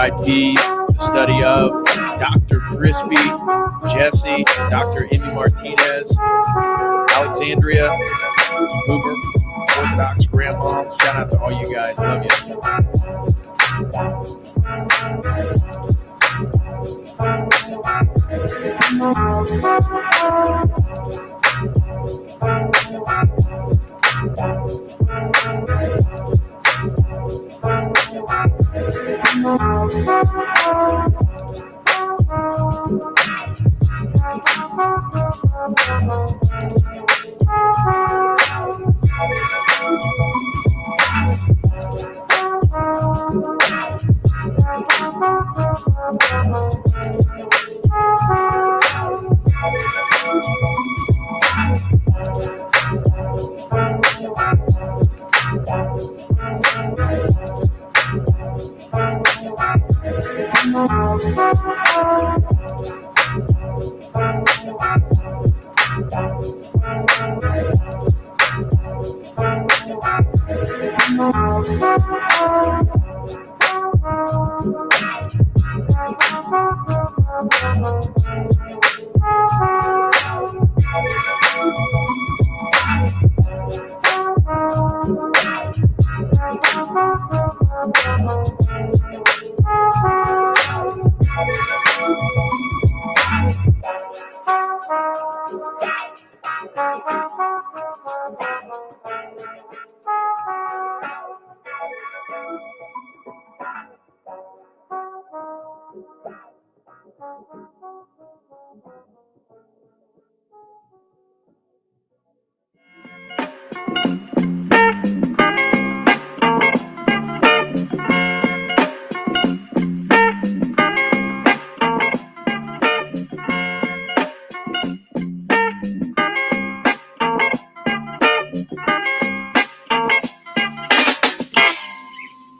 RIP, the study of Dr. Crispy, Jesse, Dr. Emmy Martinez, Alexandria, Boomer, Orthodox Grandma. Shout out to all you guys. Love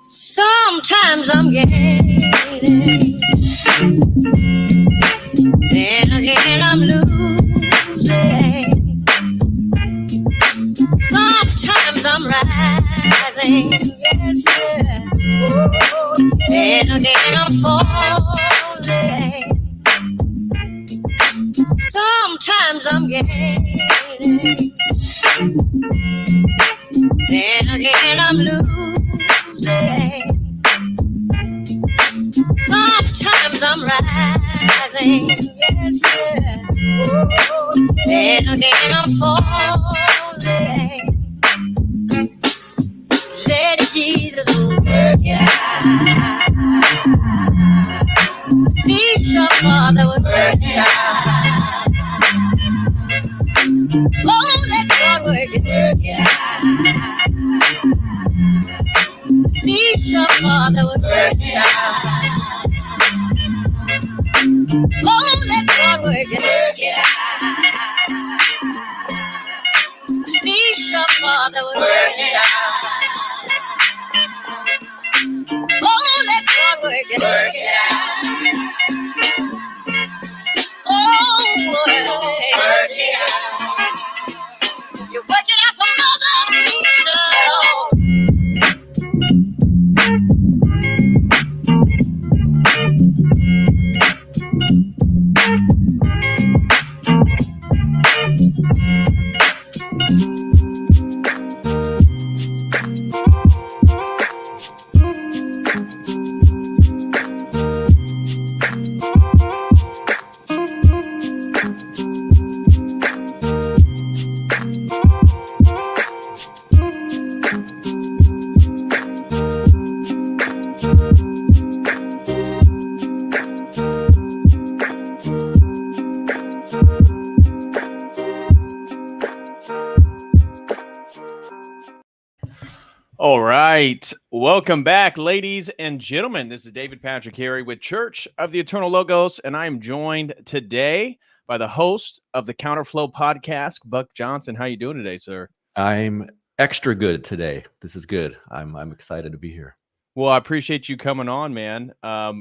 Sometimes I'm gaining, then again I'm losing. Sometimes I'm rising, yes, sir. Then again I'm falling. Sometimes I'm gaining, then again I'm losing. Sometimes I'm rising, yes, sir. Then again I'm falling. Let Jesus work it out. Peace of Father would work it out. Oh, let God work it out. Peace of Father would work it out. Oh, let God work it out. Peace of Father would work it out. Oh, let God work it out. Oh, work it out. You work it out for Mother Teresa. All right. Welcome back, ladies and gentlemen. This is David Patrick Harry with Church of the Eternal Logos, and I am joined today by the host of the Counterflow Podcast, Buck Johnson. How you doing today, sir? I'm extra good today. This is good. I'm excited to be here. Well, I appreciate you coming on, man.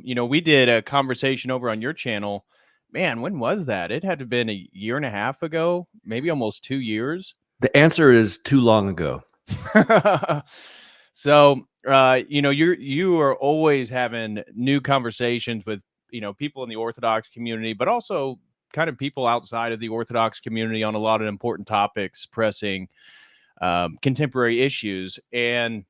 We did a conversation over on your channel. Man, when was that? It had to have been a year and a half ago, maybe almost 2 years. The answer is too long ago. So, you are always having new conversations with, people in the Orthodox community, but also kind of people outside of the Orthodox community on a lot of important topics, pressing contemporary issues. And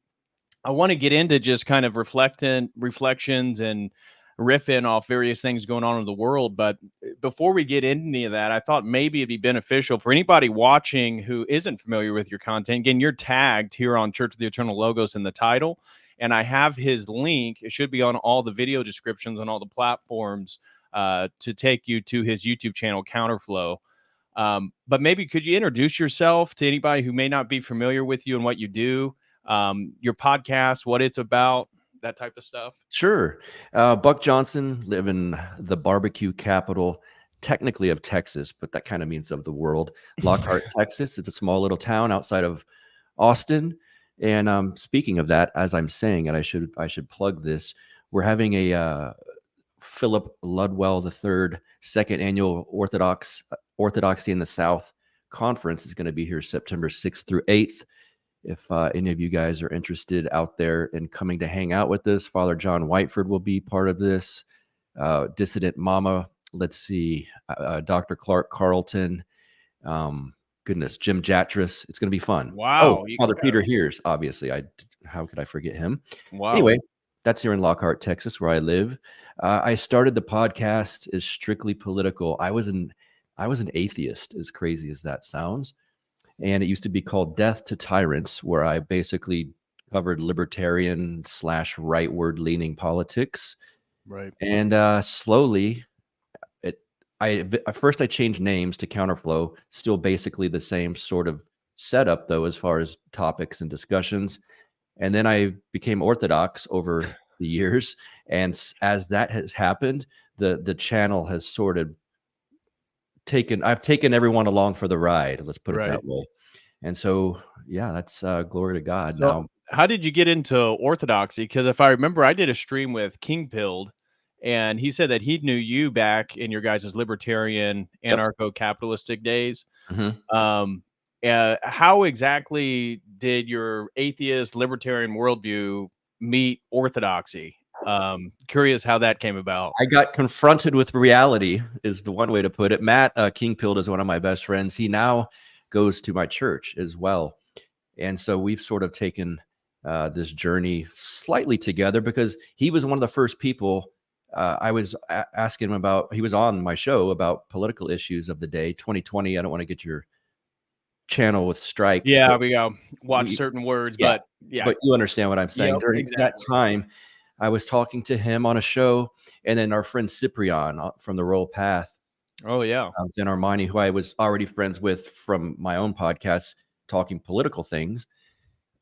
I want to get into just kind of reflections and riffing off various things going on in the world. But before we get into any of that, I thought maybe it'd be beneficial for anybody watching who isn't familiar with your content. Again, you're tagged here on Church of the Eternal Logos in the title, and I have his link. It should be on all the video descriptions on all the platforms to take you to his YouTube channel, Counterflow. But maybe could you introduce yourself to anybody who may not be familiar with you and what you do, your podcast, what it's about, that type of stuff? Sure. Buck Johnson, live in the barbecue capital, technically of Texas, but that kind of means of the world. Lockhart, Texas. It's a small little town outside of Austin. And speaking of that, as I'm saying, and I should plug this, we're having a Philip Ludwell III second annual Orthodoxy in the South conference is going to be here September 6th through 8th. If any of you guys are interested out there in coming to hang out with us, Father John Whiteford will be part of this. Dissident Mama, let's see, Dr. Clark Carlton, Jim Jatras. It's going to be fun. Wow. Oh, Father Peter Hears, obviously. How could I forget him? Wow. Anyway, that's here in Lockhart, Texas, where I live. I started the podcast as strictly political. I was an atheist, as crazy as that sounds. And it used to be called Death to Tyrants, where I basically covered libertarian / rightward leaning politics. Right. And slowly, at first I changed names to Counterflow, still basically the same sort of setup, though, as far as topics and discussions. And then I became Orthodox over the years. And as that has happened, the channel has sort of I've taken everyone along for the ride. Let's put it that way. And so, yeah, that's glory to God. So now, how did you get into Orthodoxy? Because if I remember, I did a stream with King Pilled, and he said that he knew you back in your guys' libertarian, anarcho-capitalistic days. Mhm. How exactly did your atheist libertarian worldview meet Orthodoxy? Curious how that came about. I got confronted with reality is the one way to put it. Matt Kingfield is one of my best friends. He now goes to my church as well. And so we've sort of taken this journey slightly together because he was one of the first people I was asking him about. He was on my show about political issues of the day, 2020. I don't want to get your channel with strikes. Yeah, we watch certain words, yeah, but but you understand what I'm saying. Yep, During that time, I was talking to him on a show, and then our friend Cyprian from the Royal Path. Oh, yeah. Then Armani, who I was already friends with from my own podcast, talking political things.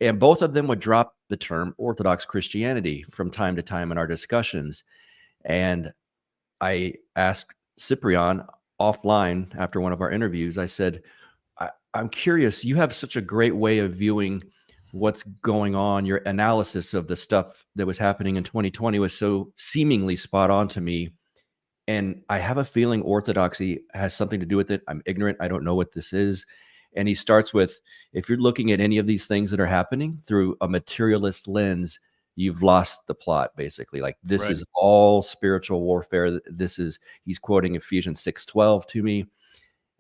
And both of them would drop the term Orthodox Christianity from time to time in our discussions. And I asked Cyprian offline after one of our interviews, I said, I'm curious, you have such a great way of viewing what's going on. Your analysis of the stuff that was happening in 2020 was so seemingly spot on to me. And I have a feeling Orthodoxy has something to do with it. I'm ignorant. I don't know what this is. And he starts with, if you're looking at any of these things that are happening through a materialist lens, you've lost the plot, basically. Like this is all spiritual warfare. He's quoting Ephesians 6:12 to me.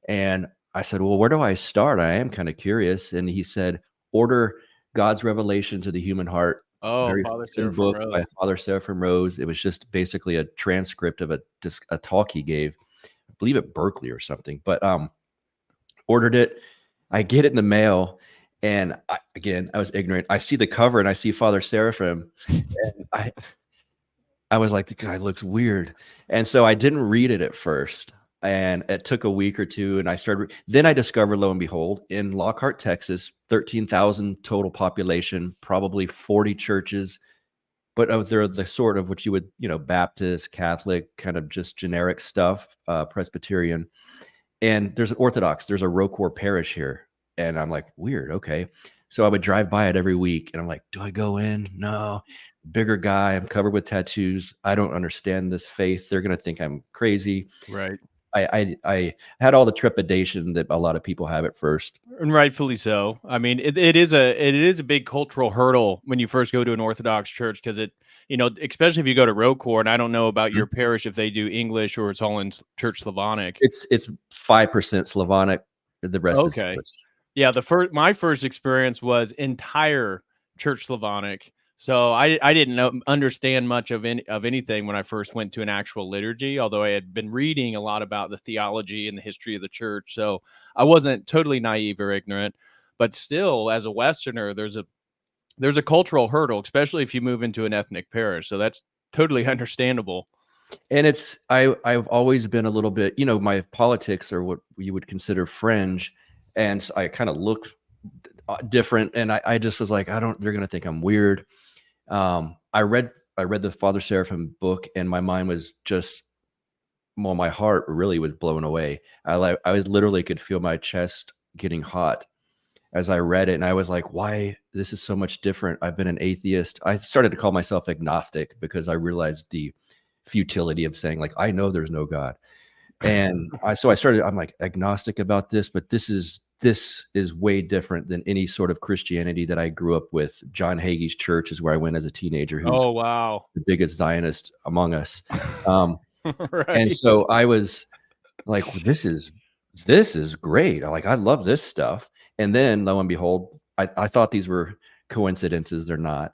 And I said, well, where do I start? I am kind of curious. And he said, order God's revelation to the human heart. Oh, very Father thin Seraphim book Rose. by Father Seraphim Rose. It was just basically a transcript of a talk he gave, I believe at Berkeley or something. But ordered it. I get it in the mail, and I was ignorant. I see the cover and I see Father Seraphim, and I was like, the guy looks weird, and so I didn't read it at first. And it took a week or two, and then I discovered, lo and behold, in Lockhart, Texas, 13,000 total population, probably 40 churches, but they're the sort of what you would, Baptist, Catholic, kind of just generic stuff, Presbyterian. And there's an Orthodox, there's a Rocor parish here. And I'm like, weird, okay. So I would drive by it every week, and I'm like, do I go in? No. Bigger guy, I'm covered with tattoos. I don't understand this faith. They're going to think I'm crazy. Right. I had all the trepidation that a lot of people have at first. And rightfully so. I mean, it is a big cultural hurdle when you first go to an Orthodox church, because it, especially if you go to Rocore, and I don't know about your parish if they do English or it's all in Church Slavonic. It's 5% Slavonic. The rest is Okay. English. Yeah, my first experience was entire Church Slavonic. So I didn't understand much of anything when I first went to an actual liturgy, although I had been reading a lot about the theology and the history of the church. So I wasn't totally naive or ignorant, but still, as a Westerner, there's a cultural hurdle, especially if you move into an ethnic parish. So that's totally understandable. And I've always been a little bit, my politics are what you would consider fringe, and so I kind of look different, and I just was like, they're gonna think I'm weird. I read the Father Seraphim book, and my mind was my heart really was blown away. I was literally could feel my chest getting hot as I read it, and I was like, why this is so much different. I've been an atheist. I started to call myself agnostic because I realized the futility of saying, like, I know there's no God. And I'm like agnostic about this, but this is way different than any sort of Christianity that I grew up with. John Hagee's church is where I went as a teenager, who's oh wow, the biggest Zionist among us. Right. And so I was like, this is great. I love this stuff. And then lo and behold, I thought these were coincidences. They're not.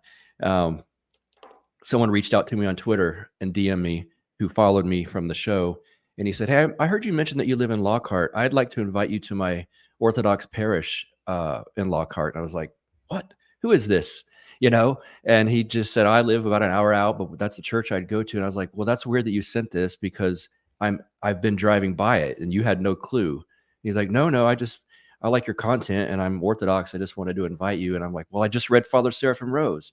Someone reached out to me on Twitter and DM'd me, who followed me from the show. And he said, hey, I heard you mention that you live in Lockhart. I'd like to invite you to my Orthodox parish in Lockhart. And I was like, what? Who is this? And he just said, I live about an hour out, but that's the church I'd go to. And I was like, well, that's weird that you sent this, because I've been driving by it and you had no clue. He's like, no, I like your content and I'm Orthodox. I just wanted to invite you. And I'm like, well, I just read Father Seraphim Rose.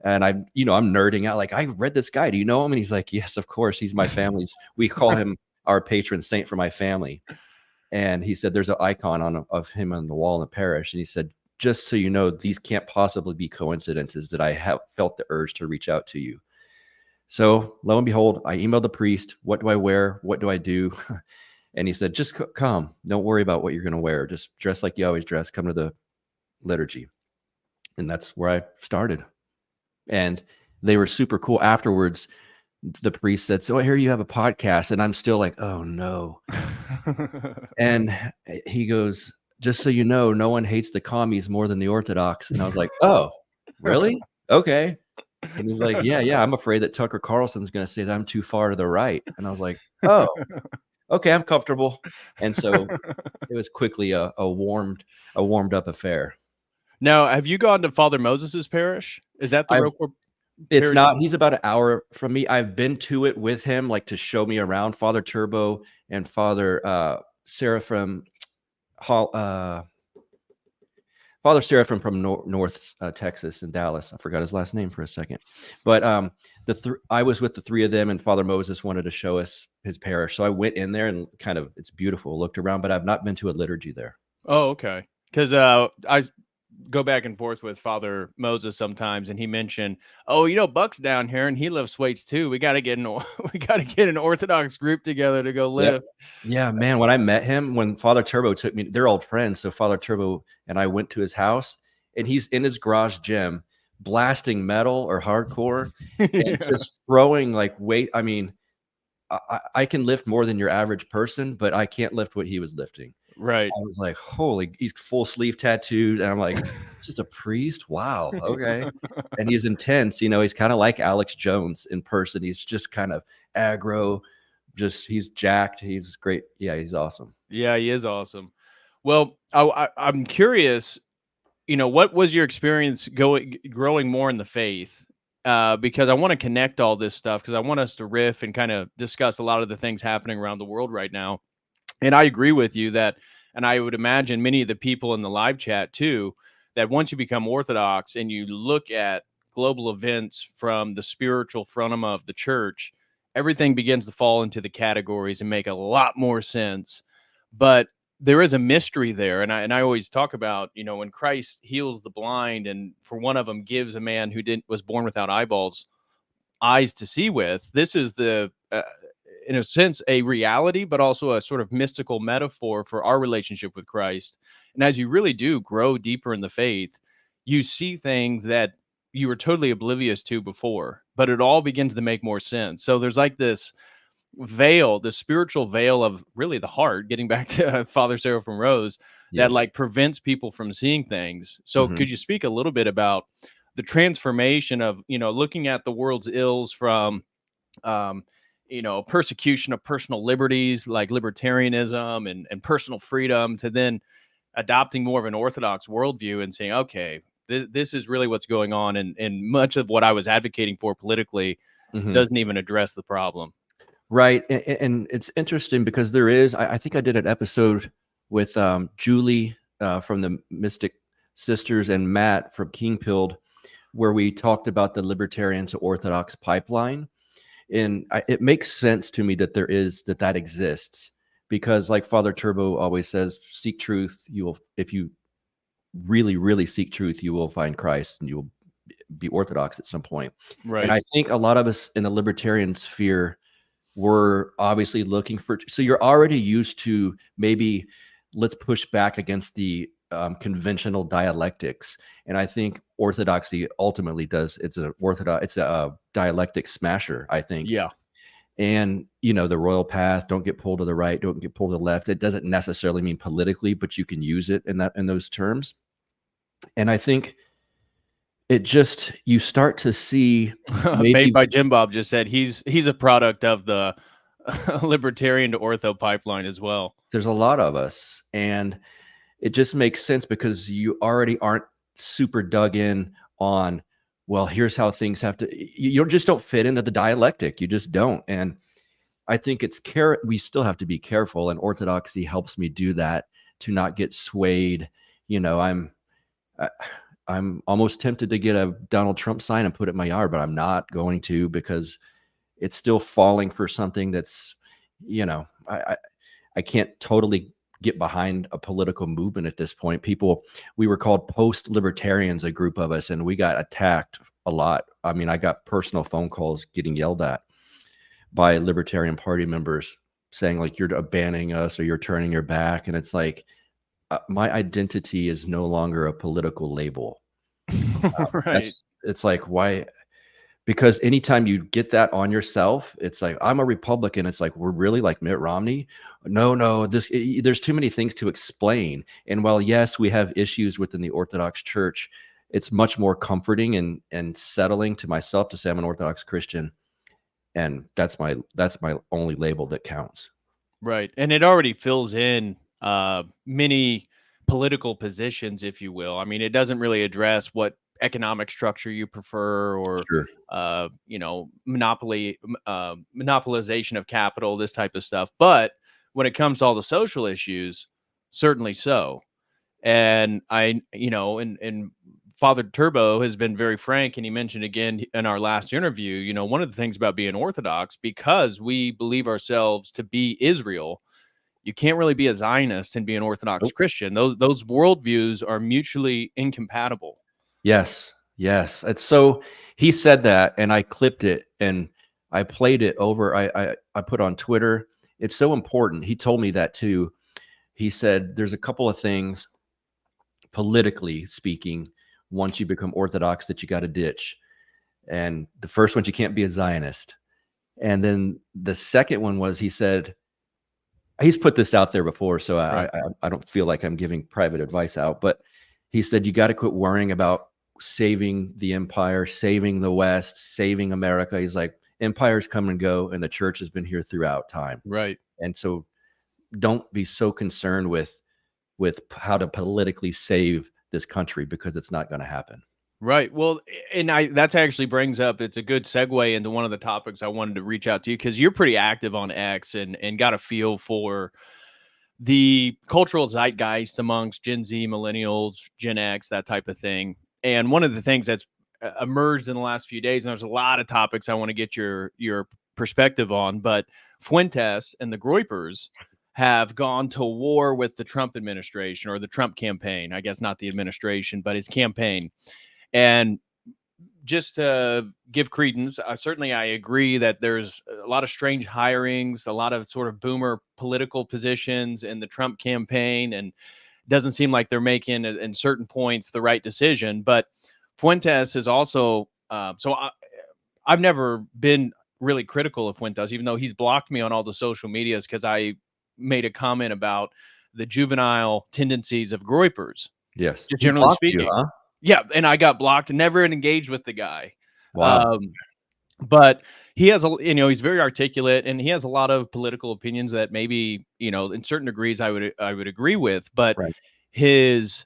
And I'm nerding out. Like, I read this guy. Do you know him? And he's like, yes, of course. He's my family's. We call him our patron saint for my family. And he said, there's an icon of him on the wall in the parish. And he said, just so you know, these can't possibly be coincidences that I have felt the urge to reach out to you. So lo and behold, I emailed the priest. What do I wear? What do I do? And he said, just come. Don't worry about what you're going to wear. Just dress like you always dress. Come to the liturgy. And that's where I started. And they were super cool. Afterwards, the priest said, so I hear you have a podcast. And I'm still like, oh no. And he goes, just so you know, no one hates the commies more than the Orthodox. And I was like, oh, really? Okay. And he's like, yeah, I'm afraid that Tucker Carlson's going to say that I'm too far to the right. And I was like, oh, okay, I'm comfortable. And so it was quickly a warmed up affair. Now, have you gone to Father Moses's parish? Is that the Rocore? It's not. He's about an hour from me. I've been to it with him, like to show me around. Father Turbo and Father Seraphim, Father Seraphim from North Texas in Dallas. I forgot his last name for a second, but I was with the three of them, and Father Moses wanted to show us his parish, so I went in there and it's beautiful. Looked around, but I've not been to a liturgy there. Oh, okay. Because I go back and forth with Father Moses sometimes, and he mentioned, oh, Buck's down here and he lifts weights too. We got to get an Orthodox group together to go lift. Yeah, man. When I met him, when Father Turbo took me, they're old friends. So Father Turbo and I went to his house, and he's in his garage gym blasting metal or hardcore and just throwing like weight. I mean, I can lift more than your average person, but I can't lift what he was lifting. Right. I was like, holy, he's full sleeve tattooed. And I'm like, it's just a priest. Wow. Okay. And he's intense. He's kind of like Alex Jones in person. He's just kind of aggro. He's jacked. He's great. Yeah, he's awesome. Yeah, he is awesome. Well, I'm curious, what was your experience growing more in the faith? Because I want to connect all this stuff, because I want us to riff and kind of discuss a lot of the things happening around the world right now. And I agree with you that, and I would imagine many of the people in the live chat too, that once you become Orthodox and you look at global events from the spiritual frontima of the church, everything begins to fall into the categories and make a lot more sense. But there is a mystery there. And I always talk about, when Christ heals the blind, and for one of them gives a man who was born without eyes to see with, this is in a sense, a reality, but also a sort of mystical metaphor for our relationship with Christ. And as you really do grow deeper in the faith, you see things that you were totally oblivious to before, but it all begins to make more sense. So there's like this veil, the spiritual veil of really the heart, getting back to Father Sarah from Rose, that Yes. like prevents people from seeing things. So Mhm. could you speak a little bit about the transformation of, looking at the world's ills from, um, persecution of personal liberties like libertarianism and personal freedom to then adopting more of an orthodox worldview and saying, okay, this is really what's going on. And much of what I was advocating for politically Mhm. doesn't even address the problem. Right. And it's interesting because there is, I think I did an episode with Julie from the Mystic Sisters and Matt from Kingpilled, where we talked about the libertarian to orthodox pipeline. And it makes sense to me that that exists, because like Father Turbo always says, seek truth. If you really, really seek truth, you will find Christ and you will be orthodox at some point. And Right. I think a lot of us in the libertarian sphere, we're obviously looking for, so you're already used to maybe let's push back against the conventional dialectics. And I think orthodoxy ultimately does. It's a dialectic smasher, I think. Yeah. And the royal path, don't get pulled to the right, don't get pulled to the left. It doesn't necessarily mean politically, but you can use it in those terms. And I think you start to see Made maybe by Jim Bob just said he's a product of the libertarian to ortho pipeline as well. there's a lot of us, and it just makes sense because you already aren't super dug in on, well, here's how things have to, you just don't fit into the dialectic. You just don't. And I think we still have to be careful, and orthodoxy helps me do that, to not get swayed. I'm almost tempted to get a Donald Trump sign and put it in my yard, but I'm not going to, because it's still falling for something that's, I can't totally get behind a political movement at this point. We were called post-libertarians, a group of us, and we got attacked a lot. I mean, I got personal phone calls getting yelled at by Libertarian Party members saying, like, you're abandoning us or you're turning your back. And it's like, my identity is no longer a political label. Right. It's like, why? Because anytime you get that on yourself, it's like, I'm a Republican. It's like, we're really like Mitt Romney. No, there's too many things to explain. And while, yes, we have issues within the Orthodox Church, it's much more comforting and settling to myself to say I'm an Orthodox Christian. And that's my only label that counts. Right. And it already fills in many political positions, if you will. I mean, it doesn't really address what economic structure you prefer or Sure. monopolization of capital, this type of stuff. But when it comes to all the social issues, certainly so. And and Father Turbo has been very frank, and he mentioned again in our last interview, one of the things about being Orthodox, because we believe ourselves to be Israel, you can't really be a Zionist and be an Orthodox Nope. Christian. Those worldviews are mutually incompatible. Yes. It's so, he said that, and I clipped it and I played it over. I put on Twitter. It's so important. He told me that too. He said, there's a couple of things, politically speaking, once you become Orthodox, that you got to ditch. And the first one, you can't be a Zionist. And then the second one was, he said, he's put this out there before, so Right. I don't feel like I'm giving private advice out, but he said, you got to quit worrying about saving the empire, saving the West, saving America. He's like, empires come and go, and the church has been here throughout time. Right. And so don't be so concerned with how to politically save this country, because it's not going to happen. Right. Well, and that's actually brings up, it's a good segue into one of the topics I wanted to reach out to you, because you're pretty active on X and got a feel for the cultural zeitgeist amongst Gen Z, millennials, Gen X, that type of thing. And one of the things that's emerged in the last few days, and there's a lot of topics I want to get your perspective on, but Fuentes and the Groypers have gone to war with the Trump administration, or the Trump campaign, I guess not the administration, but his campaign. And just to give credence, certainly I agree that there's a lot of strange hirings, a lot of sort of boomer political positions in the Trump campaign, and doesn't seem like they're making in certain points the right decision. But Fuentes is also I've never been really critical of Fuentes, even though he's blocked me on all the social medias because I made a comment about the juvenile tendencies of Groypers. Yes. Just He generally blocked speaking. you, huh? Yeah, and I got blocked and never engaged with the guy. Wow. But he has he's very articulate, and he has a lot of political opinions that maybe, in certain degrees I would agree with, but Right. his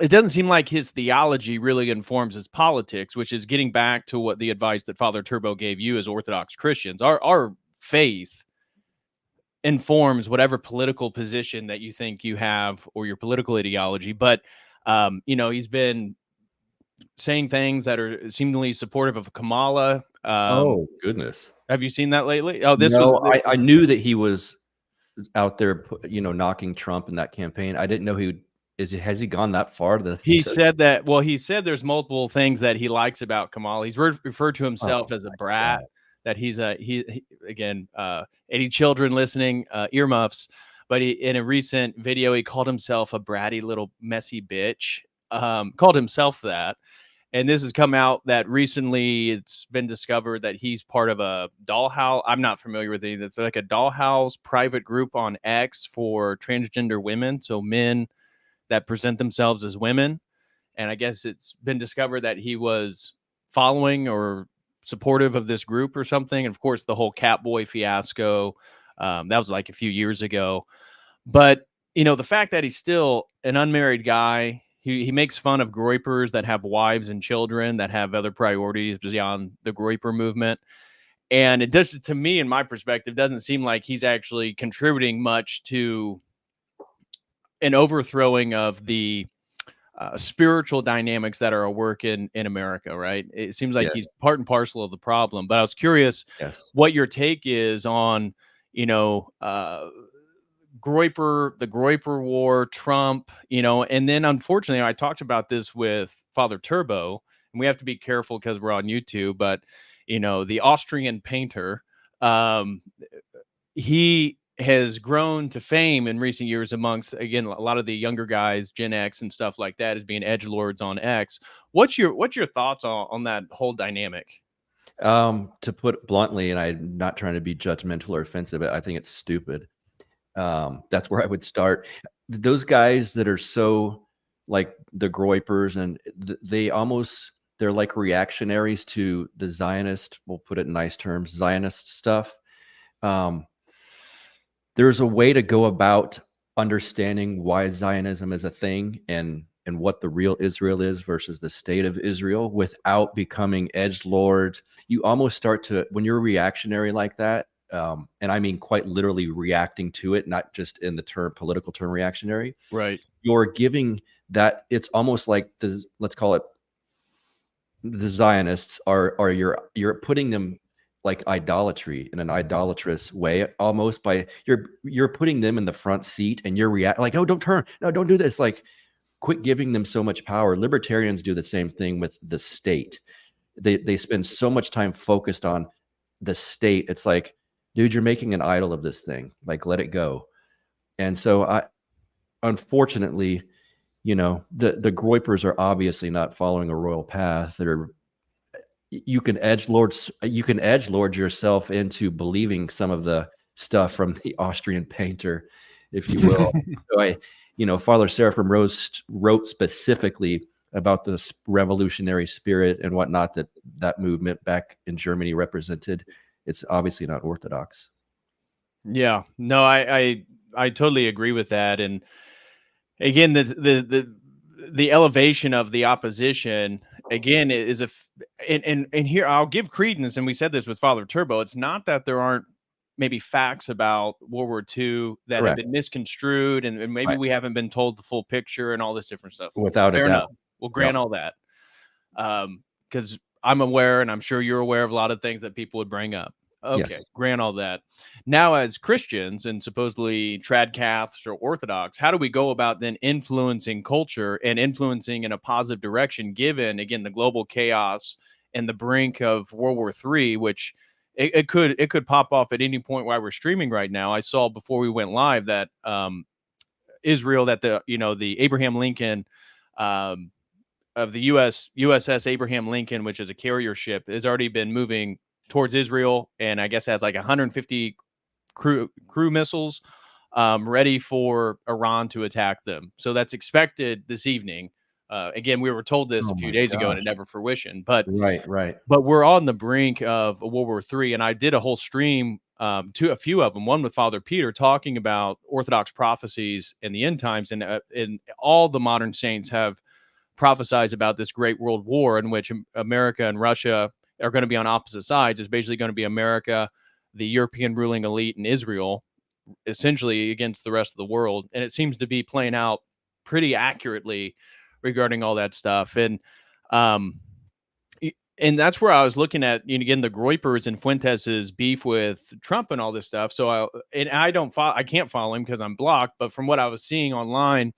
it doesn't seem like his theology really informs his politics, which is getting back to what the advice that Father Turbo gave you as Orthodox Christians. Our faith informs whatever political position that you think you have or your political ideology. But, he's been saying things that are seemingly supportive of Kamala. Oh, goodness. Have you seen that lately? Oh, this No, was I knew that he was out there, knocking Trump in that campaign. I didn't know has he gone that far? he said that. Well, he said there's multiple things that he likes about Kamala. He's referred to himself Oh as a my brat. God. That he's he again, any children listening, earmuffs. But in a recent video, he called himself a bratty little messy bitch. Called himself that. And this has come out that recently it's been discovered that he's part of a dollhouse. I'm not familiar with it. It's like a dollhouse private group on X for transgender women. So men that present themselves as women. And I guess it's been discovered that he was following or supportive of this group or something. And of course, the whole Catboy fiasco, that was like a few years ago. But, the fact that he's still an unmarried guy, he makes fun of Groypers that have wives and children that have other priorities beyond the Groyper movement. And it does, to me, in my perspective, doesn't seem like he's actually contributing much to an overthrowing of the spiritual dynamics that are at work in America, right? It seems like Yes. he's part and parcel of the problem. But I was curious what your take is on, Groyper, the Groyper War, Trump, and then unfortunately, I talked about this with Father Turbo, and we have to be careful because we're on YouTube, but, the Austrian painter, he has grown to fame in recent years amongst, again, a lot of the younger guys, Gen X and stuff like that, as being edgelords on X. What's your thoughts on that whole dynamic? To put it bluntly, and I'm not trying to be judgmental or offensive, but I think it's stupid. That's where I would start. Those guys that are so like the Groypers, and they're like reactionaries to the Zionist, we'll put it in nice terms, Zionist stuff. There's a way to go about understanding why Zionism is a thing and what the real Israel is versus the state of Israel without becoming edgelords. You almost start to, when you're reactionary like that, and I mean quite literally reacting to it, not just in the political term reactionary. Right. You're giving that, it's almost like let's call it, the Zionists are you're putting them like idolatry in an idolatrous way, almost by you're putting them in the front seat and you're like, oh, don't turn, no, don't do this. Like, quit giving them so much power. Libertarians do the same thing with the state. They spend so much time focused on the state. It's like, dude, you're making an idol of this thing. Like, let it go. And so unfortunately, the Groypers are obviously not following a royal path. You can edgelord yourself into believing some of the stuff from the Austrian painter, if you will. So Father Seraphim wrote specifically about the revolutionary spirit and whatnot that movement back in Germany represented. It's obviously not Orthodox. Yeah, no, I totally agree with that. And again, the elevation of the opposition again is and here I'll give credence, and we said this with Father Turbo. It's not that there aren't maybe facts about World War II that Correct. have been misconstrued, and maybe Right. we haven't been told the full picture and all this different stuff. Without Fair a doubt. enough. We'll grant all that. Because I'm aware, and I'm sure you're aware of a lot of things that people would bring up. Okay, Yes. grant all that. Now, as Christians and supposedly trad Catholics or Orthodox, how do we go about then influencing culture and influencing in a positive direction, given, again, the global chaos and the brink of World War III, which it could pop off at any point while we're streaming right now. I saw before we went live that Israel, that the Abraham Lincoln um, of the USS Abraham Lincoln, which is a carrier ship, has already been moving towards Israel, and I guess has like 150 crew missiles ready for Iran to attack them. So that's expected this evening. Again, we were told this Oh a few my days ago, and it gosh. never fruition. But Right. we're on the brink of World War III, and I did a whole stream to a few of them. One with Father Peter talking about Orthodox prophecies in the end times, and all the modern saints have prophesies about this great world war in which America and Russia are going to be on opposite sides. It's basically going to be America, the European ruling elite, and Israel, essentially against the rest of the world. And it seems to be playing out pretty accurately regarding all that stuff. Um, and that's where I was looking at, again, the Groypers and Fuentes's beef with Trump and all this stuff. So I can't follow him because I'm blocked. But from what I was seeing online,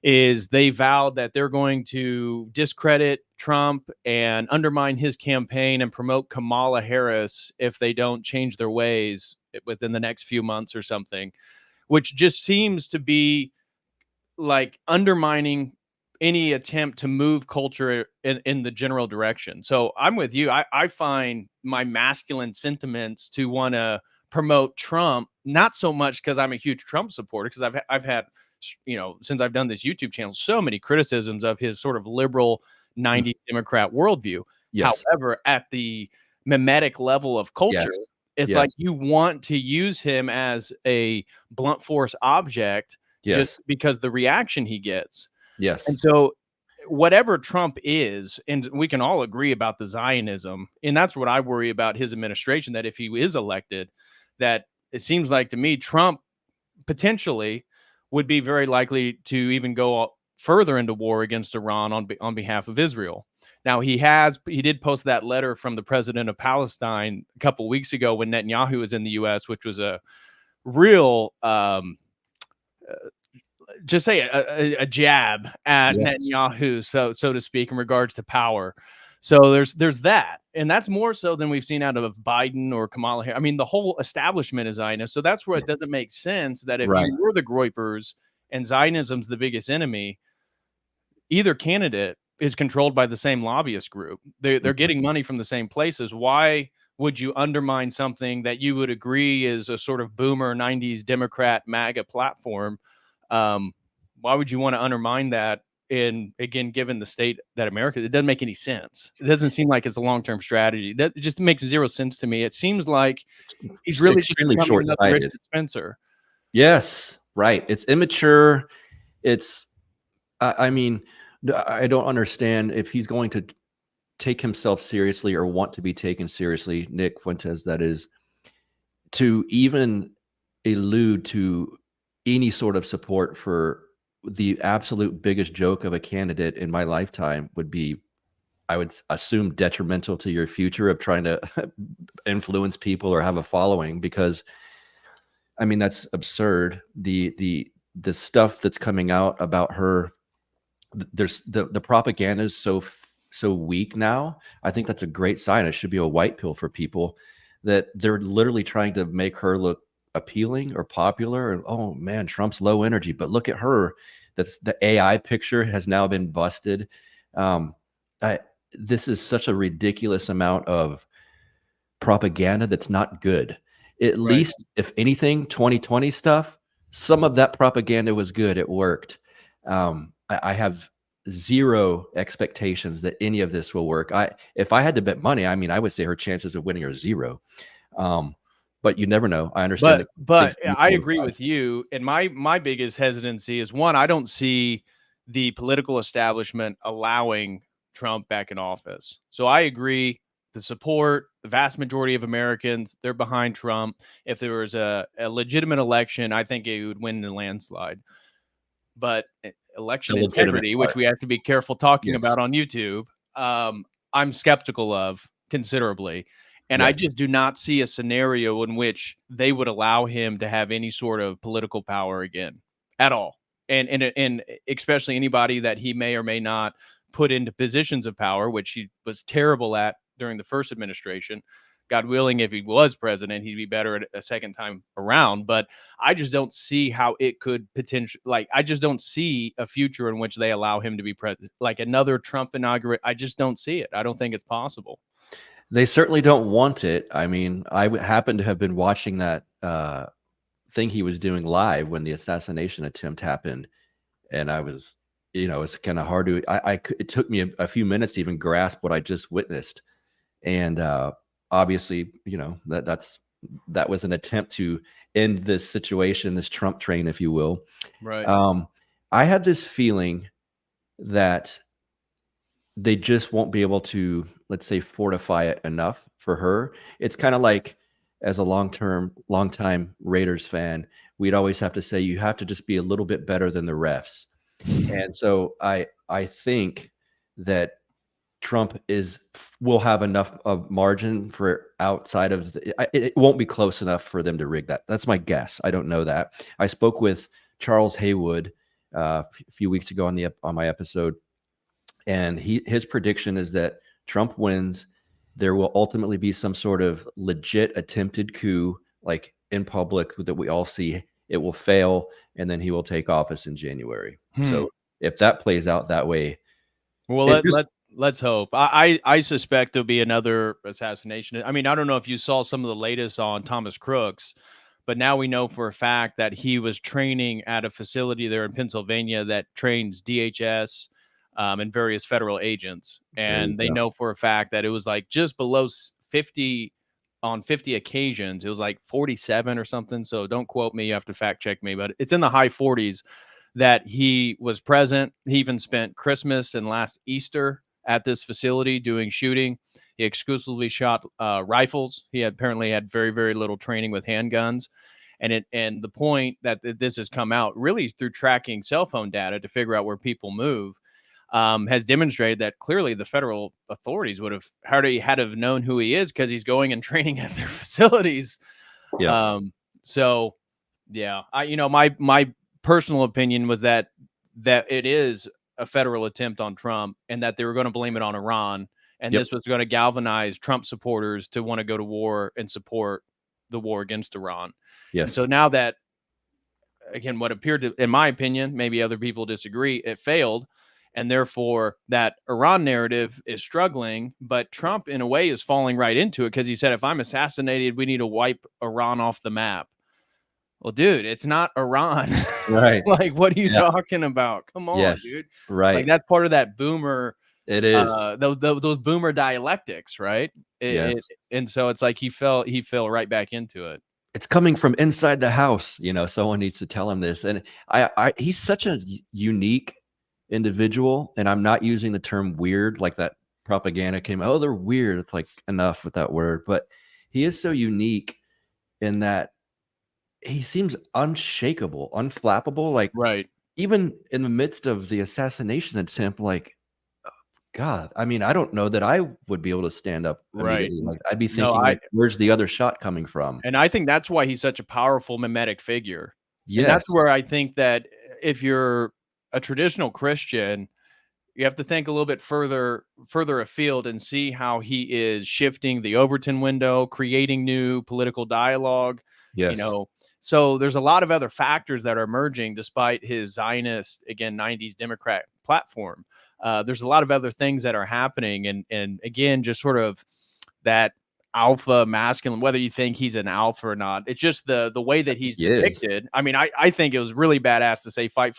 is they vowed that they're going to discredit Trump and undermine his campaign and promote Kamala Harris if they don't change their ways within the next few months or something, which just seems to be like undermining any attempt to move culture in the general direction. So I'm with you. I find my masculine sentiments to want to promote Trump, not so much because I'm a huge Trump supporter, because I've had, since I've done this YouTube channel, so many criticisms of his sort of liberal 90s Democrat worldview. Yes. However, at the mimetic level of culture, Yes. it's like you want to use him as a blunt force object just because the reaction he gets. Yes. And so whatever Trump is, and we can all agree about the Zionism, and that's what I worry about his administration, that if he is elected, that it seems like to me, Trump potentially would be very likely to even go further into war against Iran on behalf of Israel. Now, he did post that letter from the president of Palestine a couple of weeks ago when Netanyahu was in the U.S., which was a real just say a jab at Netanyahu, so to speak, in regards to power. So there's that, and that's more so than we've seen out of Biden or Kamala Harris. I mean, the whole establishment is Zionist, so that's where it doesn't make sense that if you were the Groypers and Zionism's the biggest enemy, either candidate is controlled by the same lobbyist group. They're getting money from the same places. Why would you undermine something that you would agree is a sort of boomer 90s Democrat MAGA platform? Why would you want to undermine that? And again, given the state that America, it doesn't make any sense. It doesn't seem like it's a long-term strategy. That just makes zero sense to me. It seems like he's really extremely short-sighted. Spencer. Yes, right. It's immature. It's, I mean, I don't understand if he's going to take himself seriously or want to be taken seriously, Nick Fuentes, that is, to even allude to any sort of support for the absolute biggest joke of a candidate in my lifetime would be, I would assume, detrimental to your future of trying to influence people or have a following, because I mean, that's absurd. The stuff that's coming out about her, there's the propaganda is so weak now. I think that's a great sign. It should be a white pill for people that they're literally trying to make her look appealing or popular. And oh man, Trump's low energy, but look at her. That's the AI picture has now been busted. This is such a ridiculous amount of propaganda that's not good. At least, if anything, 2020 stuff, some of that propaganda was good. It worked. I have zero expectations that any of this will work. If I had to bet money, I mean, I would say her chances of winning are zero. But you never know. I understand. But I agree with you. And my biggest hesitancy is, one, I don't see the political establishment allowing Trump back in office. So I agree. The support, the vast majority of Americans, they're behind Trump. If there was a legitimate election, I think it would win in a landslide. But election integrity, which we have to be careful talking about on YouTube, I'm skeptical of considerably. And I Yes. just do not see a scenario in which they would allow him to have any sort of political power again at all. And especially anybody that he may or may not put into positions of power, which he was terrible at during the first administration. God willing, if he was president, he'd be better at a second time around. But I just don't see how it could potentially, like, I just don't see a future in which they allow him to be president, like another Trump inauguration. I just don't see it. I don't think it's possible. They certainly don't want it. I mean, happen to have been watching that thing he was doing live when the assassination attempt happened, and I was, it's kind of hard to. It took me a few minutes to even grasp what I just witnessed, and obviously, that was an attempt to end this situation, this Trump train, if you will. Right. I have this feeling that they just won't be able to, let's say, fortify it enough for her. It's kind of like, as a long-time Raiders fan, we'd always have to say, you have to just be a little bit better than the refs. And so I think that Trump will have enough of margin for outside of it won't be close enough for them to rig that. That's my guess. I don't know that. I spoke with Charles Haywood a few weeks ago on my episode, and his prediction is that Trump wins. There will ultimately be some sort of legit attempted coup, like in public, that we all see. It will fail, and then he will take office in January. So if that plays out that way, well, let's hope. I suspect there'll be another assassination. I mean, I don't know if you saw some of the latest on Thomas Crooks, but now we know for a fact that he was training at a facility there in Pennsylvania that trains DHS and various federal agents. And they know for a fact that it was like just below 50 on 50 occasions. It was like 47 or something. So don't quote me. You have to fact check me, but it's in the high 40s that he was present. He even spent Christmas and last Easter at this facility doing shooting. He exclusively shot rifles. He apparently had very, very little training with handguns. And the point that this has come out really through tracking cell phone data to figure out where people move has demonstrated that clearly the federal authorities would have already had to have known who he is because he's going and training at their facilities. Yeah. So yeah, my personal opinion was that it is a federal attempt on Trump and that they were going to blame it on Iran. And this was going to galvanize Trump supporters to want to go to war and support the war against Iran. Yes. And so now that, again, what appeared to, in my opinion, maybe other people disagree, it failed. And therefore that Iran narrative is struggling, but Trump in a way is falling right into it because he said, if I'm assassinated, we need to wipe Iran off the map. Well, dude, it's not Iran. Right. Like, what are you talking about? Come on, dude. Right. Like, that's part of that boomer. It is. Those boomer dialectics, right? Yes. And so it's like he fell right back into it. It's coming from inside the house. Someone needs to tell him this. And he's such a unique individual. And I'm not using the term weird, like that propaganda came. Oh, they're weird. It's like enough with that word. But he is so unique in that he seems unshakable, unflappable. Like, right. Even in the midst of the assassination attempt, like, God, I mean, I don't know that I would be able to stand up immediately. Like, I'd be thinking, like, where's the other shot coming from? And I think that's why he's such a powerful mimetic figure. Yes. And that's where I think that if you're a traditional Christian, you have to think a little bit further afield and see how he is shifting the Overton window, creating new political dialogue. Yes. So there's a lot of other factors that are emerging despite his Zionist, again, 90s Democrat platform. There's a lot of other things that are happening. And again, just sort of that alpha masculine, whether you think he's an alpha or not, it's just the way that he's depicted. I mean, I think it was really badass to say fight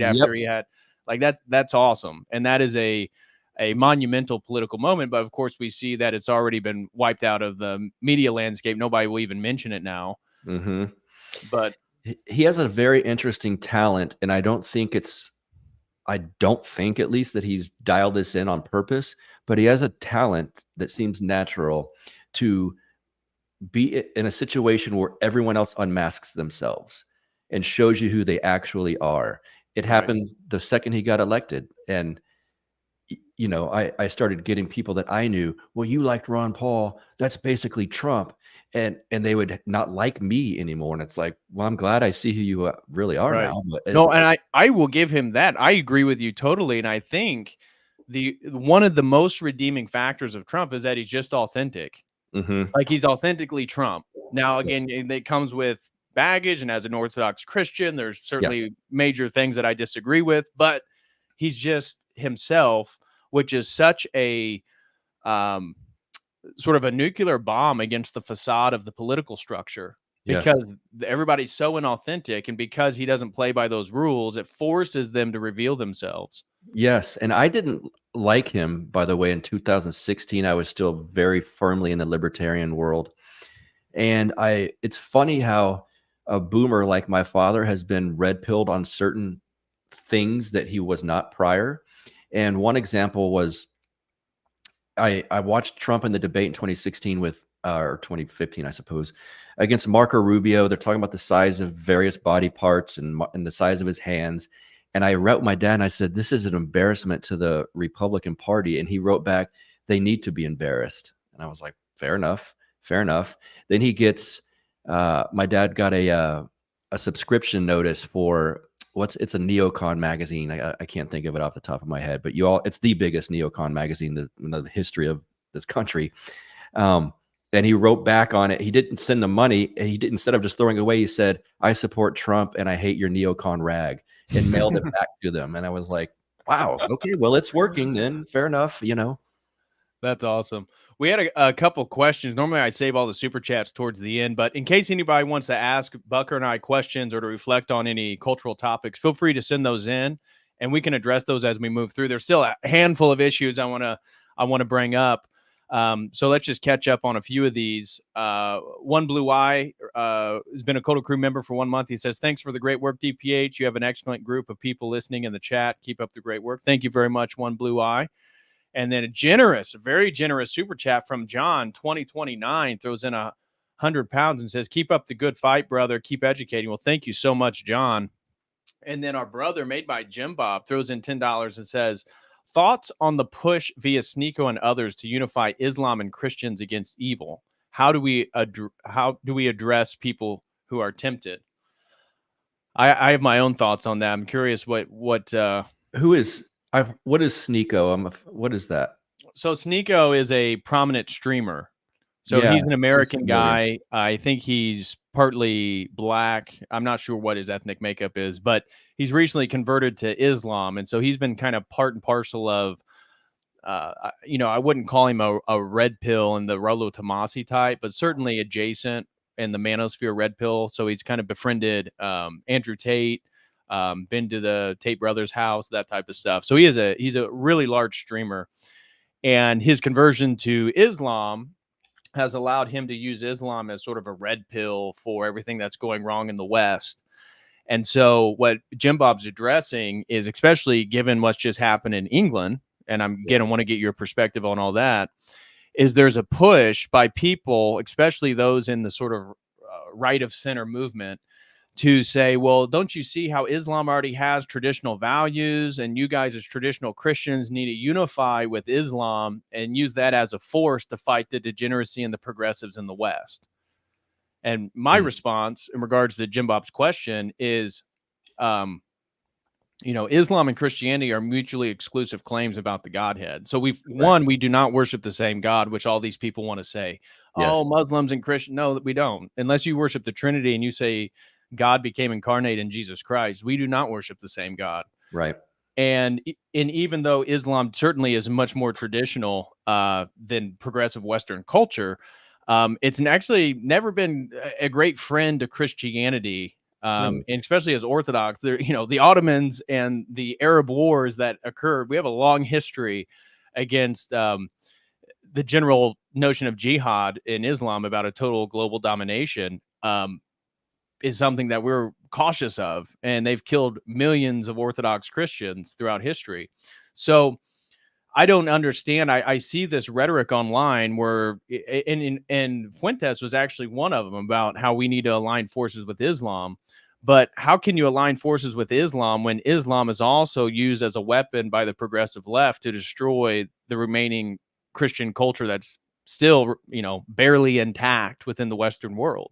after he had, like, that's awesome. And that is a monumental political moment. But of course, we see that it's already been wiped out of the media landscape. Nobody will even mention it now. Mm-hmm. But he has a very interesting talent, and I don't think at least that he's dialed this in on purpose, but he has a talent that seems natural to be in a situation where everyone else unmasks themselves and shows you who they actually are. It happened the second he got elected. And, I started getting people that I knew, well, you liked Ron Paul, that's basically Trump. And they would not like me anymore. And it's like, well, I'm glad I see who you really are Right. now. But No, and I will give him that. I agree with you totally. And I think one of the most redeeming factors of Trump is that he's just authentic. Mhm. Like he's authentically Trump. Now, again, it comes with baggage, and as an Orthodox Christian, there's certainly major things that I disagree with, but he's just himself, which is such a sort of a nuclear bomb against the facade of the political structure, because everybody's so inauthentic, and because he doesn't play by those rules, it forces them to reveal themselves. Yes, and I didn't like him, by the way. In 2016, I was still very firmly in the libertarian world. And it's funny how a boomer like my father has been red-pilled on certain things that he was not prior. And one example was I watched Trump in the debate in 2016 with, or 2015, I suppose, against Marco Rubio. They're talking about the size of various body parts and the size of his hands. And I wrote my dad and I said, this is an embarrassment to the Republican Party. And he wrote back, they need to be embarrassed. And I was like, fair enough, fair enough. Then he gets, my dad got a subscription notice for it's a neocon magazine. I can't think of it off the top of my head, but it's the biggest neocon magazine in the history of this country. And he wrote back on it. He didn't send the money. Instead of just throwing it away, he said, I support Trump and I hate your neocon rag, and mailed it back to them. And I was like, wow, okay, well, it's working then. Fair enough, That's awesome. We had a couple questions. Normally I save all the super chats towards the end, but in case anybody wants to ask Bucker and I questions or to reflect on any cultural topics, feel free to send those in and we can address those as we move through. There's still a handful of issues I want to bring up. So let's just catch up on a few of these. One Blue Eye has been a COTEL crew member for 1 month. He says, thanks for the great work, DPH. You have an excellent group of people listening in the chat. Keep up the great work. Thank you very much, One Blue Eye. And then a very generous super chat from John 2029 throws in 100 pounds and says, keep up the good fight, brother. Keep educating. Well, thank you so much, John. And then our brother made by Jim Bob throws in $10 and says, thoughts on the push via Sneeko and others to unify Islam and Christians against evil? How do we address people who are tempted? I have my own thoughts on that. I'm curious what what is Sneeko? What is that? So Sneeko is a prominent streamer. So he's an American guy. I think he's partly black. I'm not sure what his ethnic makeup is, but he's recently converted to Islam. And so he's been kind of part and parcel of, I wouldn't call him a red pill in the Rollo Tomasi type, but certainly adjacent in the manosphere red pill. So he's kind of befriended Andrew Tate, been to the Tate brothers' house, that type of stuff. So he's a really large streamer. And his conversion to Islam has allowed him to use Islam as sort of a red pill for everything that's going wrong in the West. And so what Jim Bob's addressing is, especially given what's just happened in England, and I want to get your perspective on all that, is there's a push by people, especially those in the sort of right of center movement, to say, well, don't you see how Islam already has traditional values, and you guys as traditional Christians need to unify with Islam and use that as a force to fight the degeneracy and the progressives in the West? And my response in regards to Jim Bob's question is, Islam and Christianity are mutually exclusive claims about the Godhead. So we do not worship the same God, which all these people want to say. Yes. Oh, Muslims and Christians. No, we don't. Unless you worship the Trinity and you say God became incarnate in Jesus Christ, we do not worship the same God. Right. And even though Islam certainly is much more traditional than progressive Western culture, it's actually never been a great friend to Christianity. And especially as Orthodox, the Ottomans and the Arab wars that occurred, we have a long history against the general notion of jihad in Islam about a total global domination. Is something that we're cautious of, and they've killed millions of Orthodox Christians throughout history. So I don't understand. I see this rhetoric online where, and Fuentes was actually one of them, about how we need to align forces with Islam. But how can you align forces with Islam when Islam is also used as a weapon by the progressive left to destroy the remaining Christian culture that's still, barely intact within the Western world?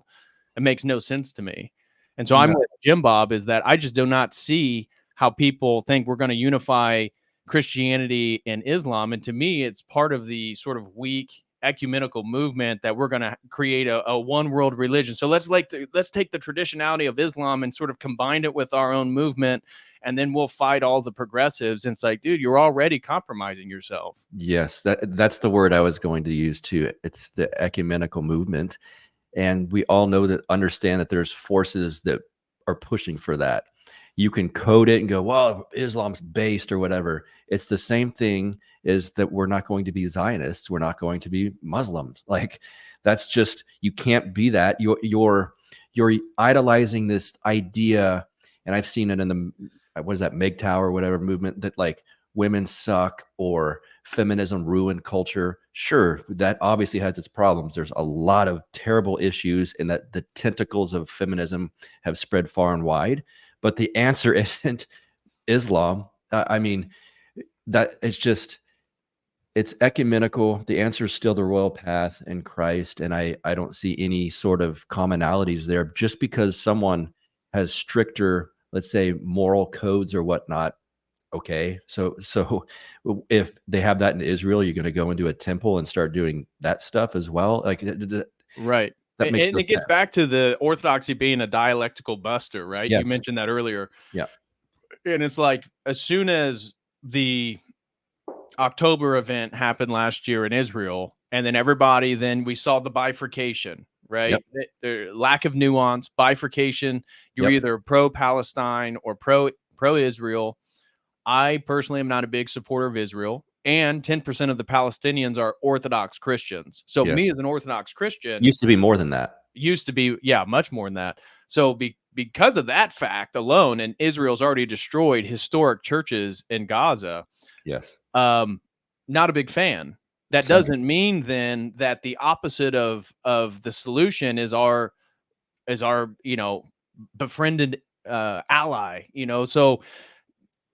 It makes no sense to me. And so I'm No. with Jim Bob, is that I just do not see how people think we're going to unify Christianity and Islam. And to me, it's part of the sort of weak ecumenical movement that we're going to create a one world religion. So let's take the traditionality of Islam and sort of combine it with our own movement, and then we'll fight all the progressives. And it's like, dude, you're already compromising yourself. Yes, that's the word I was going to use too. It's the ecumenical movement. And we all understand that there's forces that are pushing for that. You can code it and go, well, Islam's based or whatever. It's the same thing as that we're not going to be Zionists. We're not going to be Muslims. Like, that's just, you can't be that. You're idolizing this idea. And I've seen it in the, what is that, MGTOW or whatever movement, that like women suck or feminism ruined culture. Sure, that obviously has its problems. There's a lot of terrible issues, and that the tentacles of feminism have spread far and wide. But the answer isn't Islam. I mean, that it's ecumenical. The answer is still the royal path in Christ. And I don't see any sort of commonalities there. Just because someone has stricter, let's say, moral codes or whatnot. Okay. So if they have that in Israel, you're going to go into a temple and start doing that stuff as well. Like, right. That makes and no it gets sense. back to the orthodoxy being a dialectical buster, right? Yes. You mentioned that earlier. Yeah. And it's like, as soon as the October event happened last year in Israel, and then we saw the bifurcation, right? Yep. The lack of nuance, bifurcation. You're Yep. either pro-Palestine or pro-Israel. I personally am not a big supporter of Israel, and 10% of the Palestinians are Orthodox Christians. So Yes. me as an Orthodox Christian, Used to be more than that. much more than that. So because of that fact alone, and Israel's already destroyed historic churches in Gaza, Yes. not a big fan. That Same. doesn't mean then that the opposite of the solution is our befriended ally. So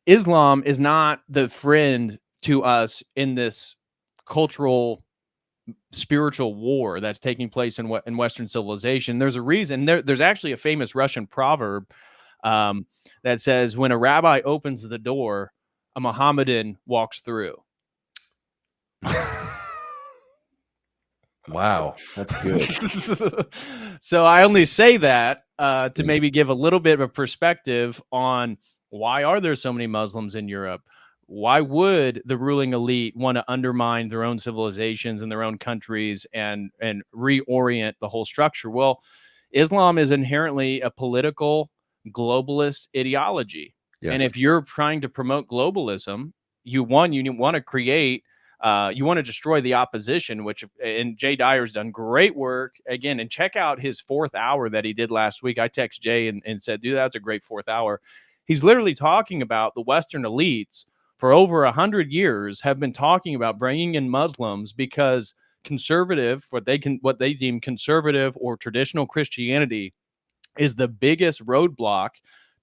Islam is not the friend to us in this cultural spiritual war that's taking place in Western civilization. There's a reason. There's actually a famous Russian proverb that says, when a rabbi opens the door, a Mohammedan walks through. Wow, that's good. So I only say that to maybe give a little bit of a perspective on why are there so many Muslims in Europe? Why would the ruling elite want to undermine their own civilizations and their own countries and reorient the whole structure? Well, Islam is inherently a political globalist ideology. Yes. And if you're trying to promote globalism, you want to create you want to destroy the opposition, and Jay Dyer's done great work again. And check out his 4th hour that he did last week. I text Jay and said, dude, that's a great 4th hour. He's literally talking about the Western elites for over 100 years have been talking about bringing in Muslims because conservative, what they deem conservative or traditional Christianity, is the biggest roadblock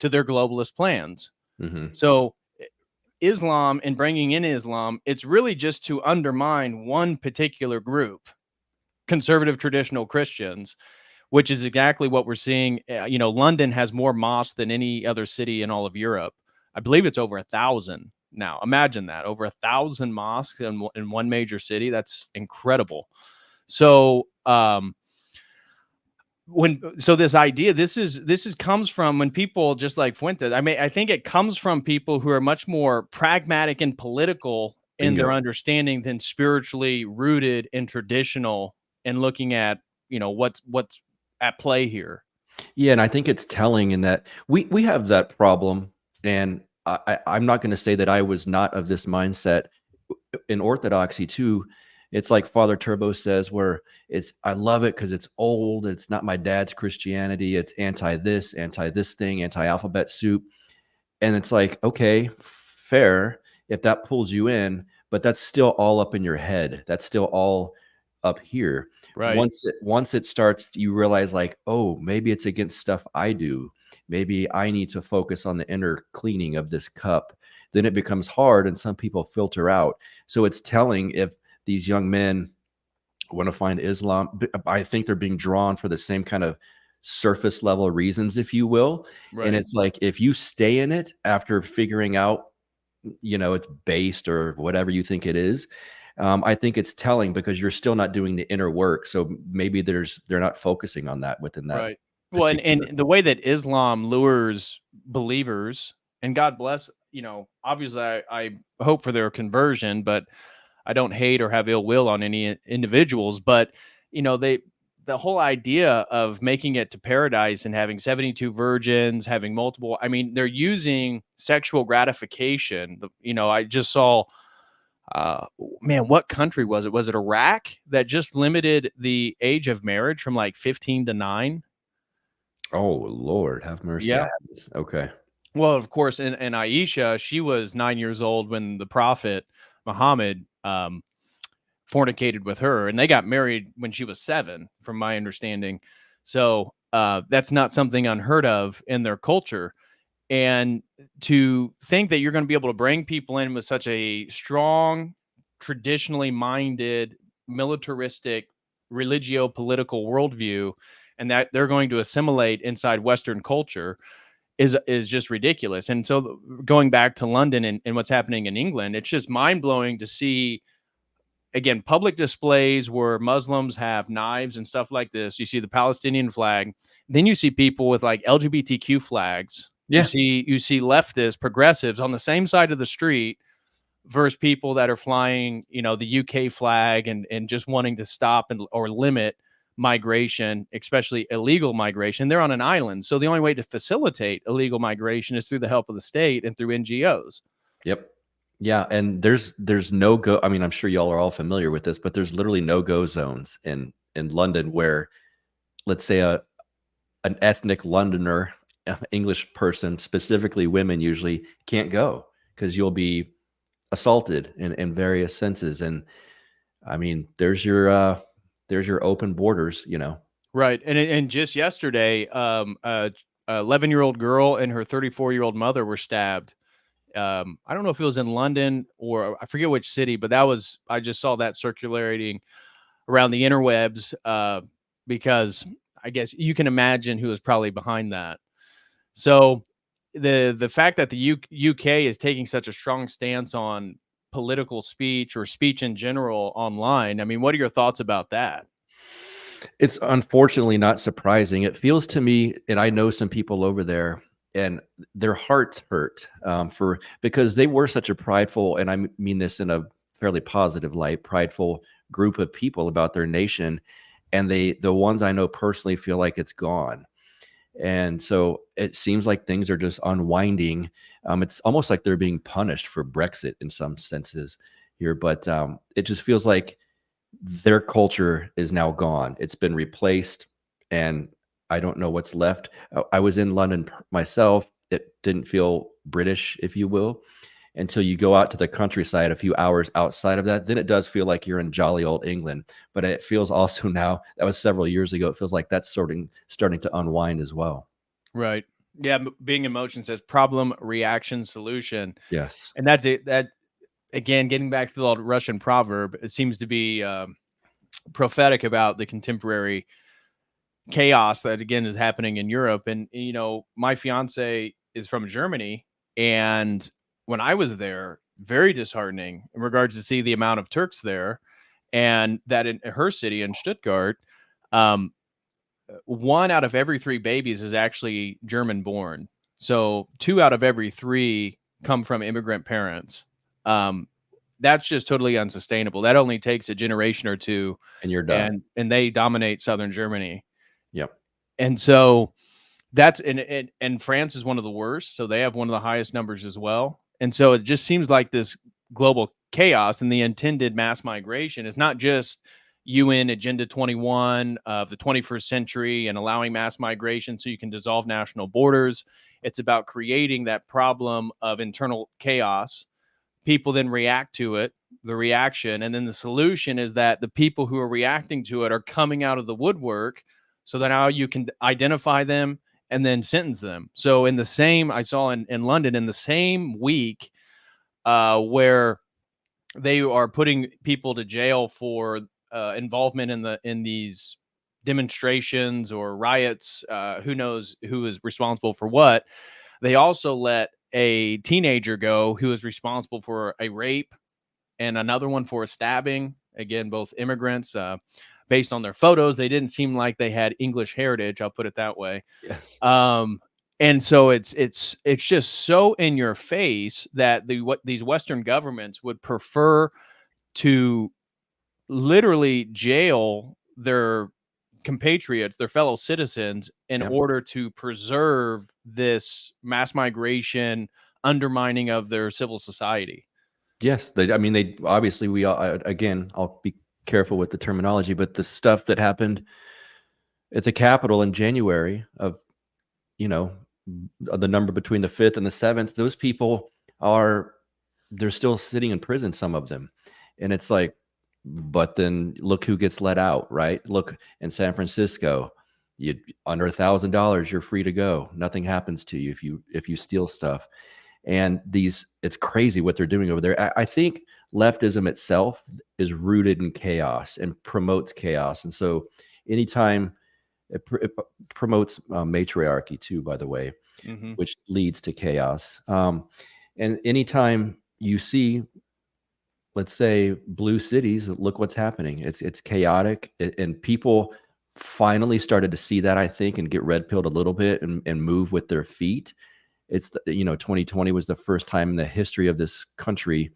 to their globalist plans. Mm-hmm. So Islam and bringing in Islam, it's really just to undermine one particular group, conservative traditional Christians, which is exactly what we're seeing. London has more mosques than any other city in all of Europe. I believe it's over 1,000 now. Imagine that, over 1,000 mosques in one major city. That's incredible. So, this idea, this comes from when people just like Fuentes. I mean, I think it comes from people who are much more pragmatic and political in their understanding than spiritually rooted and traditional and looking at, what's at play here. Yeah. And I think it's telling in that we have that problem. And I'm not going to say that I was not of this mindset in Orthodoxy too. It's like Father Turbo says, where I love it because it's old. It's not my dad's Christianity. It's anti this thing, anti-alphabet soup. And it's like, okay, fair if that pulls you in, but that's still all up in your head. That's still all up here. Right. Once it starts, you realize like, oh, maybe it's against stuff I do. Maybe I need to focus on the inner cleaning of this cup. Then it becomes hard, and some people filter out. So it's telling if these young men want to find Islam. I think they're being drawn for the same kind of surface level reasons, if you will. Right. And it's like, if you stay in it after figuring out, it's based or whatever you think it is, I think it's telling, because you're still not doing the inner work. So maybe they're not focusing on that within that. Right. Well, and the way that Islam lures believers, and God bless, obviously I hope for their conversion, but I don't hate or have ill will on any individuals. But, the whole idea of making it to paradise and having 72 virgins, having multiple, I mean, they're using sexual gratification. I just saw, man, what country was it? Was it Iraq that just limited the age of marriage from like 15 to 9? Oh, Lord, have mercy. Yeah. Okay. Well, of course, and Aisha, she was 9 years old when the Prophet Muhammad fornicated with her, and they got married when she was 7, from my understanding. So that's not something unheard of in their culture. And to think that you're going to be able to bring people in with such a strong, traditionally minded, militaristic, religio-political worldview, and that they're going to assimilate inside Western culture is just ridiculous. And so going back to London and what's happening in England, it's just mind-blowing to see, again, public displays where Muslims have knives and stuff like this. You see the Palestinian flag. Then you see people with like LGBTQ flags. Yeah. You see leftists, progressives on the same side of the street versus people that are flying, the UK flag and just wanting to stop or limit migration, especially illegal migration. They're on an island. So the only way to facilitate illegal migration is through the help of the state and through NGOs. Yep. Yeah. And there's no go. I mean, I'm sure y'all are all familiar with this, but there's literally no-go zones in London where, let's say, an ethnic Londoner, English person, specifically women usually, can't go, because you'll be assaulted in various senses. And I mean, there's your open borders, Right. And just yesterday, a 11-year-old girl and her 34-year-old mother were stabbed. I don't know if it was in London or I forget which city, but I just saw that circulating around the interwebs, because I guess you can imagine who was probably behind that. So the fact that the UK is taking such a strong stance on political speech or speech in general online, I mean, what are your thoughts about that? It's unfortunately not surprising. It feels to me, and I know some people over there, and their hearts hurt because they were such a prideful, and I mean this in a fairly positive light, prideful group of people about their nation. And the ones I know personally feel like it's gone. And so it seems like things are just unwinding. It's almost like they're being punished for Brexit in some senses here, but it just feels like their culture is now gone. It's been replaced, and I don't know what's left. I was in London myself. It didn't feel British, if you will, until you go out to the countryside a few hours outside of that. Then it does feel like you're in jolly old England. But it feels also now, that was several years ago, it feels like that's starting to unwind as well. Right. Yeah. Being in motion says problem, reaction, solution. Yes. And that's it. That, again, getting back to the old Russian proverb, it seems to be prophetic about the contemporary chaos that, again, is happening in Europe. And, my fiance is from Germany, and when I was there, very disheartening in regards to see the amount of Turks there, and that in her city in Stuttgart, 1 out of every 3 babies is actually German born. So 2 out of every 3 come from immigrant parents. That's just totally unsustainable. That only takes a generation or 2, and you're done. And they dominate southern Germany. Yep. And so that's and France is one of the worst. So they have one of the highest numbers as well. And so it just seems like this global chaos and the intended mass migration is not just UN Agenda 21 of the 21st century and allowing mass migration so you can dissolve national borders. It's about creating that problem of internal chaos. People then react to it, the reaction. And then the solution is that the people who are reacting to it are coming out of the woodwork, so that now you can identify them and then sentence them. So in the same, I saw in London in the same week, where they are putting people to jail for involvement in these demonstrations or riots. Who knows who is responsible for what? They also let a teenager go who is responsible for a rape and another one for a stabbing. Again, both immigrants. Based on their photos, they didn't seem like they had English heritage. I'll put it that way. Yes. And so it's just so in your face that what these Western governments would prefer to literally jail their compatriots, their fellow citizens, in order to preserve this mass migration undermining of their civil society. Yes, they obviously, we again, I'll be careful with the terminology, but the stuff that happened at the Capitol in January of, the number between the 5th and the 7th, those people they're still sitting in prison, some of them. And it's like, but then look who gets let out, right? Look, in San Francisco, you under $1,000, you're free to go. Nothing happens to you if you steal stuff. And it's crazy what they're doing over there. I think leftism itself is rooted in chaos and promotes chaos. And so anytime it promotes matriarchy too, by the way, which leads to chaos. And anytime you see, let's say, blue cities, look what's happening. It's chaotic, and people finally started to see that, I think, and get red pilled a little bit and move with their feet. It's 2020 was the first time in the history of this country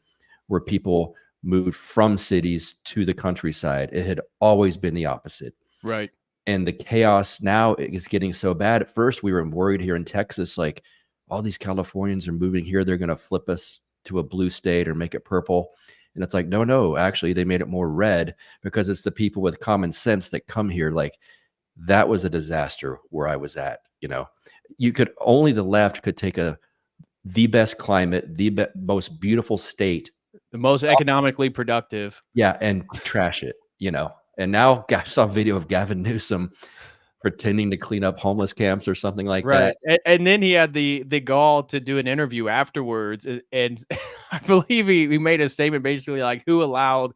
where people moved from cities to the countryside. It had always been the opposite. Right. And the chaos now is getting so bad. At first, we were worried here in Texas, like, all these Californians are moving here. They're going to flip us to a blue state or make it purple. And it's like, no, actually, they made it more red because it's the people with common sense that come here. Like, that was a disaster where I was at. Only the left could take the best climate, the most beautiful state, the most economically productive. Yeah, and trash it, And now I saw a video of Gavin Newsom pretending to clean up homeless camps or something like that. And then he had the gall to do an interview afterwards. And I believe he made a statement basically like, who allowed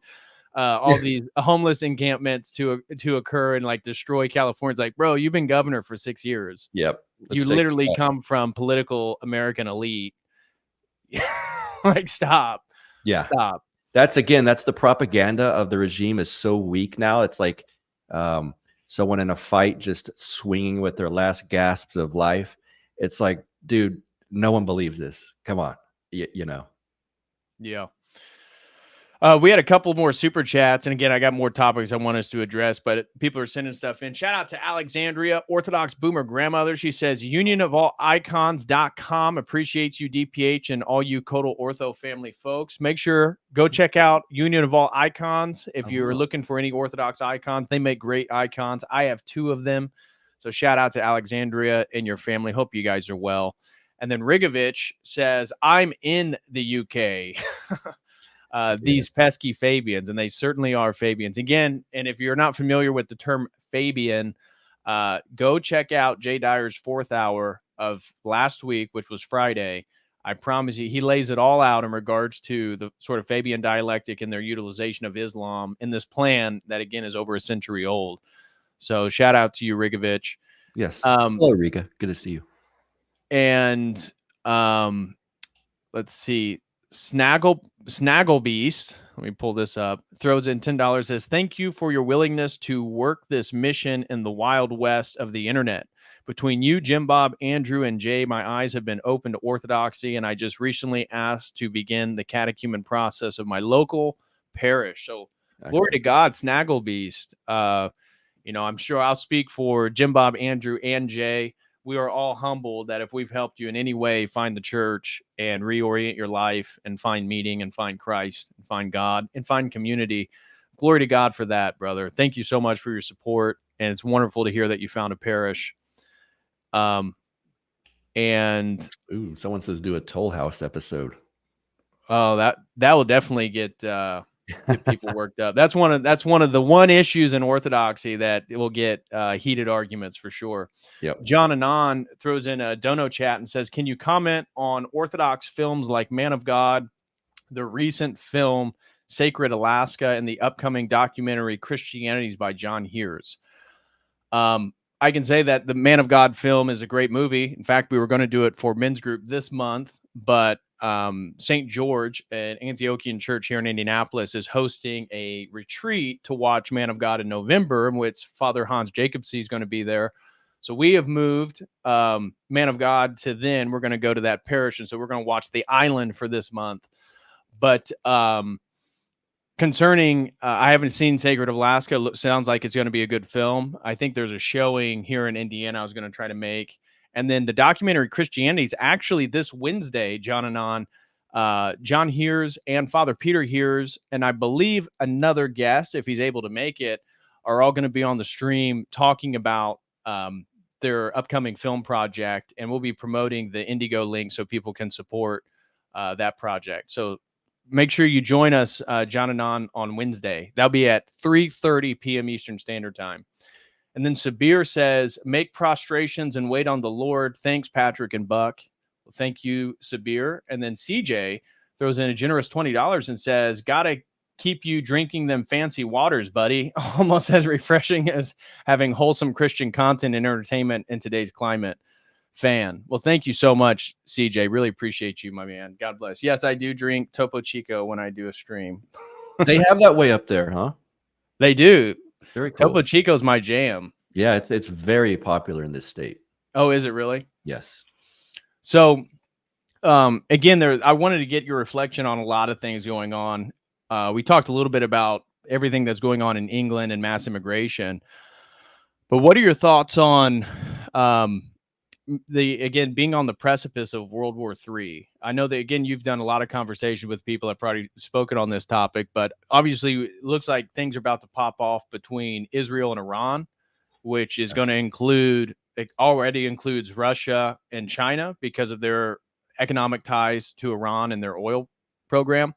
all these homeless encampments to occur and like destroy California. It's like, bro, you've been governor for 6 years. Yep. You literally come from political American elite. Like, stop. Yeah. Stop. That's the propaganda of the regime is so weak now. It's like someone in a fight just swinging with their last gasps of life. It's like, dude, no one believes this. Come on. Yeah. We had a couple more super chats, and again, I got more topics I want us to address, but people are sending stuff in. Shout out to Alexandria, Orthodox Boomer Grandmother. She says, unionofallicons.com appreciates you, DPH, and all you COTEL Ortho family folks. Make sure, go check out Union of All Icons. If you're looking for any Orthodox icons, they make great icons. I have 2 of them. So shout out to Alexandria and your family. Hope you guys are well. And then Rigovich says, I'm in the UK. These pesky Fabians, and they certainly are Fabians. Again, and if you're not familiar with the term Fabian, go check out Jay Dyer's 4th hour of last week, which was Friday. I promise you, he lays it all out in regards to the sort of Fabian dialectic and their utilization of Islam in this plan that, again, is over a century old. So shout out to you, Rigovich. Yes. Hello, Rika. Good to see you. And let's see. Snaggle Beast, let me pull this up, throws in $10, says, thank you for your willingness to work this mission in the wild west of the internet. Between you, Jim Bob, Andrew, and Jay, my eyes have been open to orthodoxy, and I just recently asked to begin the catechumen process of my local parish. So glory to God, Snaggle Beast. I'm sure I'll speak for Jim Bob, Andrew, and Jay. We are all humbled that if we've helped you in any way find the church and reorient your life and find meaning and find Christ and find God and find community, glory to God for that, brother. Thank you so much for your support. And it's wonderful to hear that you found a parish. And someone says do a Toll House episode. Oh, that will definitely get people worked up. That's one of the one issues in Orthodoxy that it will get heated arguments for sure. Yep. John Anon throws in a dono chat and says, "Can you comment on Orthodox films like Man of God, the recent film Sacred Alaska, and the upcoming documentary Christianities by John Heers?" I can say that the Man of God film is a great movie. In fact, we were going to do it for men's group this month, but St. George, an Antiochian church here in Indianapolis, is hosting a retreat to watch Man of God in November, in which Father Hans Jacobsy is going to be there. So we have moved Man of God to then. We're going to go to that parish, and so we're going to watch The Island for this month. But concerning, I haven't seen Sacred of Alaska. Sounds like it's going to be a good film. I think there's a showing here in Indiana I was going to try to make. And then the documentary Christianity is actually this Wednesday, John Anon. John Heers and Father Peter Heers, and I believe another guest, if he's able to make it, are all going to be on the stream talking about their upcoming film project. And we'll be promoting the Indigo link so people can support that project. So make sure you join us, John Anon, on Wednesday. That'll be at 3:30 p.m. Eastern Standard Time. And then Sabir says, "Make prostrations and wait on the Lord. Thanks, Patrick and Buck." Well, thank you, Sabir. And then CJ throws in a generous $20 and says, "Gotta keep you drinking them fancy waters, buddy." Almost as refreshing as having wholesome Christian content and entertainment in today's climate. Fan. Well, thank you so much, CJ. Really appreciate you, my man. God bless. Yes, I do drink Topo Chico when I do a stream. They have that way up there, huh? They do. Very cool. Topo Chico's my jam. Yeah, it's very popular in this state. Oh, is it really? Yes. So, again, I wanted to get your reflection on a lot of things going on. We talked a little bit about everything that's going on in England and mass immigration. But what are your thoughts on being on the precipice of World War III? I know that, again, you've done a lot of conversation with people that probably spoken on this topic, but obviously it looks like things are about to pop off between Israel and Iran, which is going to include, it already includes Russia and China because of their economic ties to Iran and their oil program.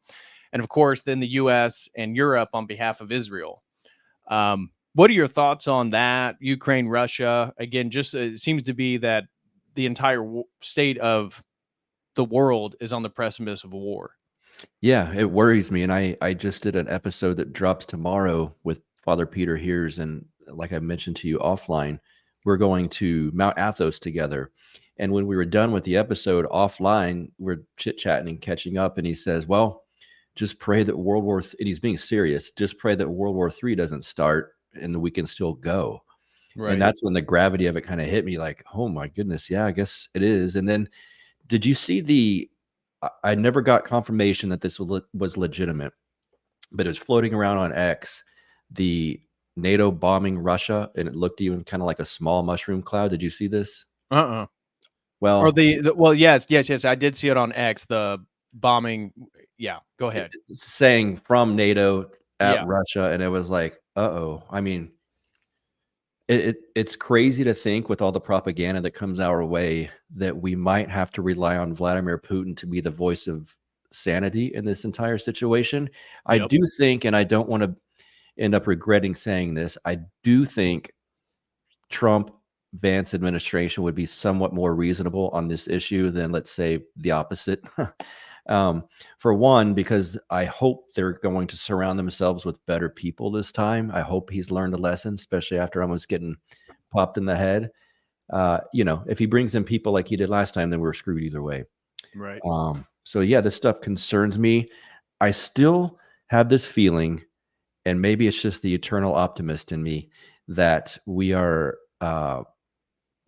And of course, then the US and Europe on behalf of Israel. What are your thoughts on that? Ukraine, Russia, again, just it seems to be that the entire state of the world is on the precipice of a war. Yeah, it worries me. And I just did an episode that drops tomorrow with Father Peter Heers. And like I mentioned to you offline, we're going to Mount Athos together. And when we were done with the episode offline, we're chit-chatting and catching up. And he says, well, just pray that and he's being serious, just pray that World War III doesn't start and we can still go. Right. And that's when the gravity of it kind of hit me like, oh my goodness. Yeah, I guess it is. And then did you see I never got confirmation that this was legitimate, but it was floating around on X, the NATO bombing Russia, and it looked even kind of like a small mushroom cloud. Did you see this? Well, or yes. I did see it on X, the bombing. Yeah, go ahead. Saying from NATO at Russia. And it was like, uh-oh. I mean, it's crazy to think with all the propaganda that comes our way that we might have to rely on Vladimir Putin to be the voice of sanity in this entire situation. Yep. I do think, and I don't want to end up regretting saying this, I do think Trump Vance administration would be somewhat more reasonable on this issue than, let's say, the opposite. For one, because I hope they're going to surround themselves with better people this time. I hope he's learned a lesson, especially after almost getting popped in the head. If he brings in people like he did last time, then we're screwed either way. Right. So yeah, this stuff concerns me. I still have this feeling, and maybe it's just the eternal optimist in me, that we're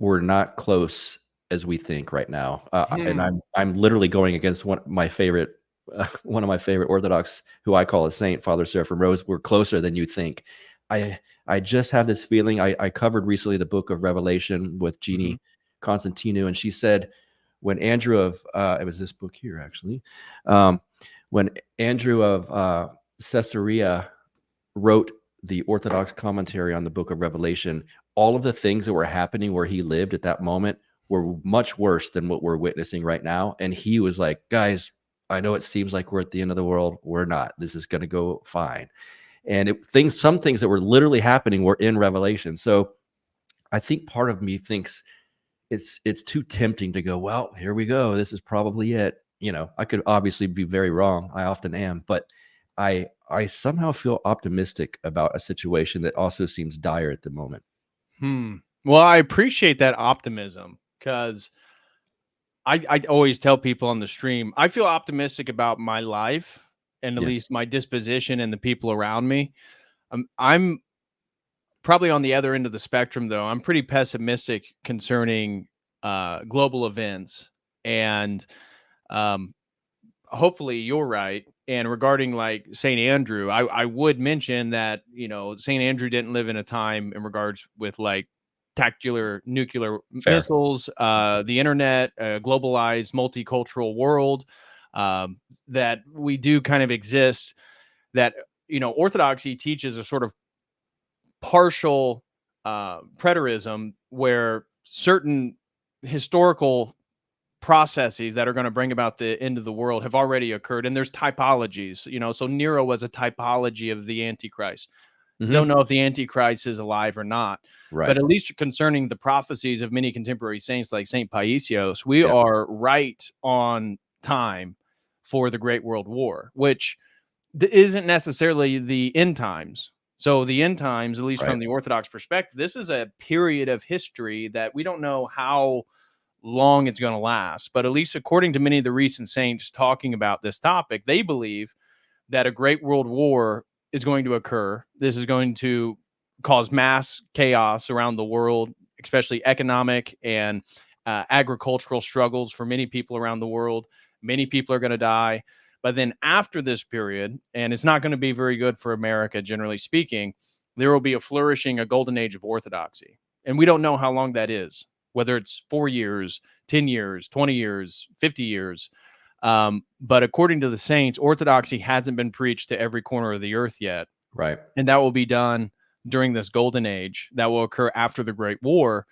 not close as we think right now. And I'm literally going against one of my favorite Orthodox, who I call a saint, Father Seraphim Rose. We're closer than you think. I just have this feeling. I covered recently the book of Revelation with Jeannie Constantino, and she said when Andrew of it was this book here actually, when Andrew of Caesarea wrote the Orthodox commentary on the book of Revelation, all of the things that were happening where he lived at that moment were much worse than what we're witnessing right now. And he was like, guys, I know it seems like we're at the end of the world. We're not. This is going to go fine. And some things that were literally happening were in Revelation. So I think part of me thinks it's too tempting to go, well, here we go. This is probably it. I could obviously be very wrong. I often am, but I somehow feel optimistic about a situation that also seems dire at the moment. Well, I appreciate that optimism, because I always tell people on the stream, I feel optimistic about my life and at least my disposition and the people around me. I'm probably on the other end of the spectrum, though. I'm pretty pessimistic concerning global events, and hopefully you're right. And regarding like St. Andrew, I would mention that, St. Andrew didn't live in a time in regards with like tactical nuclear missiles, the internet, globalized multicultural world, that we do kind of exist, that, Orthodoxy teaches a sort of partial preterism, where certain historical processes that are going to bring about the end of the world have already occurred, and there's typologies. So Nero was a typology of the Antichrist. Don't know if the Antichrist is alive or not, but at least concerning the prophecies of many contemporary saints like Saint Paisios, we are right on time for the Great World War, which isn't necessarily the end times. So the end times, at least from the Orthodox perspective, this is a period of history that we don't know how long it's going to last. But at least according to many of the recent saints talking about this topic, they believe that a great world war is going to occur. This is going to cause mass chaos around the world, especially economic and agricultural struggles for many people around the world. Many people are going to die. But then after this period, and it's not going to be very good for America, generally speaking, there will be a flourishing, a golden age of Orthodoxy. And we don't know how long that is, whether it's 4 years, 10 years, 20 years, 50 years. But according to the saints, Orthodoxy hasn't been preached to every corner of the earth yet. Right. And that will be done during this golden age that will occur after the Great War.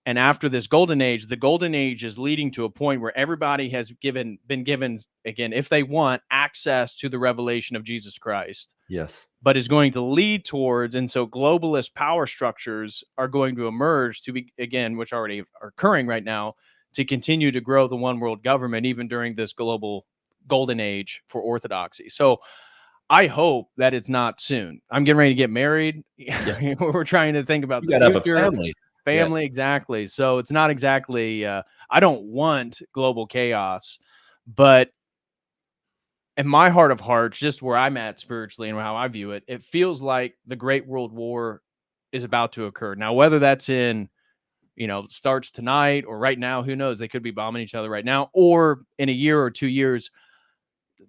And after this golden age, the golden age is leading to a point where everybody has been given, again, if they want, access to the revelation of Jesus Christ. Yes. But is going to lead towards, and so globalist power structures are going to emerge to be, again, which already are occurring right now, to continue to grow the one world government, even during this global golden age for Orthodoxy. So I hope that it's not soon. I'm getting ready to get married. Yeah. We're trying to think about the future. Have a family. Yes. Exactly. So it's not exactly, I don't want global chaos, but in my heart of hearts, just where I'm at spiritually and how I view it, it feels like the Great World War is about to occur. Now, whether that's starts tonight or right now, who knows? They could be bombing each other right now, or in a year or 2 years.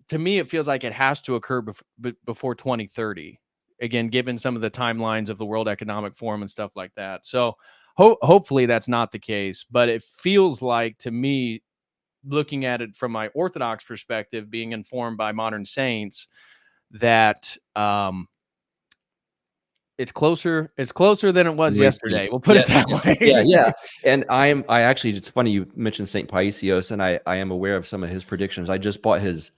To me, it feels like it has to occur before 2030. Again, given some of the timelines of the World Economic Forum and stuff like that. So hopefully that's not the case, but it feels like, to me, looking at it from my Orthodox perspective, being informed by modern saints, that it's closer than it was yesterday. We'll put it that way. Yeah. And I actually, it's funny you mentioned St. Paisios, and I am aware of some of his predictions. I just bought his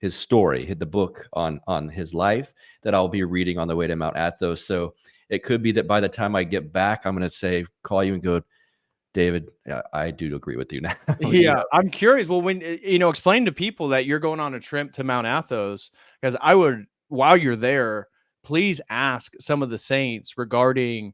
story, the book on his life that I'll be reading on the way to Mount Athos. So it could be that by the time I get back, I'm going to call you and go, David, I do agree with you now. Yeah. I'm curious. Well, when, explain to people that you're going on a trip to Mount Athos, because I would, while you're there, please ask some of the saints regarding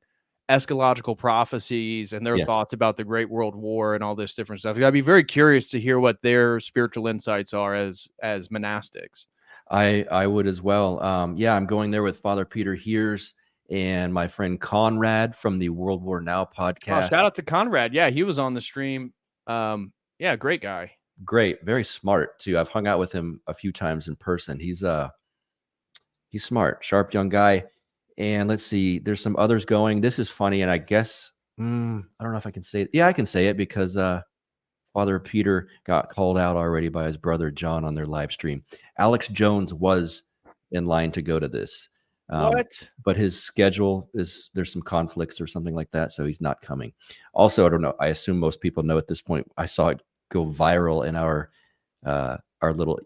eschatological prophecies and their thoughts about the Great World War and all this different stuff. I'd be very curious to hear what their spiritual insights are as monastics. I would as well. I'm going there with Father Peter Heers and my friend Conrad from the World War Now podcast. Oh, shout out to Conrad. Yeah, he was on the stream. Great guy. Great. Very smart too. I've hung out with him a few times in person. He's smart, sharp young guy. And let's see, there's some others going. This is funny, and I guess I don't know if I can say it. Yeah, I can say it because Father Peter got called out already by his brother John on their live stream. Alex Jones was in line to go to this. What? But his schedule there's some conflicts or something like that, so he's not coming. Also, I don't know. I assume most people know at this point. I saw it go viral in our little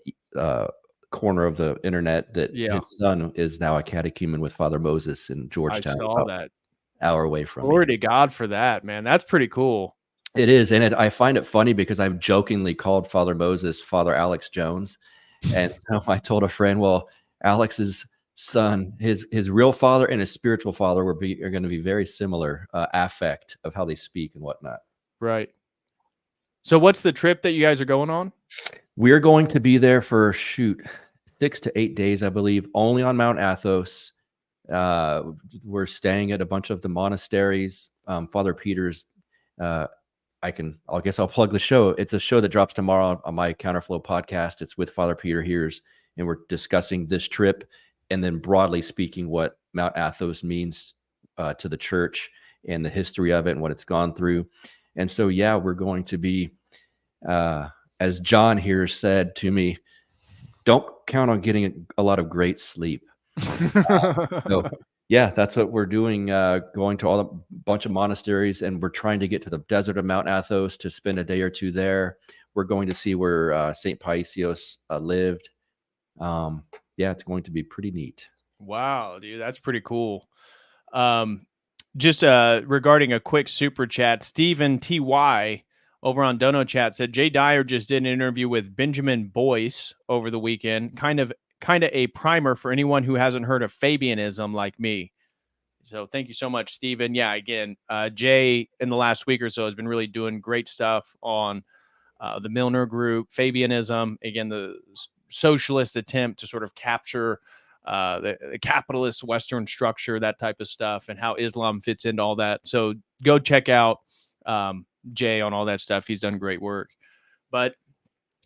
corner of the internet that Yeah. his son is now a catechumen with Father Moses in I Georgetown, saw about that. an hour away from me. Glory to God for that, man. That's pretty cool. It is, and I find it funny because I've jokingly called Father Moses Father Alex Jones, and so I told a friend, well, Alex's son, his real father and his spiritual father are going to be very similar affect of how they speak and whatnot. Right. So what's the trip that you guys are going on? We're going to be there for 6 to 8 days, I believe, only on Mount Athos. We're staying at a bunch of the monasteries. Father Peter's. I guess I'll plug the show. It's a show that drops tomorrow on my Counterflow podcast. It's with Father Peter Hears, and we're discussing this trip and then broadly speaking what Mount Athos means to the church and the history of it and what it's gone through. And so, yeah, we're going to be, as John here said to me, don't count on getting a lot of great sleep. So, yeah, that's what we're doing, going to a bunch of monasteries, and we're trying to get to the desert of Mount Athos to spend a day or two there. We're going to see where St. Paisios lived. Yeah, it's going to be pretty neat. Wow, dude, that's pretty cool. Just regarding a quick super chat, Stephen TY over on Dono Chat said Jay Dyer just did an interview with Benjamin Boyce over the weekend. Kind of a primer for anyone who hasn't heard of Fabianism like me. So thank you so much, Stephen. Yeah, again, Jay in the last week or so has been really doing great stuff on the Milner Group, Fabianism. Again, the socialist attempt to sort of capture the capitalist Western structure, that type of stuff, and how Islam fits into all that. So go check out Jay on all that stuff. He's done great work. But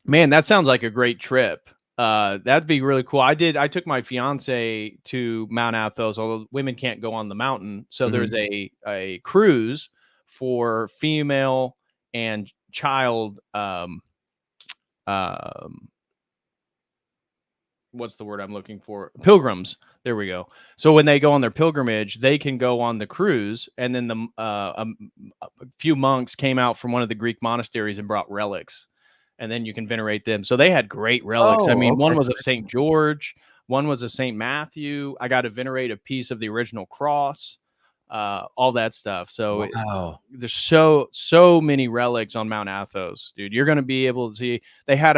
man, that sounds like a great trip. That'd be really cool. I took my fiance to Mount Athos, although women can't go on the mountain. So there's a cruise for female and child. What's the word I'm looking for? Pilgrims. There we go. So when they go on their pilgrimage, they can go on the cruise. And then a few monks came out from one of the Greek monasteries and brought relics. And then you can venerate them. So they had great relics. I mean, one was of St. George, one was of St. Matthew. I got to venerate a piece of the original cross, all that stuff. So there's so many relics on Mount Athos, dude. You're going to be able to see. They had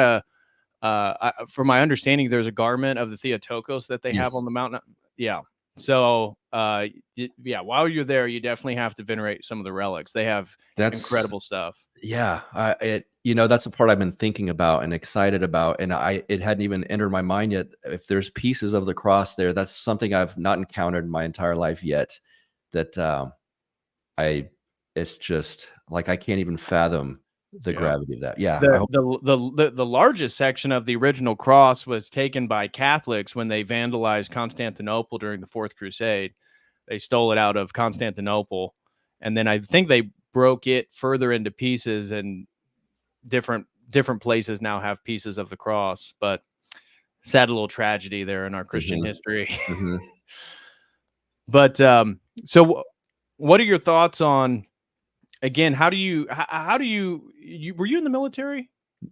from my understanding, there's a garment of the Theotokos that they have on the mountain. Yeah. So, yeah, while you're there, you definitely have to venerate some of the relics. They have incredible stuff. Yeah. That's the part I've been thinking about and excited about. And it hadn't even entered my mind yet. If there's pieces of the cross there, that's something I've not encountered in my entire life yet. That it's just like, I can't even fathom the gravity of that. Yeah. The largest section of the original cross was taken by Catholics when they vandalized Constantinople during the Fourth Crusade. They stole it out of Constantinople, and then I think they broke it further into pieces, and different places now have pieces of the cross. But sad little tragedy there in our Christian history. But so what are your thoughts on, again, how do you were you in the military?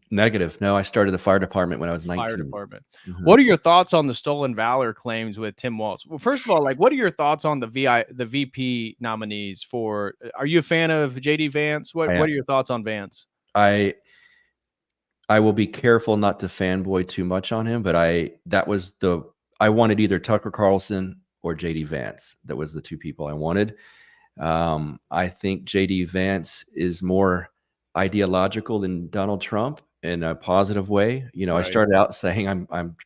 Negative. No, I started the fire department when I was 19. Fire department. What are your thoughts on the stolen valor claims with Tim Walz? Well, first of all, what are your thoughts on the VP nominees for? Are you a fan of JD Vance? What are your thoughts on Vance? I will be careful not to fanboy too much on him, but I wanted either Tucker Carlson or JD Vance. That was the two people I wanted. I think JD Vance is more ideological than Donald Trump in a positive way. Right. I started out saying I'm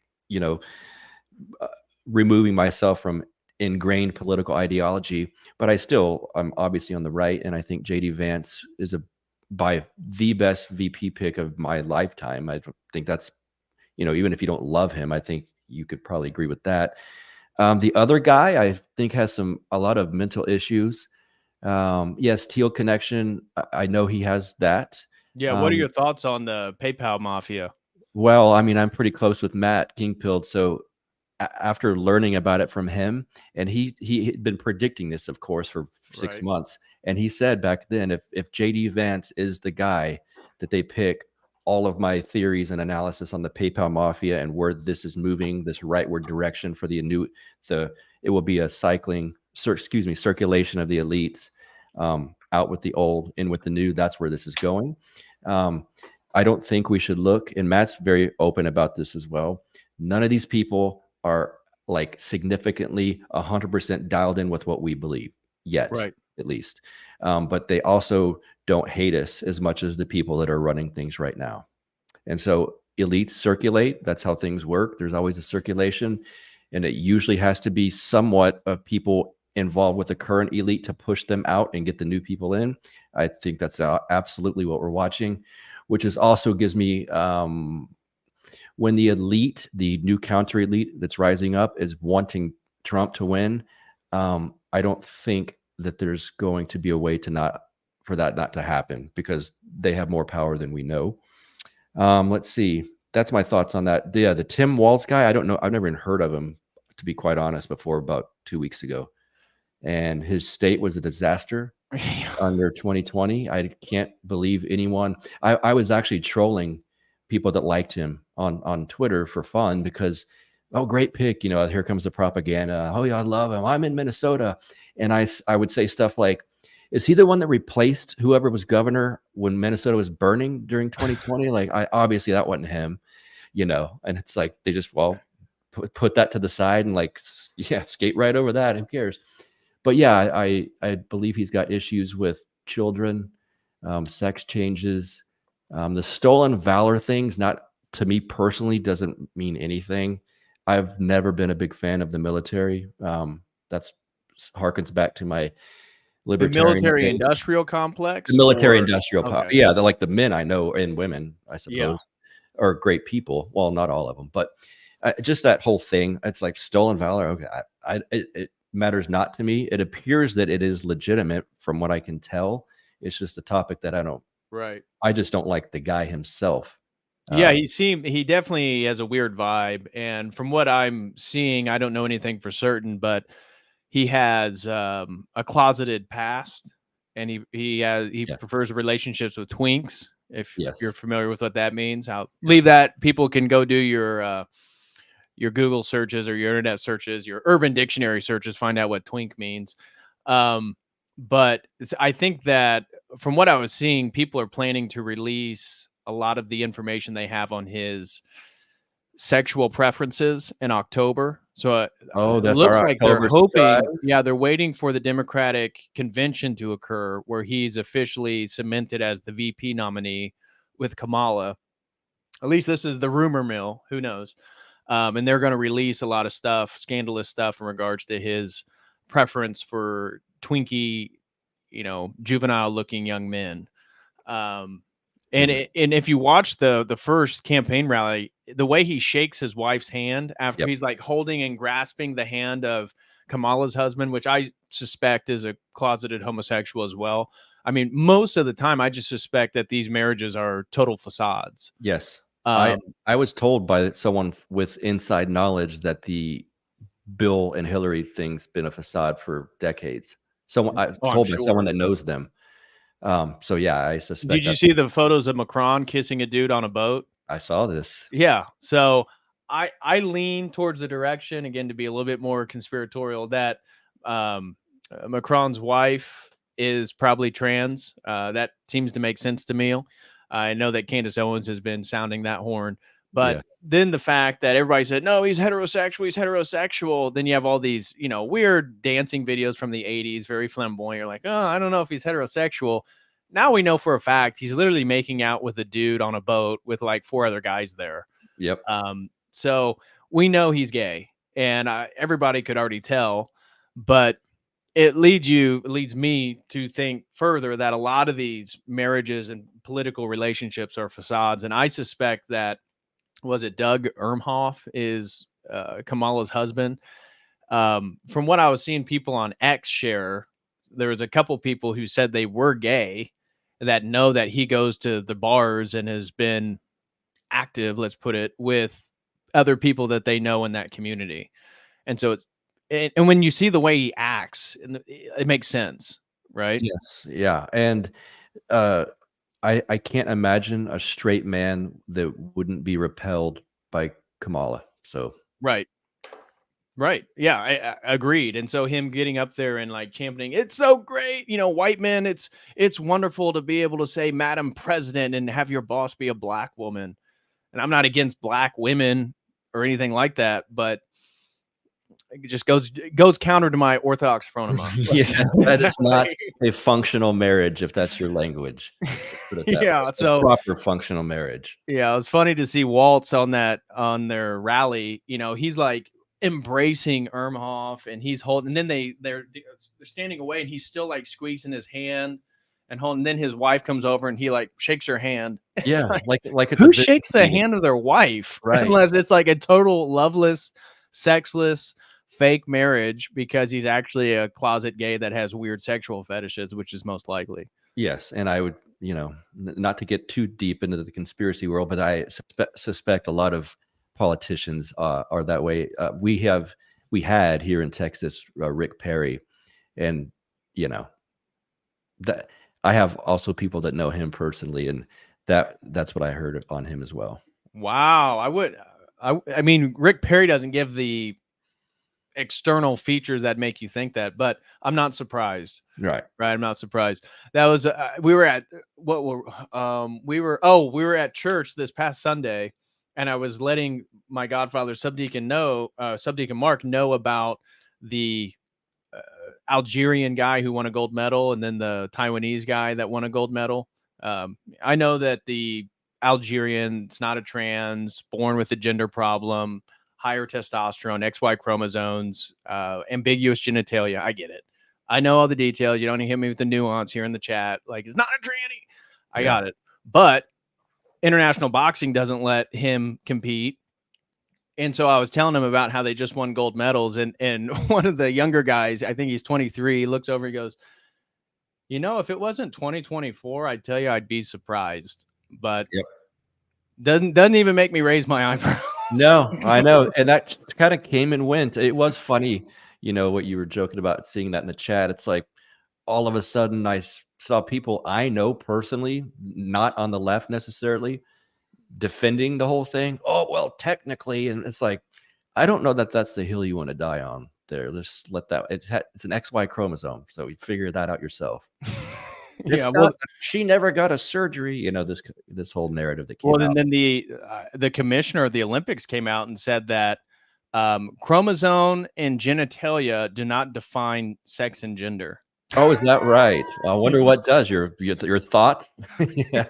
removing myself from ingrained political ideology, but I'm obviously on the right. And I think JD Vance is by the best VP pick of my lifetime. I think that's, even if you don't love him, I think you could probably agree with that. The other guy I think has a lot of mental issues. Yes, Teal connection. I know he has that. Yeah. What are your thoughts on the PayPal mafia? Well, I mean, I'm pretty close with Matt Kingfield. So after learning about it from him, and he had been predicting this, of course, for 6 months. And he said back then, if JD Vance is the guy that they pick, all of my theories and analysis on the PayPal mafia and where this is moving, this rightward direction for it will be a circulation of the elites, out with the old, in with the new. That's where this is going. I don't think we should look, and Matt's very open about this as well. None of these people are like significantly 100% dialed in with what we believe yet, Right. at least. But they also don't hate us as much as the people that are running things right now. And so elites circulate. That's how things work. There's always a circulation, and it usually has to be somewhat of people involved with the current elite to push them out and get the new people in. I think that's absolutely what we're watching, which is also gives me, when the elite, the new counter elite that's rising up, is wanting Trump to win. I don't think that there's going to be a way for that not to happen, because they have more power than we know. Let's see. That's my thoughts on that. The Tim Walz guy, I don't know. I've never even heard of him, to be quite honest, before about 2 weeks ago. And his state was a disaster under 2020. I can't believe anyone. I was actually trolling people that liked him on Twitter for fun, because, oh, great pick. Here comes the propaganda. Oh, yeah, I love him. I'm in Minnesota. And I would say stuff like, is he the one that replaced whoever was governor when Minnesota was burning during 2020? Like, obviously that wasn't him, and it's like, they just, put that to the side and skate right over that. Who cares? But yeah, I believe he's got issues with children, sex changes, the stolen valor things. Not to me personally, doesn't mean anything. I've never been a big fan of the military. That's harkens back to my libertarian The military days. industrial complex. The military industrial, okay. Yeah, they're like the men I know, and women, I suppose, are great people. Well, not all of them, but just that whole thing. It's like stolen valor. Okay, it matters not to me. It appears that it is legitimate from what I can tell. It's just a topic that I don't. Right. I just don't like the guy himself. Yeah, he definithe has a weird vibe, and from what I'm seeing, I don't know anything for certain, but he has a closeted past, and he prefers relationships with twinks. If you're familiar with what that means, I'll leave that. People can go do your Google searches or your internet searches, your Urban Dictionary searches, find out what twink means. But I think that from what I was seeing, people are planning to release a lot of the information they have on his sexual preferences in October. So it looks like they're hoping, they're waiting for the Democratic convention to occur, where he's officially cemented as the VP nominee with Kamala. At least this is the rumor mill. Who knows? And they're going to release a lot of stuff, scandalous stuff in regards to his preference for twinkie, juvenile looking young men. And if you watch the first campaign rally, the way he shakes his wife's hand after he's like holding and grasping the hand of Kamala's husband, which I suspect is a closeted homosexual as well. I mean, most of the time, I just suspect that these marriages are total facades. Yes. I was told by someone with inside knowledge that the Bill and Hillary thing's been a facade for decades. Someone by someone that knows them. So yeah, I suspect. Did you see the photos of Macron kissing a dude on a boat? I saw this. Yeah. So I lean towards the direction, again, to be a little bit more conspiratorial, that Macron's wife is probably trans. That seems to make sense to me. I know that Candace Owens has been sounding that horn, but then the fact that everybody said, no, he's heterosexual. Then you have all these, weird dancing videos from the 80s, very flamboyant. You're like, oh, I don't know if he's heterosexual. Now we know for a fact he's literally making out with a dude on a boat with like 4 other guys there. Yep. So we know he's gay, and everybody could already tell, but it leads me to think further that a lot of these marriages and political relationships are facades. And I suspect that, was it Doug Emhoff is Kamala's husband? From what I was seeing people on X share, there was a couple people who said they were gay that know that he goes to the bars and has been active, let's put it, with other people that they know in that community. And so and when you see the way he acts, it makes sense, right? Yes. Yeah. And I can't imagine a straight man that wouldn't be repelled by Kamala. So Right. Right. Yeah, I agreed. And so him getting up there and like championing, it's so great, white men. It's wonderful to be able to say, Madam President, and have your boss be a black woman. And I'm not against black women or anything like that, but it just goes counter to my Orthodox phronema. yes, that is not a functional marriage if that's your language. Put it that Yeah. way. A So proper functional marriage. yeah, it was funny to see Waltz on their rally. He's like embracing Ermhoff, and he's holding. And then they're standing away, and he's still like squeezing his hand and holding. And then his wife comes over, and he like shakes her hand. It's Yeah, like like it's who a business shakes the meeting. hand of their wife, Right. unless it's like a total loveless, sexless, fake marriage because he's actually a closet gay that has weird sexual fetishes, which is most likely. Yes, and I would, not to get too deep into the conspiracy world, but I suspect a lot of politicians are that way. We had here in Texas Rick Perry, and that I have also people that know him personally, and that's what I heard on him as well. Wow, I mean, Rick Perry doesn't give the external features that make you think that, but I'm not surprised. Right. I'm not surprised. That was we were at we were at church this past Sunday, and I was letting my godfather Subdeacon Mark know about the Algerian guy who won a gold medal, and then the Taiwanese guy that won a gold medal. I know that the Algerian's not a trans, born with a gender problem, higher testosterone, XY chromosomes, ambiguous genitalia. I get it. I know all the details. You don't hit me with the nuance here in the chat. Like, it's not a tranny. I got it. But international boxing doesn't let him compete. And so I was telling him about how they just won gold medals. And one of the younger guys, I think he's 23, looks over and goes, if it wasn't 2024, I'd tell you I'd be surprised. But doesn't even make me raise my eyebrows. No, I know. And that kind of came and went. It was funny, what you were joking about, seeing that in the chat. It's like all of a sudden I saw people I know personally, not on the left necessarily, defending the whole thing. Oh, well, technically. And it's like, I don't know that that's the hill you want to die on there. Just let that. It's an XY chromosome. So you figure that out yourself. She never got a surgery. This whole narrative that came out. And then the commissioner of the Olympics came out and said that chromosome and genitalia do not define sex and gender. Oh, is that right? I wonder what does your thought. Yeah.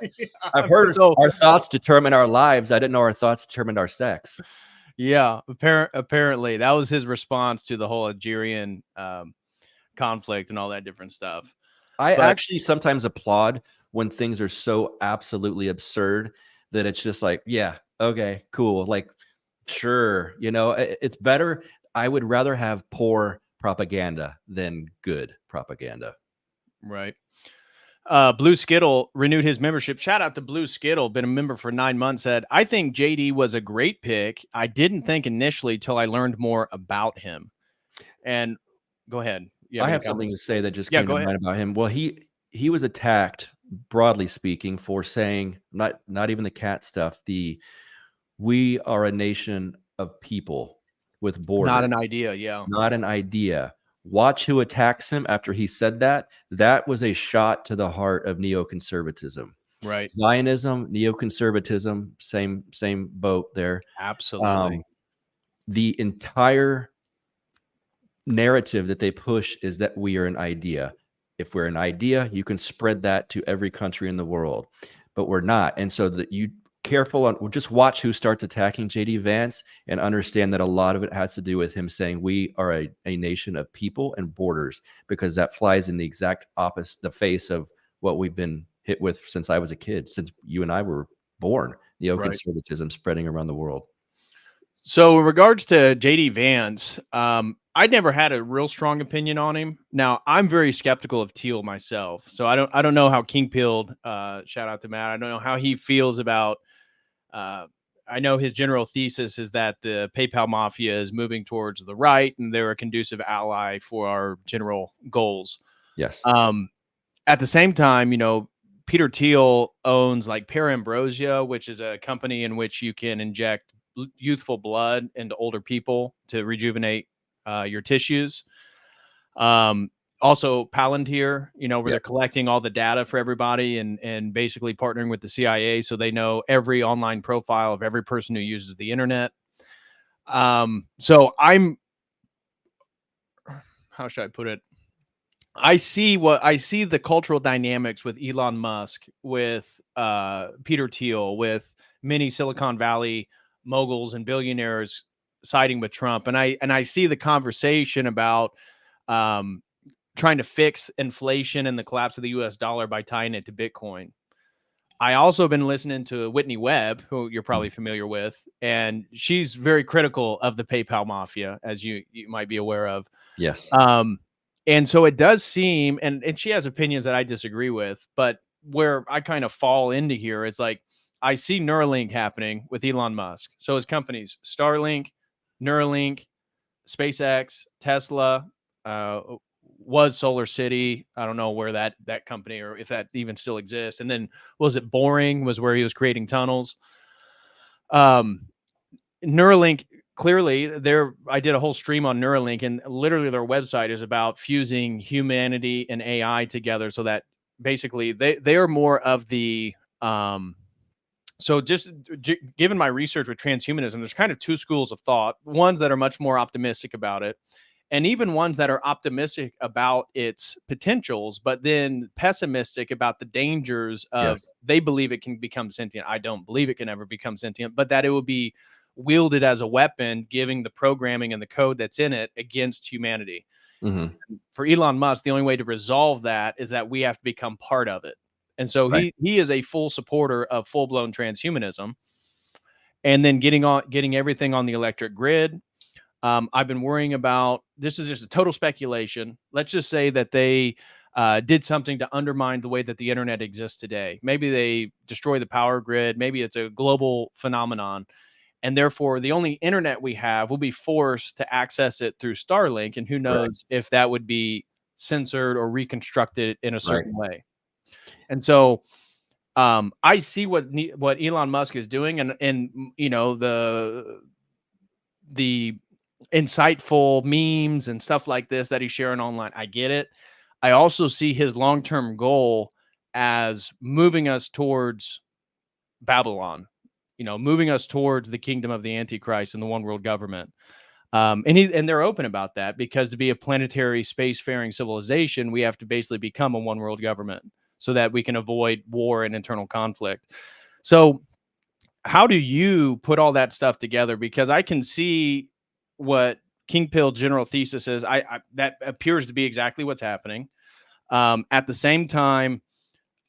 I've heard our thoughts determine our lives. I didn't know our thoughts determined our sex. Yeah, apparently that was his response to the whole Algerian conflict and all that different stuff. I actually sometimes applaud when things are so absolutely absurd that it's just like, yeah, okay, cool. Like, sure, it's better. I would rather have poor propaganda than good propaganda. Right. Blue Skittle renewed his membership. Shout out to Blue Skittle, been a member for 9 months, said, I think JD was a great pick. I didn't think initially till I learned more about him. And go ahead. I have something to say that just came to mind about him. Well, he was attacked, broadly speaking, for saying not even the cat stuff. We are a nation of people with borders. Not an idea, yeah. Not an idea. Watch who attacks him after he said that. That was a shot to the heart of neoconservatism. Right. Zionism, neoconservatism, same boat there. Absolutely. The entire narrative that they push is that we are an idea. If we're an idea, you can spread that to every country in the world, but we're not. And so that you careful on, just watch who starts attacking JD Vance and understand that a lot of it has to do with him saying we are a nation of people and borders, because that flies in the exact opposite, the face of what we've been hit with since I was a kid, since you and I were born, neoconservatism spreading around the world. So in regards to JD Vance, I'd never had a real strong opinion on him. Now, I'm very skeptical of Teal myself. So I don't know how King Pilled, shout out to Matt, I don't know how he feels about I know his general thesis is that the PayPal mafia is moving towards the right and they're a conducive ally for our general goals. Yes. At the same time, Peter Thiel owns like Parambrosia, which is a company in which you can inject youthful blood into older people to rejuvenate your tissues. Also Palantir, where they're collecting all the data for everybody and basically partnering with the CIA so they know every online profile of every person who uses the internet. So how should I put it? I see the cultural dynamics with Elon Musk, with Peter Thiel, with many Silicon Valley moguls and billionaires siding with Trump, and I see the conversation about trying to fix inflation and the collapse of the U.S. dollar by tying it to Bitcoin. I also been listening to Whitney Webb, who you're probably familiar with, and she's very critical of the PayPal mafia, as you might be aware of. Yes. And so it does seem, and she has opinions that I disagree with, but where I kind of fall into here is like, I see Neuralink happening with Elon Musk. So his companies, Starlink, Neuralink, SpaceX, Tesla, was Solar City. I don't know where that company, or if that even still exists. And then was it Boring was where he was creating tunnels. Neuralink, clearly I did a whole stream on Neuralink, and literally their website is about fusing humanity and AI together so that basically they are more of the so just given my research with transhumanism, there's kind of two schools of thought, ones that are much more optimistic about it, and even ones that are optimistic about its potentials, but then pessimistic about the dangers of, they believe it can become sentient. I don't believe it can ever become sentient, but that it will be wielded as a weapon, giving the programming and the code that's in it against humanity. For Elon Musk, the only way to resolve that is that we have to become part of it. And so he is a full supporter of full-blown transhumanism, and then getting everything on the electric grid. I've been worrying about, this is just a total speculation. Let's just say that they did something to undermine the way that the internet exists today. Maybe they destroy the power grid. Maybe it's a global phenomenon. And therefore, the only internet we have will be forced to access it through Starlink. And who knows if that would be censored or reconstructed in a certain way. And so I see what Elon Musk is doing, and the insightful memes and stuff like this that he's sharing online. I get it. I also see his long-term goal as moving us towards Babylon, moving us towards the kingdom of the Antichrist and the one world government. And they're open about that, because to be a planetary spacefaring civilization, we have to basically become a one world government so that we can avoid war and internal conflict. So how do you put all that stuff together? Because I can see what King Pill general thesis is. That appears to be exactly what's happening. At the same time,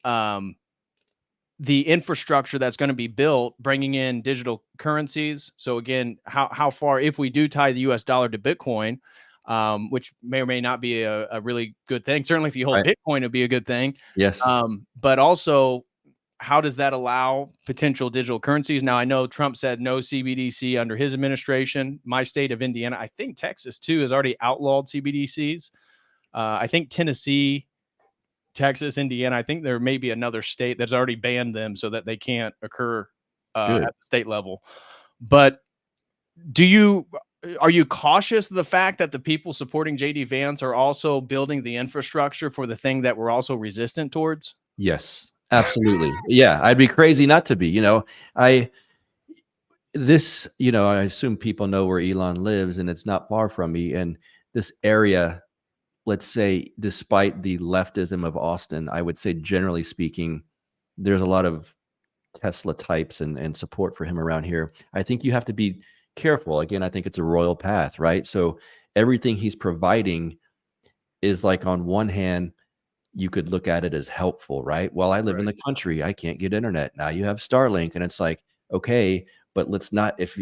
the infrastructure that's going to be built, bringing in digital currencies. So again, how far, if we do tie the US dollar to Bitcoin, which may or may not be a really good thing. Certainly if you hold Bitcoin, it'd be a good thing. Yes. But also, how does that allow potential digital currencies? Now, I know Trump said no CBDC under his administration. My state of Indiana, I think Texas too, has already outlawed CBDCs. I think Tennessee, Texas, Indiana, I think there may be another state that's already banned them so that they can't occur at the state level. But are you cautious of the fact that the people supporting JD Vance are also building the infrastructure for the thing that we're also resistant towards? Yes. Absolutely. Yeah, I'd be crazy not to be. I assume people know where Elon lives, and it's not far from me. And this area, let's say, despite the leftism of Austin, I would say, generally speaking, there's a lot of Tesla types and support for him around here. I think you have to be careful. Again, I think it's a royal path, right? So everything he's providing is like, on one hand, you could look at it as helpful, right? Well, I live in the country, I can't get internet. Now you have Starlink, and it's like, okay, but let's not, if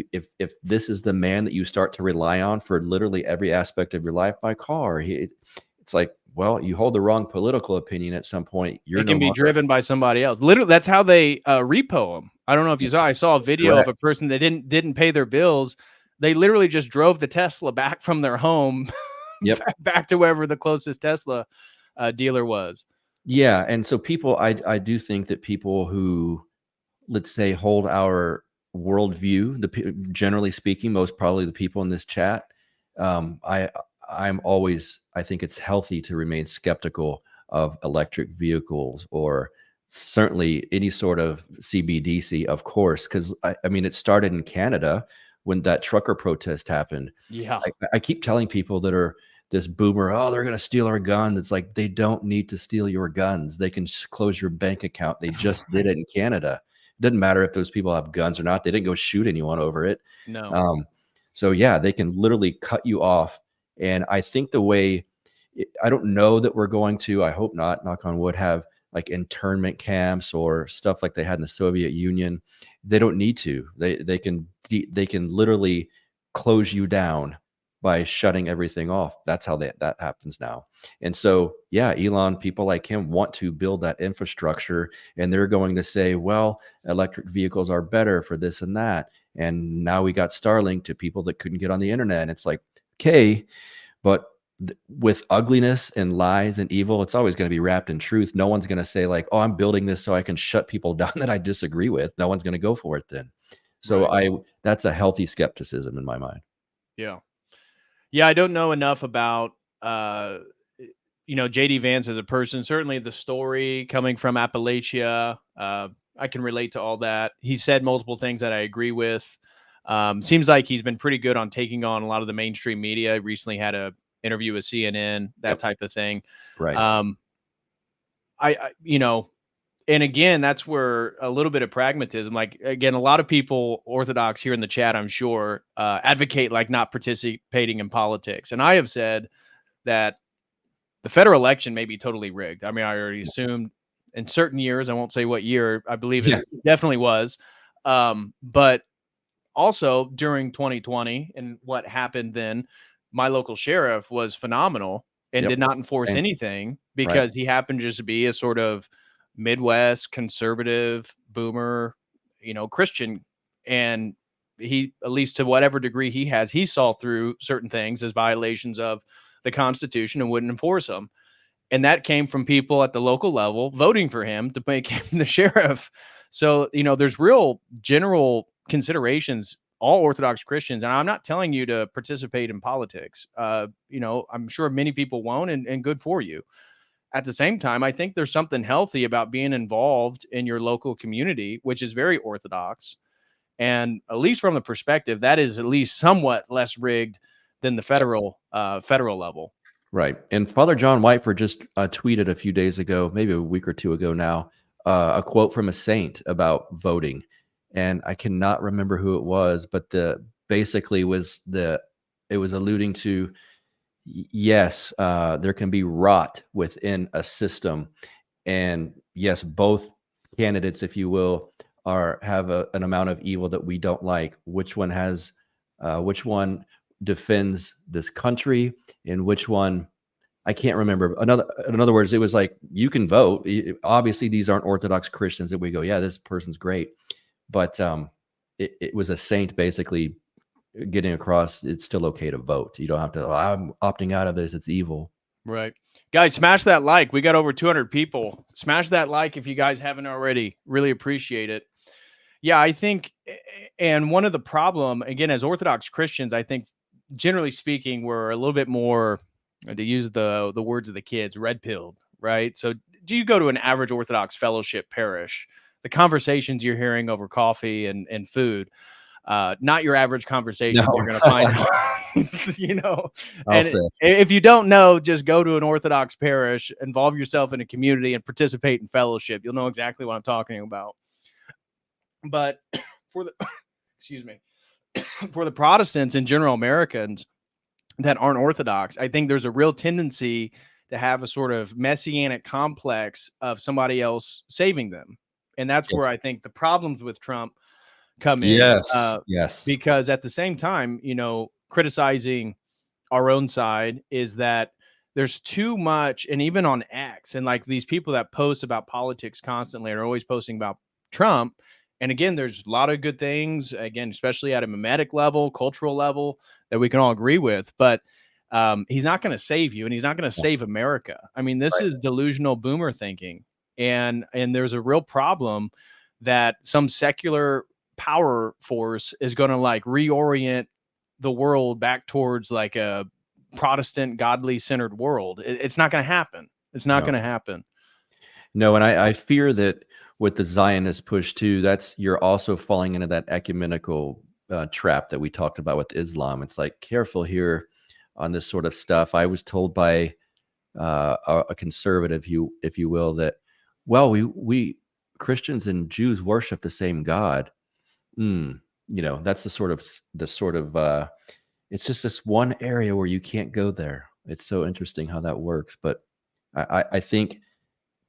this is the man that you start to rely on for literally every aspect of your life, my car, it's like, well, you hold the wrong political opinion at some point. It can be driven by somebody else. Literally, that's how they repo them. I don't know if you saw. I saw a video of a person that didn't pay their bills. They literally just drove the Tesla back from their home, back to wherever the closest Tesla dealer was. Yeah, and so people, I do think that people who, let's say, hold our worldview, generally speaking, most probably the people in this chat, um, I I think it's healthy to remain skeptical of electric vehicles, or certainly any sort of CBDC, of course, because I mean, it started in Canada when that trucker protest happened. Yeah. I keep telling people that are this boomer, oh, they're going to steal our guns. It's like, they don't need to steal your guns. They can just close your bank account. They just did it in Canada. It doesn't matter if those people have guns or not. They didn't go shoot anyone over it. No. So yeah, they can literally cut you off. And I think the way, I don't know that we're going to, I hope not, knock on wood, have like internment camps or stuff like they had in the Soviet Union. They don't need to. They can literally close you down by shutting everything off. That's how that happens now. And so, yeah, Elon, people like him want to build that infrastructure, and they're going to say, well, electric vehicles are better for this and that. And now we got Starlink to people that couldn't get on the internet. And it's like, okay, but with ugliness and lies and evil, it's always going to be wrapped in truth. No one's going to say like, oh, I'm building this so I can shut people down that I disagree with. No one's going to go for it then. So Right. that's a healthy skepticism in my mind. Yeah. Yeah, I don't know enough about JD Vance as a person. Certainly the story coming from Appalachia, I can relate to all that. He said multiple things that I agree with. Seems like he's been pretty good on taking on a lot of the mainstream media. Recently had a interview with CNN, that Yep. type of thing. Right. And again, that's where a little bit of pragmatism, like, again, a lot of people, Orthodox here in the chat, I'm sure, advocate like not participating in politics. And I have said that the federal election may be totally rigged. I mean, I already assumed in certain years, I won't say what year, I believe it definitely was. But also during 2020 and what happened then, my local sheriff was phenomenal and did not enforce anything because he happened just to be a sort of Midwest conservative boomer, Christian. And he, at least to whatever degree he saw through certain things as violations of the Constitution and wouldn't enforce them. And that came from people at the local level voting for him to make him the sheriff. So, there's real general considerations, all Orthodox Christians. And I'm not telling you to participate in politics. I'm sure many people won't, and good for you. At the same time, I think there's something healthy about being involved in your local community, which is very Orthodox. And at least from the perspective, that is at least somewhat less rigged than the federal level. Right. And Father John Whitefer just tweeted a few days ago, maybe a week or two ago now, a quote from a saint about voting. And I cannot remember who it was, but basically it was alluding to, yes, there can be rot within a system. And yes, both candidates, if you will, have an amount of evil that we don't like. Which one defends this country, and which one, I can't remember. In other words, it was like, you can vote. Obviously, these aren't Orthodox Christians that we go, yeah, this person's great. But it was a saint basically getting across, it's still okay to vote. You don't have to, I'm opting out of this, it's evil. Right. Guys, smash that like. We got over 200 people. Smash that like if you guys haven't already. Really appreciate it. Yeah, I think, and one of the problem, again, as Orthodox Christians, I think, generally speaking, we're a little bit more, to use the words of the kids, red-pilled, right? So do you go to an average Orthodox fellowship parish, the conversations you're hearing over coffee and food, not your average conversations you're going to find out. And if you don't know, just go to an Orthodox parish, involve yourself in a community, and participate in fellowship. You'll know exactly what I'm talking about. But for the for the Protestants and general Americans that aren't Orthodox, I think there's a real tendency to have a sort of messianic complex of somebody else saving them. And that's where I think the problems with Trump come in. Yes. Because at the same time, criticizing our own side is that there's too much, and even on X, and like these people that post about politics constantly are always posting about Trump. And again, there's a lot of good things, again, especially at a mimetic level, cultural level, that we can all agree with. But he's not going to save you, and he's not going to save America. I mean, this Right. is delusional boomer thinking, and there's a real problem that some secular power force is going to like reorient the world back towards like a Protestant, godly centered world. It's not going to happen. It's not No. going to happen. No, and I fear that with the Zionist push too, you're also falling into that ecumenical trap that we talked about with Islam. It's like, careful here on this sort of stuff. I was told by a conservative, if you will, that, well, we Christians and Jews worship the same God. That's the sort of it's just this one area where you can't go there. It's so interesting how that works. But I think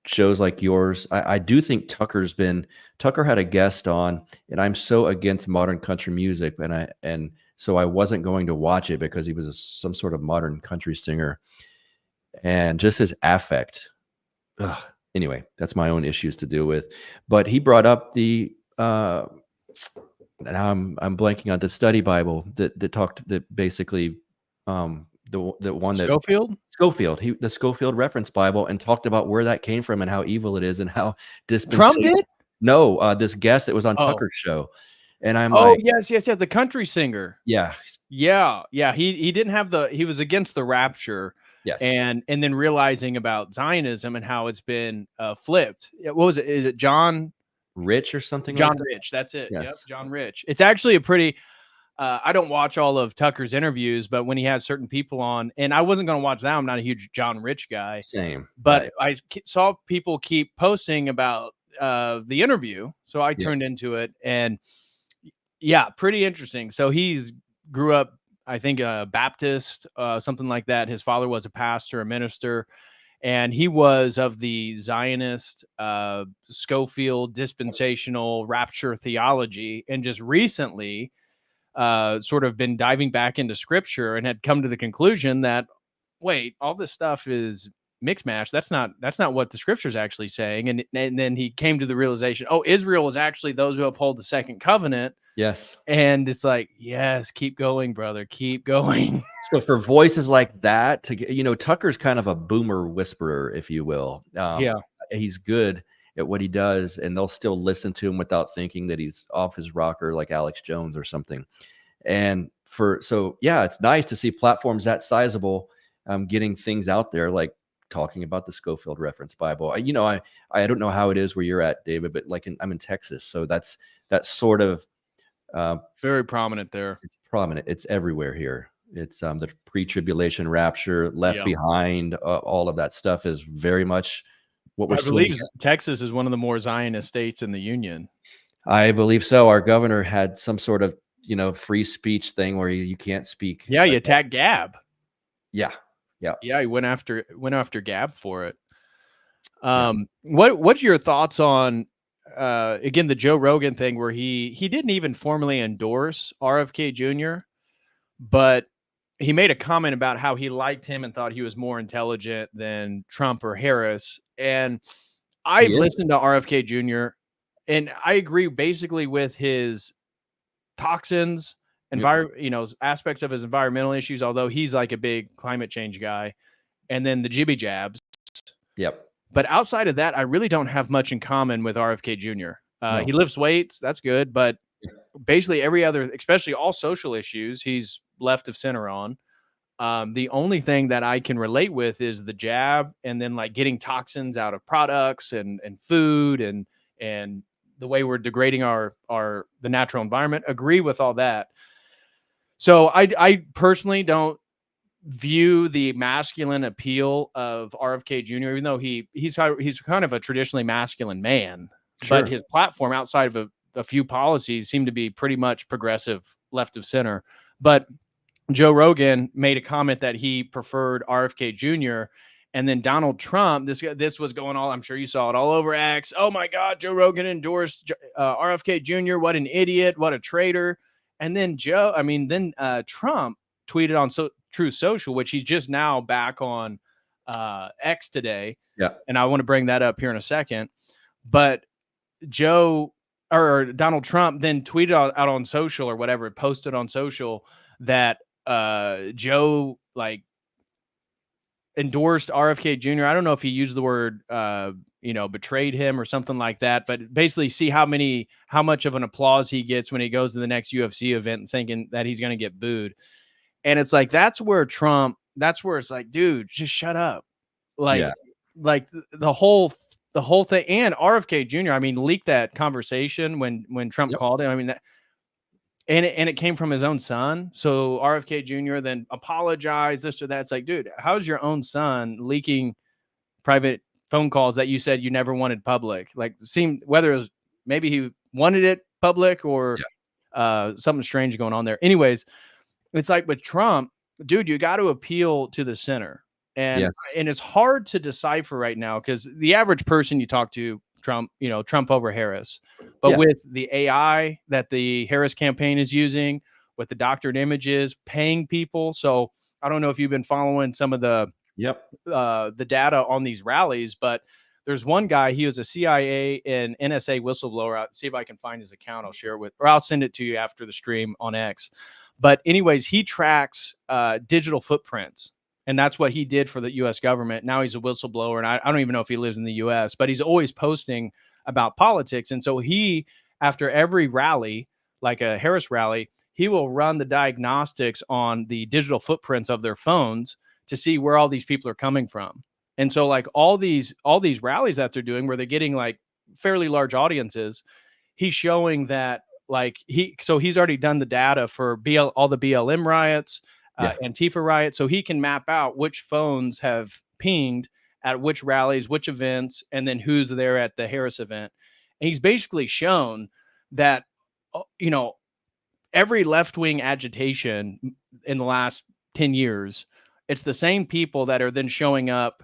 shows like yours, I do think Tucker had a guest on, and I'm so against modern country music, and so I wasn't going to watch it because he was some sort of modern country singer, and just his affect. Anyway, that's my own issues to deal with. But he brought up the now I'm blanking on the study Bible that basically the one that Schofield, the Schofield reference Bible, and talked about where that came from and how evil it is and how Trump did? No, this guest that was on Tucker's show. And I'm yes, the country singer. Yeah. He didn't have he was against the rapture. Yes. And then realizing about Zionism and how it's been flipped. What was it? Is it John Rich or something? John like that? Rich. That's it. Yes. Yep, John Rich. It's actually a pretty I don't watch all of Tucker's interviews, but when he has certain people on, and I wasn't going to watch that. I'm not a huge John Rich guy. Same. But right. I saw people keep posting about the interview. So I turned into it, and pretty interesting. So he's grew up, I think, a Baptist, something like that. His father was a pastor, a minister, and he was of the Zionist, Schofield dispensational rapture theology, and just recently sort of been diving back into scripture and had come to the conclusion that, wait, all this stuff is mixed match. That's not what the scripture is actually saying. And then he came to the realization, Israel is actually those who uphold the second covenant. Yes. And it's like, yes, keep going, brother, keep going. So for voices like that to get, Tucker's kind of a boomer whisperer, if you will. He's good at what he does, and they'll still listen to him without thinking that he's off his rocker like Alex Jones or something. And it's nice to see platforms that sizable getting things out there, like talking about the Schofield reference Bible. I don't know how it is where you're at, David, but I'm in Texas, so that's sort of very prominent there. It's prominent. It's everywhere here. It's the pre-tribulation rapture, left behind, all of that stuff is very much what we're seeing. I believe Texas is one of the more Zionist states in the union. I believe so. Our governor had some sort of free speech thing where you can't speak. Yeah, he attacked Gab. Yeah. He went after Gab for it. What's your thoughts on again the Joe Rogan thing, where he didn't even formally endorse RFK Jr., but he made a comment about how he liked him and thought he was more intelligent than Trump or Harris. And I've listened to RFK Jr., and I agree basically with his toxins, aspects of his environmental issues, although he's like a big climate change guy, and then the jibby jabs. Yep. But outside of that, I really don't have much in common with RFK Jr. No. He lifts weights. That's good. But basically every other, especially all social issues, he's left of center on. The only thing that I can relate with is the jab, and then like getting toxins out of products and food and the way we're degrading the natural environment. Agree with all that. So I personally don't view the masculine appeal of RFK Jr., even though he's kind of a traditionally masculine man, but his platform outside of a few policies seem to be pretty much progressive, left of center. But Joe Rogan made a comment that he preferred RFK Jr., and then Donald Trump, this was going on. I'm sure you saw it all over X. Oh my God, Joe Rogan endorsed RFK Jr. What an idiot! What a traitor! And then Trump tweeted on Truth Social, which he's just now back on X today. Yeah, and I want to bring that up here in a second. But Donald Trump then tweeted out on social or whatever, posted on social that Joe like endorsed RFK Jr. I don't know if he used the word, betrayed him or something like that, but basically see how much of an applause he gets when he goes to the next UFC event and thinking that he's going to get booed. And it's like, that's where it's like, dude, just shut up. Like, Yeah. like the whole thing. And RFK Jr., I mean, leaked that conversation when Trump called him. I mean, and it came from his own son. So RFK Jr. then apologized, this or that. It's like, dude, how's your own son leaking private phone calls that you said you never wanted public? Like, whether it was maybe he wanted it public or something strange going on there. Anyways, it's like with Trump, dude, you got to appeal to the center. And it's hard to decipher right now because the average person you talk to, Trump over Harris. But with the AI that the Harris campaign is using, with the doctored images, paying people. So I don't know if you've been following some of the data on these rallies, but there's one guy, he was a CIA and NSA whistleblower. I'll see if I can find his account. I'll share it or I'll send it to you after the stream on X. But anyways, he tracks digital footprints. And that's what he did for the U.S. government. Now he's a whistleblower, and I don't even know if he lives in the U.S., but he's always posting about politics. And so he, after every rally, like a Harris rally, he will run the diagnostics on the digital footprints of their phones to see where all these people are coming from. And so like all these rallies that they're doing where they're getting like fairly large audiences, he's showing that like he's already done the data for all the BLM riots, Antifa riot. So he can map out which phones have pinged at which rallies, which events, and then who's there at the Harris event. And he's basically shown that, every left-wing agitation in the last 10 years, it's the same people that are then showing up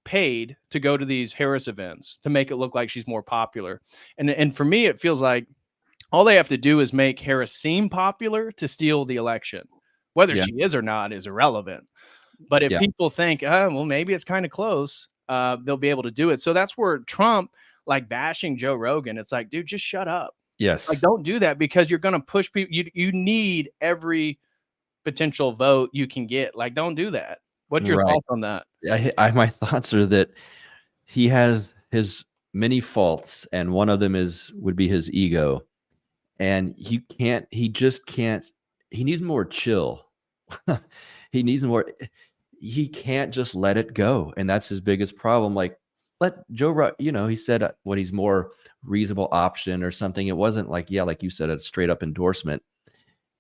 paid to go to these Harris events to make it look like she's more popular. And for me, it feels like all they have to do is make Harris seem popular to steal the election. Whether she is or not is irrelevant. But if people think, well, maybe it's kind of close, they'll be able to do it. So that's where Trump, like bashing Joe Rogan, it's like, dude, just shut up. Yes. Like, don't do that because you're going to push people. You need every potential vote you can get. Like, don't do that. What's your thoughts on that? My thoughts are that he has his many faults, and one of them would be his ego. And he just can't, he needs more chill. He needs more. He can't just let it go, and that's his biggest problem. Like, let Joe, he said what he's more reasonable option or something. It wasn't like, like you said, a straight up endorsement,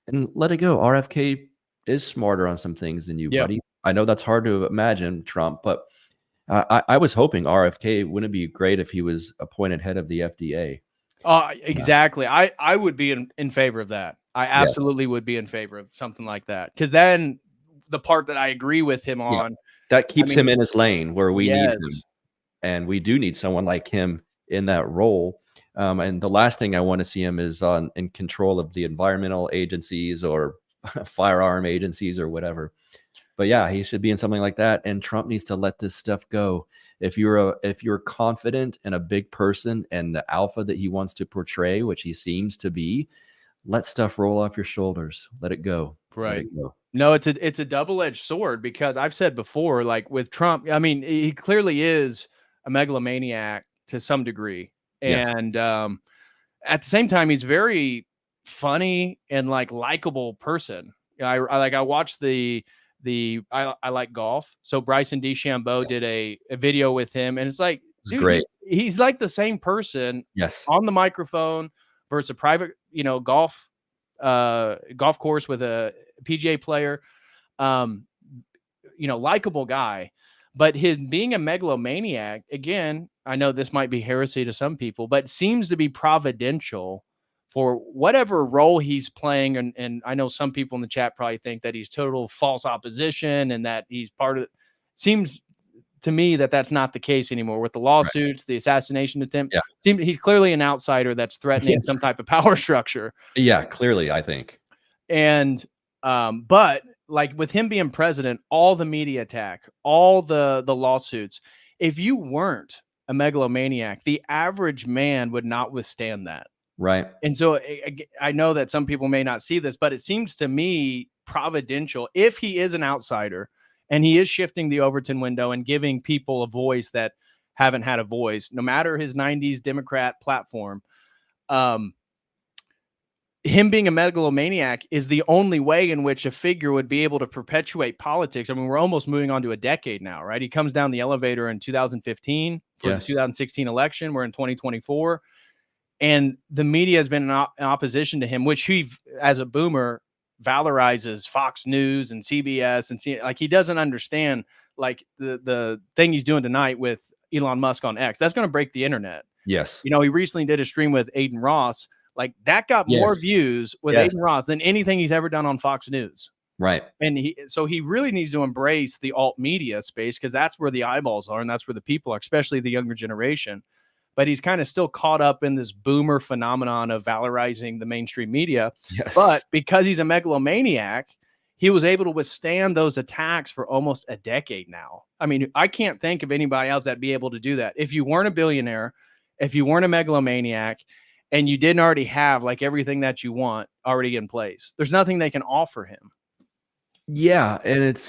and let it go. RFK is smarter on some things than you, buddy. I know that's hard to imagine, Trump, but I was hoping RFK wouldn't it be great if he was appointed head of the FDA. Exactly. I would be in favor of that. I absolutely would be in favor of something like that. Because then the part that I agree with him on. That keeps him in his lane where we need him. And we do need someone like him in that role. And the last thing I want to see him is in control of the environmental agencies or firearm agencies or whatever. But he should be in something like that. And Trump needs to let this stuff go. If you're confident and a big person and the alpha that he wants to portray, which he seems to be, let stuff roll off your shoulders. Let it go. Right. No, it's a double-edged sword because I've said before, like with Trump, I mean, he clearly is a megalomaniac to some degree. And at the same time, he's very funny and like likable person. I watched I like golf. So Bryson DeChambeau did a video with him, and it's like, dude, great. He's like the same person on the microphone versus a private, golf course with a PGA player, likable guy. But his being a megalomaniac, again, I know this might be heresy to some people, but seems to be providential for whatever role he's playing. And I know some people in the chat probably think that he's total false opposition and that he's part of it. Seems to me that that's not the case anymore with the lawsuits, the assassination attempt. He's clearly an outsider that's threatening some type of power structure. Yeah, clearly, I think. And, but like with him being president, all the media attack, all the lawsuits, if you weren't a megalomaniac, the average man would not withstand that. Right. And so I know that some people may not see this, but it seems to me providential if he is an outsider And he is shifting the Overton window and giving people a voice that haven't had a voice, no matter his 90s Democrat platform. Him being a megalomaniac is the only way in which a figure would be able to perpetuate politics. I mean, we're almost moving on to a decade now, right? He comes down the elevator in 2015 for the 2016 election. We're in 2024. And the media has been in opposition to him, which he, as a boomer, valorizes Fox News and CBS and like he doesn't understand like the thing he's doing tonight with Elon Musk on X. That's going to break the internet. Yes. You know, he recently did a stream with Aiden Ross. Like that got more views with Aiden Ross than anything he's ever done on Fox News. Right. And he really needs to embrace the alt media space because that's where the eyeballs are and that's where the people are, especially the younger generation. But he's kind of still caught up in this boomer phenomenon of valorizing the mainstream media. Yes. But because he's a megalomaniac, he was able to withstand those attacks for almost a decade now. I mean, I can't think of anybody else that'd be able to do that. If you weren't a billionaire, if you weren't a megalomaniac, and you didn't already have like everything that you want already in place, there's nothing they can offer him. Yeah. And it's,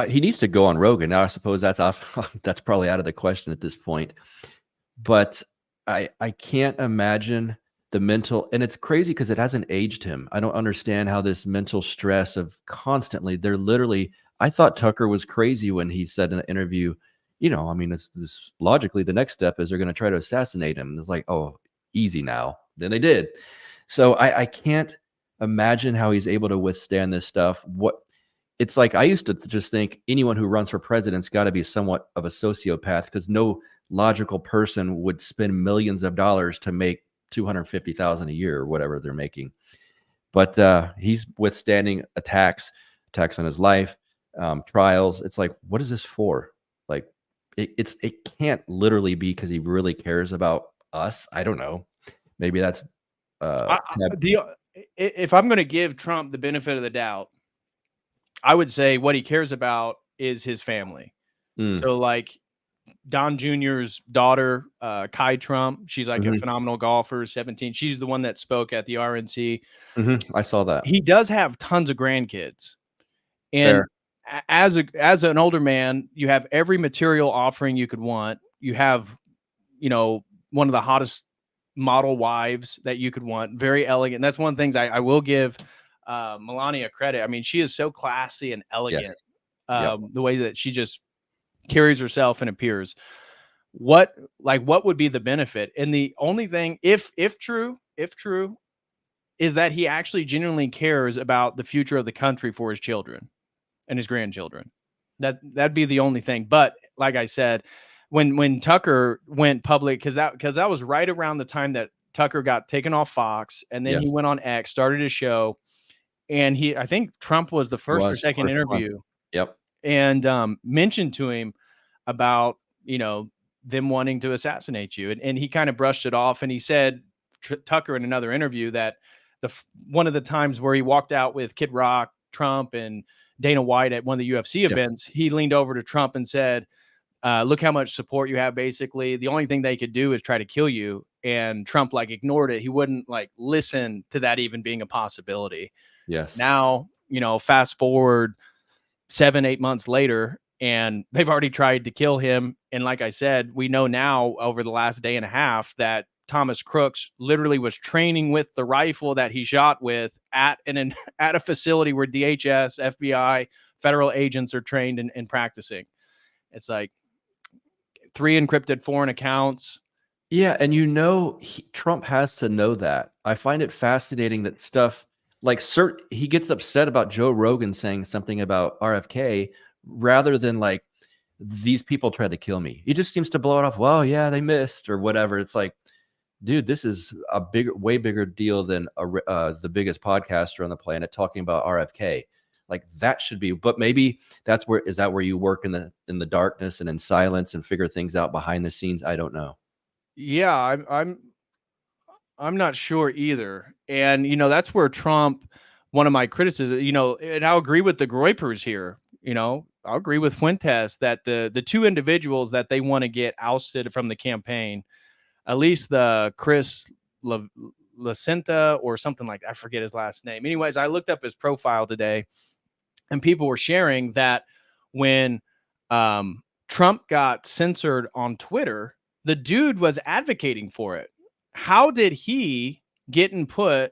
he needs to go on Rogan. Now, I suppose that's probably out of the question at this point. But I can't imagine the mental, and it's crazy because it hasn't aged him. I don't understand how this mental stress of constantly, they're literally, I thought Tucker was crazy when he said in an interview, you know, I mean, it's logically the next step is they're going to try to assassinate him. And it's like, oh, easy now. Then they did. So I can't imagine how he's able to withstand this stuff. It's like, I used to just think anyone who runs for president's got to be somewhat of a sociopath because no logical person would spend millions of dollars to make $250,000 a year or whatever they're making. But he's withstanding attacks on his life, trials. It's like, what is this for? Like, it can't literally be because he really cares about us. I don't know. Maybe that's if I'm going to give Trump the benefit of the doubt, I would say what he cares about is his family. So like Don Jr.'s daughter, Kai Trump, she's like a phenomenal golfer, 17. She's the one that spoke at the RNC. I saw that. He does have tons of grandkids. And as an older man, you have every material offering you could want. You have, you know, one of the hottest model wives that you could want. Very elegant. That's one of the things I will give Melania credit. I mean, she is so classy and elegant. The way that she just carries herself and appears. What would be the benefit? And the only thing, if true, is that he actually genuinely cares about the future of the country for his children and his grandchildren. That'd be the only thing. But like I said, when Tucker went public, because that was right around the time that Tucker got taken off Fox, and then he went on X, started his show, and I think Trump was the first or second interview. And mentioned to him about, you know, them wanting to assassinate you. And he kind of brushed it off. And he said, Tucker in another interview, that one of the times where he walked out with Kid Rock, Trump, and Dana White at one of the UFC events, he leaned over to Trump and said, look how much support you have. Basically, the only thing they could do is try to kill you. And Trump like ignored it. He wouldn't like listen to that even being a possibility. Now, you know, fast forward 7-8 months later, and they've already tried to kill him. And like I said, we know now over the last day and a half that Thomas Crooks literally was training with the rifle that he shot with at a facility where DHS, FBI, federal agents are trained and practicing. It's like 3 encrypted foreign accounts. Yeah, and you know, Trump has to know that. I find it fascinating that stuff like he gets upset about Joe Rogan saying something about RFK rather than like, these people tried to kill me. He just seems to blow it off. Well, yeah, they missed or whatever. It's like, dude, this is a way bigger deal than the biggest podcaster on the planet talking about RFK. Like that should be, but maybe is that where you work in the darkness and in silence and figure things out behind the scenes? I don't know. Yeah, I'm not sure either. And, you know, that's where Trump, one of my criticisms, you know, and I'll agree with the Groypers here, you know, I'll agree with Fuentes that the two individuals that they want to get ousted from the campaign, at least the Chris Lacenta or something like that, I forget his last name. Anyways, I looked up his profile today and people were sharing that when Trump got censored on Twitter, the dude was advocating for it. How did he get input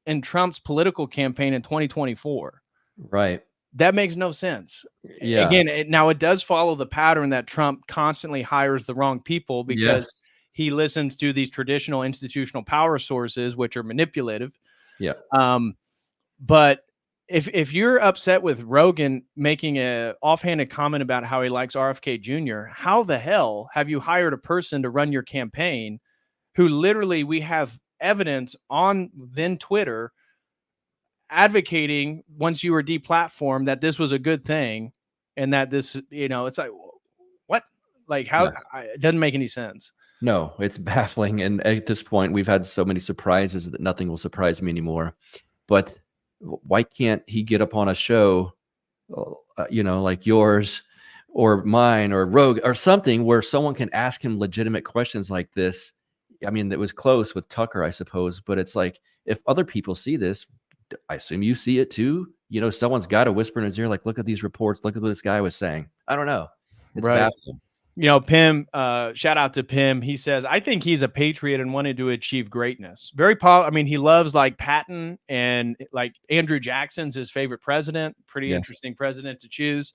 in Trump's political campaign in 2024? Right. That makes no sense. Yeah. Again, now it does follow the pattern that Trump constantly hires the wrong people because he listens to these traditional institutional power sources, which are manipulative. Yeah. But if you're upset with Rogan making a offhanded comment about how he likes RFK Jr., how the hell have you hired a person to run your campaign who literally we have evidence on then Twitter advocating once you were deplatformed that this was a good thing and that this, it's like, what? Like how it doesn't make any sense. No, it's baffling. And at this point, we've had so many surprises that nothing will surprise me anymore. But why can't he get up on a show, like yours or mine or Rogue or something where someone can ask him legitimate questions like this? I mean, it was close with Tucker, I suppose, but it's like, if other people see this, I assume you see it too. Someone's got to whisper in his ear, like, look at these reports. Look at what this guy was saying. I don't know. It's baffling. Pim, shout out to Pim. He says, I think he's a patriot and wanted to achieve greatness. He loves like Patton and like Andrew Jackson's his favorite president. Pretty interesting president to choose.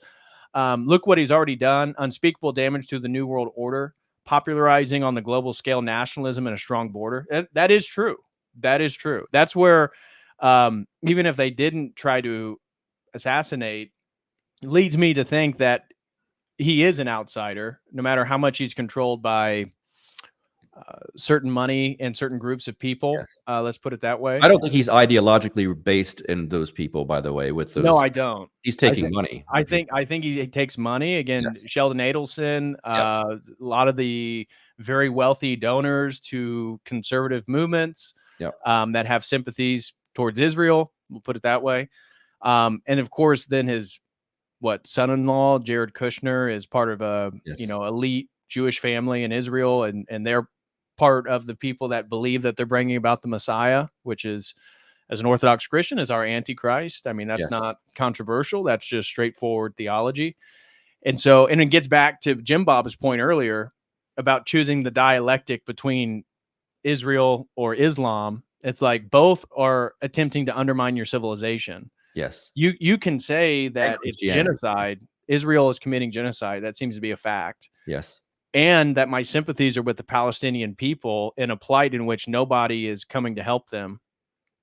Look what he's already done. Unspeakable damage to the New World Order, popularizing on the global scale nationalism and a strong border. That is true. That is true. That's where even if they didn't try to assassinate, leads me to think that he is an outsider, no matter how much he's controlled by certain money and certain groups of people. Yes. Let's put it that way. I don't think he's ideologically based in those people, by the way, with those. No, I don't. He's taking money. I think he takes money. Again, Sheldon Adelson, a lot of the very wealthy donors to conservative movements that have sympathies towards Israel. We'll put it that way. And of course, then his son-in-law Jared Kushner is part of a elite Jewish family in Israel, and they're part of the people that believe that they're bringing about the Messiah, which is, as an Orthodox Christian, is our Antichrist. I mean, that's not controversial. That's just straightforward theology. And it gets back to Jim Bob's point earlier about choosing the dialectic between Israel or Islam. It's like both are attempting to undermine your civilization. Yes. You can say that it's genocide. Israel is committing genocide. That seems to be a fact. Yes. And that my sympathies are with the Palestinian people in a plight in which nobody is coming to help them.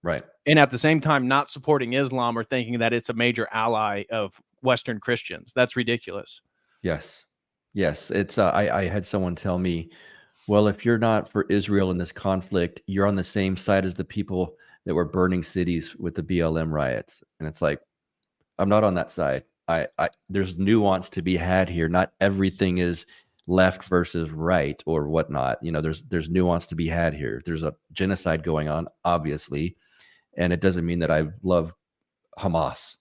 Right. And at the same time, not supporting Islam or thinking that it's a major ally of Western Christians. That's ridiculous. Yes. Yes. It's I had someone tell me, well, if you're not for Israel in this conflict, you're on the same side as the people that were burning cities with the BLM riots. And it's like, I'm not on that side. There's nuance to be had here. Not everything is left versus right or whatnot. There's nuance to be had here. There's a genocide going on, obviously. And it doesn't mean that I love Hamas,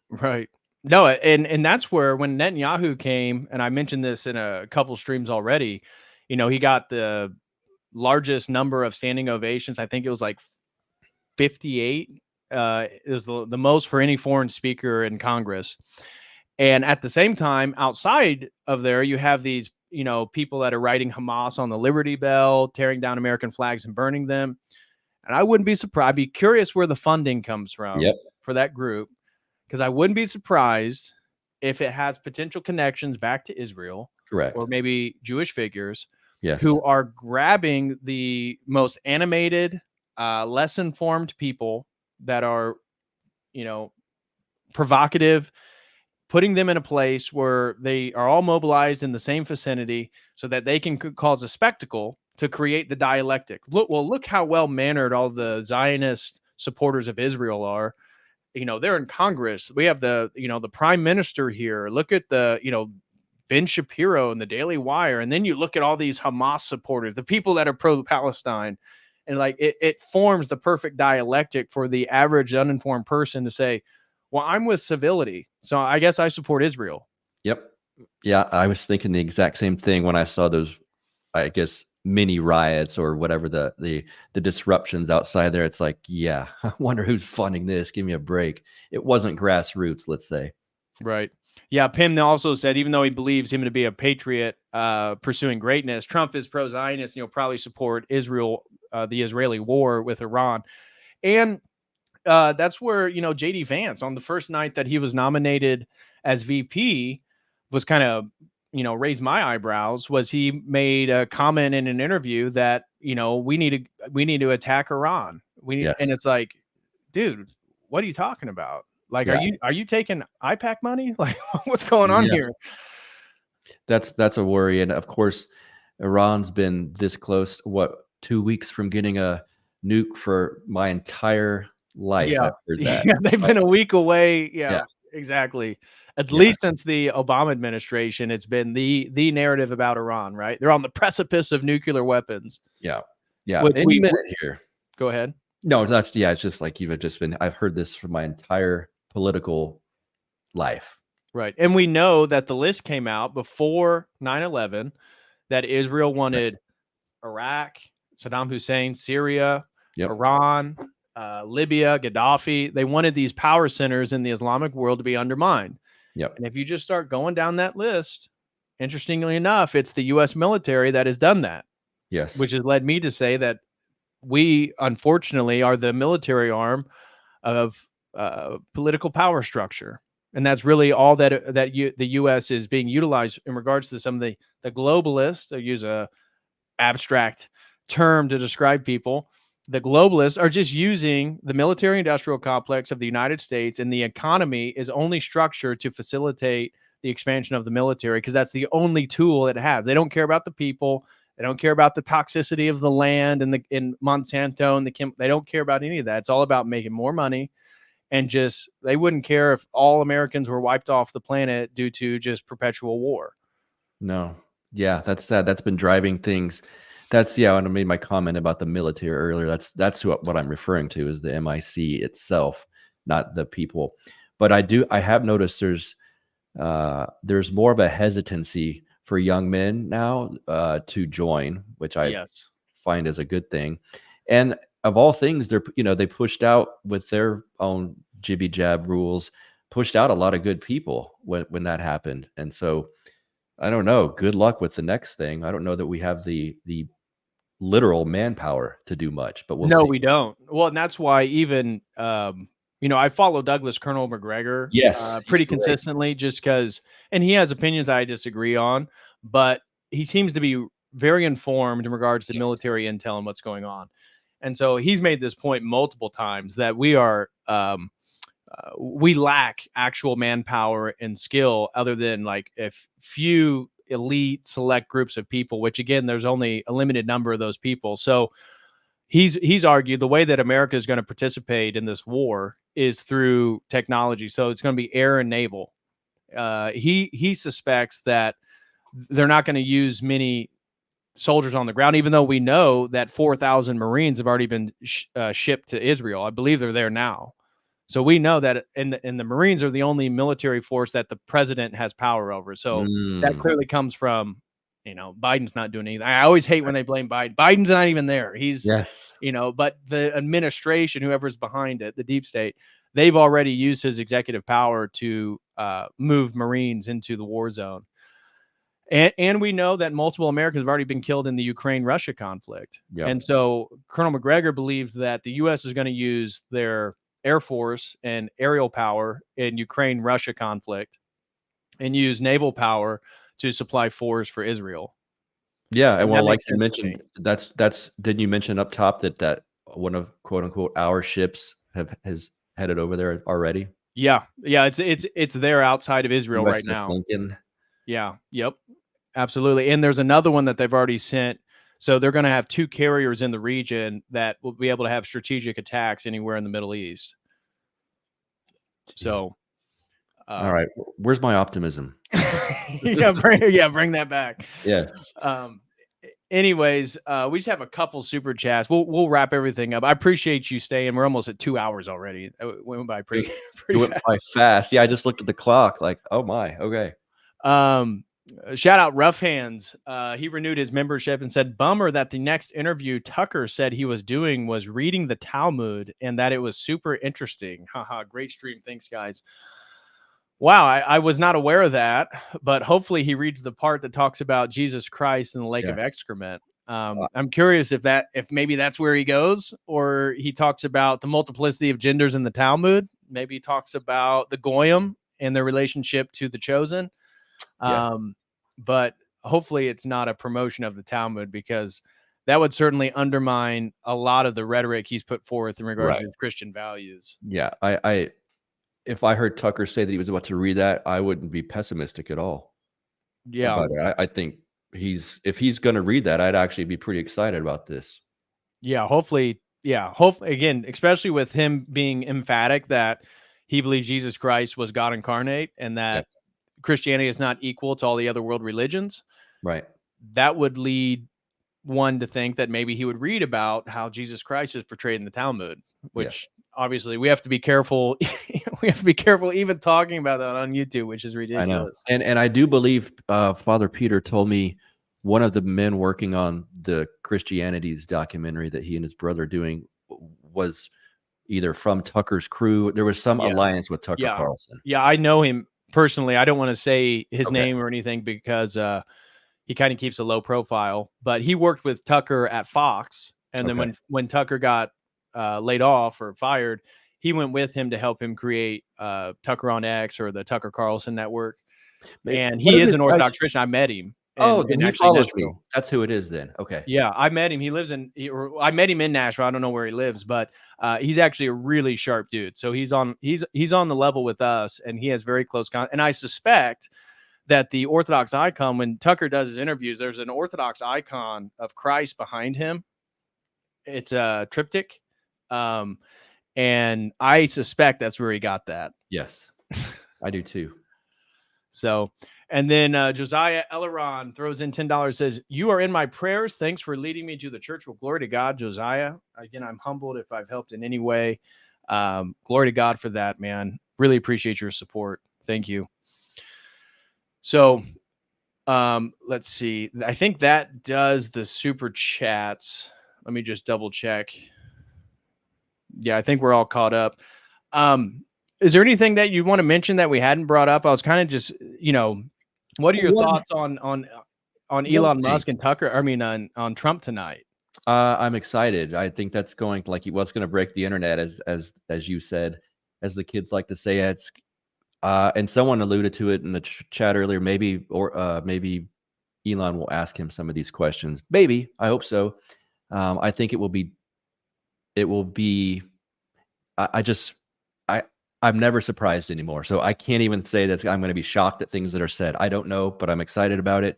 Right. No, and that's where when Netanyahu came, and I mentioned this in a couple streams already, he got the largest number of standing ovations. I think it was like 58 is the most for any foreign speaker in Congress. And at the same time, outside of there, you have these, people that are writing Hamas on the Liberty Bell, tearing down American flags and burning them. And I wouldn't be surprised. I'd be curious where the funding comes from for that group, because I wouldn't be surprised if it has potential connections back to Israel. Correct. Or maybe Jewish figures who are grabbing the most animated, less informed people that are, provocative, putting them in a place where they are all mobilized in the same vicinity so that they can cause a spectacle to create the dialectic. Look how well-mannered all the Zionist supporters of Israel are. They're in Congress. We have the prime minister here. Look at the, Ben Shapiro and the Daily Wire. And then you look at all these Hamas supporters, the people that are pro-Palestine. And like it forms the perfect dialectic for the average uninformed person to say, well, I'm with civility, so I guess I support Israel. Yep. Yeah, I was thinking the exact same thing when I saw those, I guess, mini riots or whatever the disruptions outside there. It's like, I wonder who's funding this. Give me a break. It wasn't grassroots, let's say. Right. Yeah, Pim also said, even though he believes him to be a patriot pursuing greatness, Trump is pro-Zionist, probably support Israel, the Israeli war with Iran. And that's where, JD Vance, on the first night that he was nominated as VP, was kind of, raised my eyebrows. Was he made a comment in an interview that, we need to attack Iran. And it's like, dude, what are you talking about? Like, Yeah. are you taking IPAC money? Like, what's going on here? That's a worry. And of course, Iran's been this close, 2 weeks from getting a nuke for my entire life. Yeah. I've heard that. Yeah, they've been a week away. Yeah, Yeah. exactly. At Yeah. least since the Obama administration, it's been the narrative about Iran, right? They're on the precipice of nuclear weapons. Yeah. Yeah. Which Any minute here. Go ahead. No, it's just like I've heard this for my entire political life. Right. And we know that the list came out before 9/11 that Israel wanted Iraq, Saddam Hussein, Syria, Iran, Libya, Gaddafi. They wanted these power centers in the Islamic world to be undermined. Yep. And if you just start going down that list, interestingly enough, it's the U.S. military that has done that. Yes. Which has led me to say that we, unfortunately, are the military arm of political power structure. And that's really all that the U.S. is being utilized in regards to some of the globalists. I use a abstract term to describe people. The globalists are just using the military-industrial complex of the United States, and the economy is only structured to facilitate the expansion of the military because that's the only tool it has. They don't care about the people. They don't care about the toxicity of the land and in Monsanto and they don't care about any of that. It's all about making more money, and they wouldn't care if all Americans were wiped off the planet due to just perpetual war. No. Yeah, that's sad. That's been driving things. When I made my comment about the military earlier, that's what I'm referring to is the MIC itself, not the people. But I have noticed there's more of a hesitancy for young men now to join, which I find is a good thing. And of all things, they pushed out with their own jibby jab rules, pushed out a lot of good people when that happened. And so I don't know. Good luck with the next thing. I don't know that we have the literal manpower to do much, but we'll see. We don't. Well, and that's why even I follow Douglas Colonel McGregor pretty consistently just because, and he has opinions I disagree on, but he seems to be very informed in regards to military intel and what's going on. And so he's made this point multiple times that we lack actual manpower and skill other than like a few elite select groups of people, which again, there's only a limited number of those people. So he's argued the way that America is going to participate in this war is through technology. So it's going to be air and naval. He suspects that they're not going to use many soldiers on the ground, even though we know that 4,000 Marines have already been shipped to Israel. I believe they're there now. So we know that and the Marines are the only military force that the president has power over. So that clearly comes from, Biden's not doing anything. I always hate when they blame Biden. Biden's not even there. He's, but the administration, whoever's behind it, the deep state, they've already used his executive power to move Marines into the war zone. And we know that multiple Americans have already been killed in the Ukraine-Russia conflict. Yep. And so Colonel McGregor believes that the U.S. is going to use their Air Force and aerial power in Ukraine-Russia conflict and use naval power to supply force for Israel. Yeah, and well, like you mentioned, didn't you mention up top that one of quote unquote our ships has headed over there already? Yeah, it's there outside of Israel right now. Lincoln. Yeah, yep, absolutely. And there's another one that they've already sent. So they're going to have 2 carriers in the region that will be able to have strategic attacks anywhere in the Middle East. So, all right, where's my optimism? Bring that back. Yes. Anyways, we just have a couple super chats. We'll wrap everything up. I appreciate you staying. We're almost at 2 hours already. It went by pretty fast. Yeah, I just looked at the clock. Like, oh my, okay. Shout out Rough Hands. He renewed his membership and said, bummer that the next interview Tucker said he was doing was reading the Talmud and that it was super interesting. Haha, great stream. Thanks, guys. Wow, I was not aware of that, but hopefully he reads the part that talks about Jesus Christ in the lake of Yes. excrement. I'm curious if maybe that's where he goes, or he talks about the multiplicity of genders in the Talmud. Maybe he talks about the Goyim and their relationship to the chosen. Yes. But hopefully it's not a promotion of the Talmud, because that would certainly undermine a lot of the rhetoric he's put forth in regards Right. to Christian values. Yeah. I if I heard Tucker say that he was about to read that, I wouldn't be pessimistic at all Yeah. about it. I think if he's going to read that, I'd actually be pretty excited about this. Yeah, hopefully, yeah, hope again, especially with him being emphatic that he believes Jesus Christ was God incarnate and that Yes. Christianity is not equal to all the other world religions. Right. That would lead one to think that maybe he would read about how Jesus Christ is portrayed in the Talmud, which Yes. obviously we have to be careful. We have to be careful even talking about that on YouTube, which is I know. ridiculous. And I do believe Father Peter told me one of the men working on the Christianities documentary that he and his brother are doing was either from Tucker's crew. There was some Yeah. alliance with Tucker Yeah. Carlson. Yeah, I know him personally. I don't want to say his Okay. name or anything because he kind of keeps a low profile, but he worked with Tucker at Fox. And then Okay. when Tucker got laid off or fired, he went with him to help him create Tucker on X, or the Tucker Carlson network. And What he are is these an guys? Orthodox Christian. I met him Oh, in then he actually follows me. Nashville. That's who it is then. Okay. Yeah, I met him. He lives or I met him in Nashville. I don't know where he lives, but he's actually a really sharp dude. So he's on the level with us, and he has very close contact. And I suspect that the Orthodox icon, when Tucker does his interviews, there's an Orthodox icon of Christ behind him. It's a triptych. And I suspect that's where he got that. Yes. I do too. So, and then Josiah Elleron throws in $10, says, "You are in my prayers. Thanks for leading me to the church." Well, glory to God, Josiah. Again, I'm humbled if I've helped in any way. Glory to God for that, man. Really appreciate your support. Thank you. So, let's see. I think that does the super chats. Let me just double check. Yeah, I think we're all caught up. Is there anything that you want to mention that we hadn't brought up? I was kind of just, what are your thoughts on Elon Musk and Tucker? I mean, on Trump tonight. I'm excited. I think that's going what's going to break the internet, as you said, as the kids like to say. It's and someone alluded to it in the chat earlier. Maybe Elon will ask him some of these questions. Maybe, I hope so. I think it will be. I'm never surprised anymore. So I can't even say that I'm going to be shocked at things that are said. I don't know, but I'm excited about it.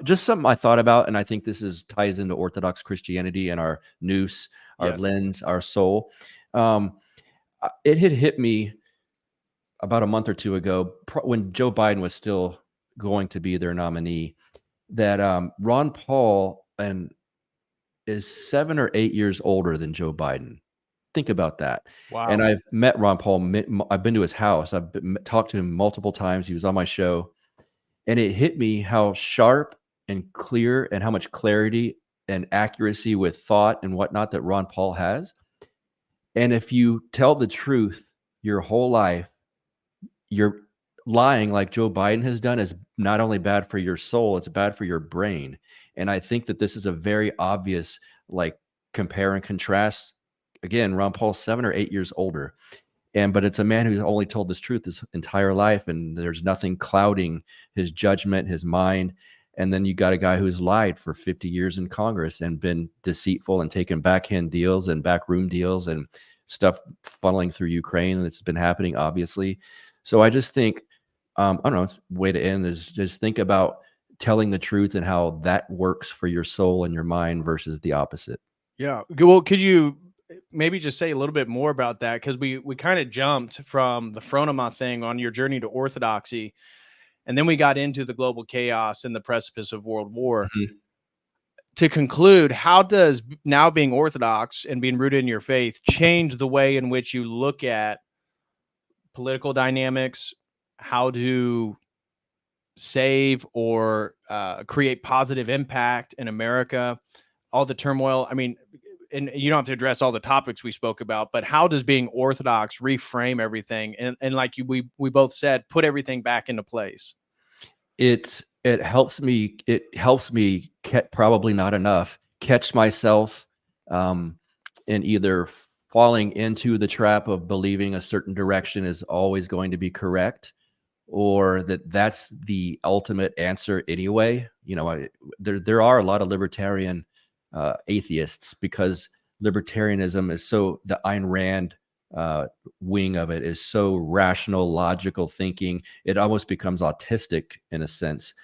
Just something I thought about, and I think this ties into Orthodox Christianity and our nous, our lens, our soul. It had hit me about a month or two ago when Joe Biden was still going to be their nominee, that Ron Paul is 7 or 8 years older than Joe Biden. Think about that. Wow. And I've met Ron Paul. I've been to his house. I've talked to him multiple times. He was on my show. And it hit me how sharp and clear and how much clarity and accuracy with thought and whatnot that Ron Paul has. And if you tell the truth your whole life, you're lying like Joe Biden has done is not only bad for your soul, it's bad for your brain. And I think that this is a very obvious, compare and contrast. Again, Ron Paul's 7 or 8 years older. But it's a man who's only told this truth his entire life, and there's nothing clouding his judgment, his mind. And then you got a guy who's lied for 50 years in Congress and been deceitful and taken backhand deals and backroom deals and stuff funneling through Ukraine. And it's been happening, obviously. So I just think, I don't know, it's way to end is just think about telling the truth and how that works for your soul and your mind versus the opposite. Yeah. Well, could you maybe just say a little bit more about that? Because we kind of jumped from the Fronoma thing on your journey to Orthodoxy, and then we got into the global chaos and the precipice of world war. Mm-hmm. To conclude, how does now being Orthodox and being rooted in your faith change the way in which you look at political dynamics, how to save or create positive impact in America, all the turmoil? I mean, and you don't have to address all the topics we spoke about, but how does being Orthodox reframe everything? And like we both said, put everything back into place. It helps me. Probably not enough. Catch myself in either falling into the trap of believing a certain direction is always going to be correct, or that's the ultimate answer anyway. There are a lot of libertarian atheists, because libertarianism is so, the Ayn Rand wing of it is so rational, logical thinking. It almost becomes autistic in a sense.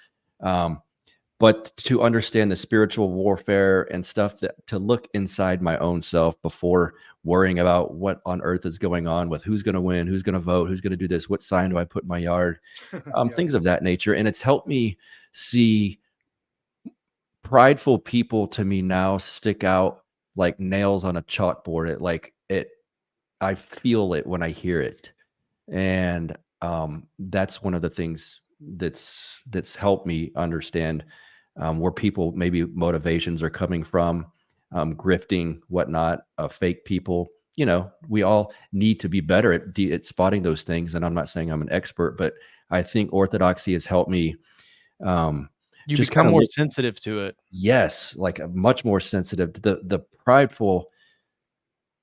But to understand the spiritual warfare and stuff, that to look inside my own self before worrying about what on earth is going on with who's going to win, who's going to vote, who's going to do this, what sign do I put in my yard, things of that nature. And it's helped me see prideful people, to me, now stick out like nails on a chalkboard. I feel it when I hear it. And that's one of the things that's helped me understand where people, maybe motivations are coming from, grifting, whatnot, fake people. We all need to be better at spotting those things. And I'm not saying I'm an expert, but I think Orthodoxy has helped me. You become more sensitive to it. Yes, like much more sensitive to the prideful.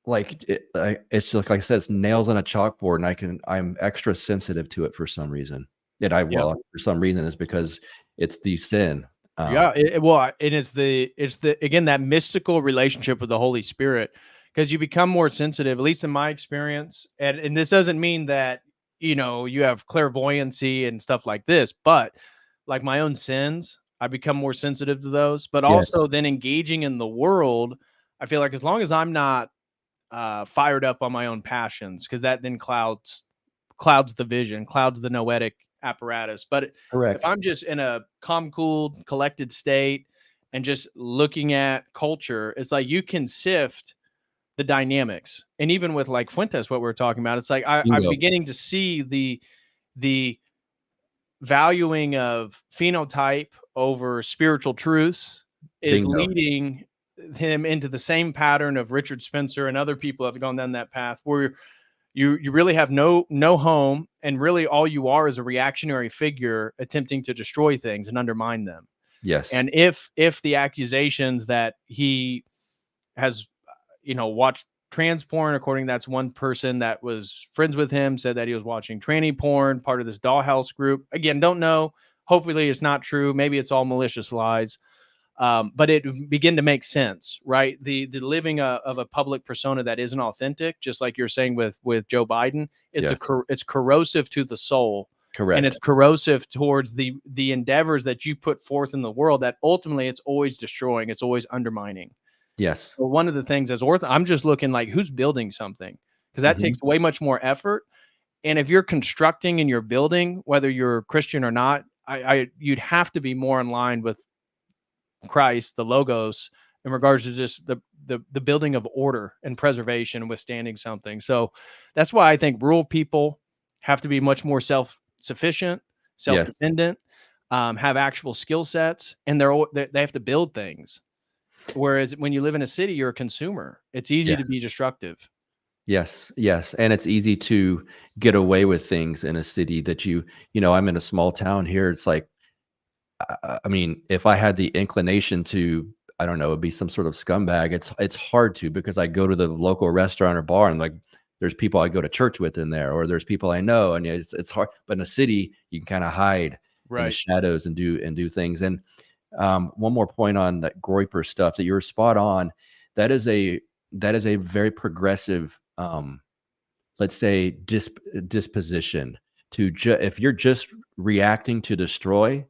It's like I said, it's nails on a chalkboard, and I'm extra sensitive to it for some reason. For some reason, it's because it's the sin. And it's the again, that mystical relationship with the Holy Spirit, because you become more sensitive, at least in my experience. And this doesn't mean that, you have clairvoyancy and stuff like this, but like my own sins, I become more sensitive to those. But also then engaging in the world, I feel like as long as I'm not fired up on my own passions, because that then clouds the vision, clouds the noetic apparatus. But if I'm just in a calm, cool, collected state and just looking at culture, it's like you can sift the dynamics. And even with like Fuentes, what we're talking about, it's like I'm beginning to see the valuing of phenotype over spiritual truths is leading him into the same pattern of Richard Spencer and other people have gone down that path, where you really have no home, and really all you are is a reactionary figure attempting to destroy things and undermine them. Yes. And if the accusations that he has, watched trans porn, according, that's one person that was friends with him, said that he was watching tranny porn, part of this dollhouse group. Again, don't know. Hopefully it's not true. Maybe it's all malicious lies. But it begin to make sense, right? The living of a public persona that isn't authentic, just like you're saying with Joe Biden, it's corrosive to the soul. Correct. And it's corrosive towards the endeavors that you put forth in the world, that ultimately it's always destroying. It's always undermining. Yes. So one of the things as I'm just looking like who's building something, because that takes way much more effort. And if you're constructing and you're building, whether you're Christian or not, you'd have to be more in line with Christ, the Logos, in regards to just the building of order and preservation and withstanding something. So that's why I think rural people have to be much more self-sufficient, self-dependent, have actual skill sets, and they have to build things. Whereas when you live in a city, you're a consumer. It's easy to be destructive. Yes. And it's easy to get away with things in a city that I'm in a small town here. It's like, I mean, if I had the inclination to, I don't know, be some sort of scumbag, it's hard to, because I go to the local restaurant or bar and like there's people I go to church with in there, or there's people I know, and it's hard. But in a city, you can kind of hide in the shadows and do things. And one more point on that Groyper stuff, that you're spot on. That is a very progressive, let's say, disposition to if you're just reacting to destroy.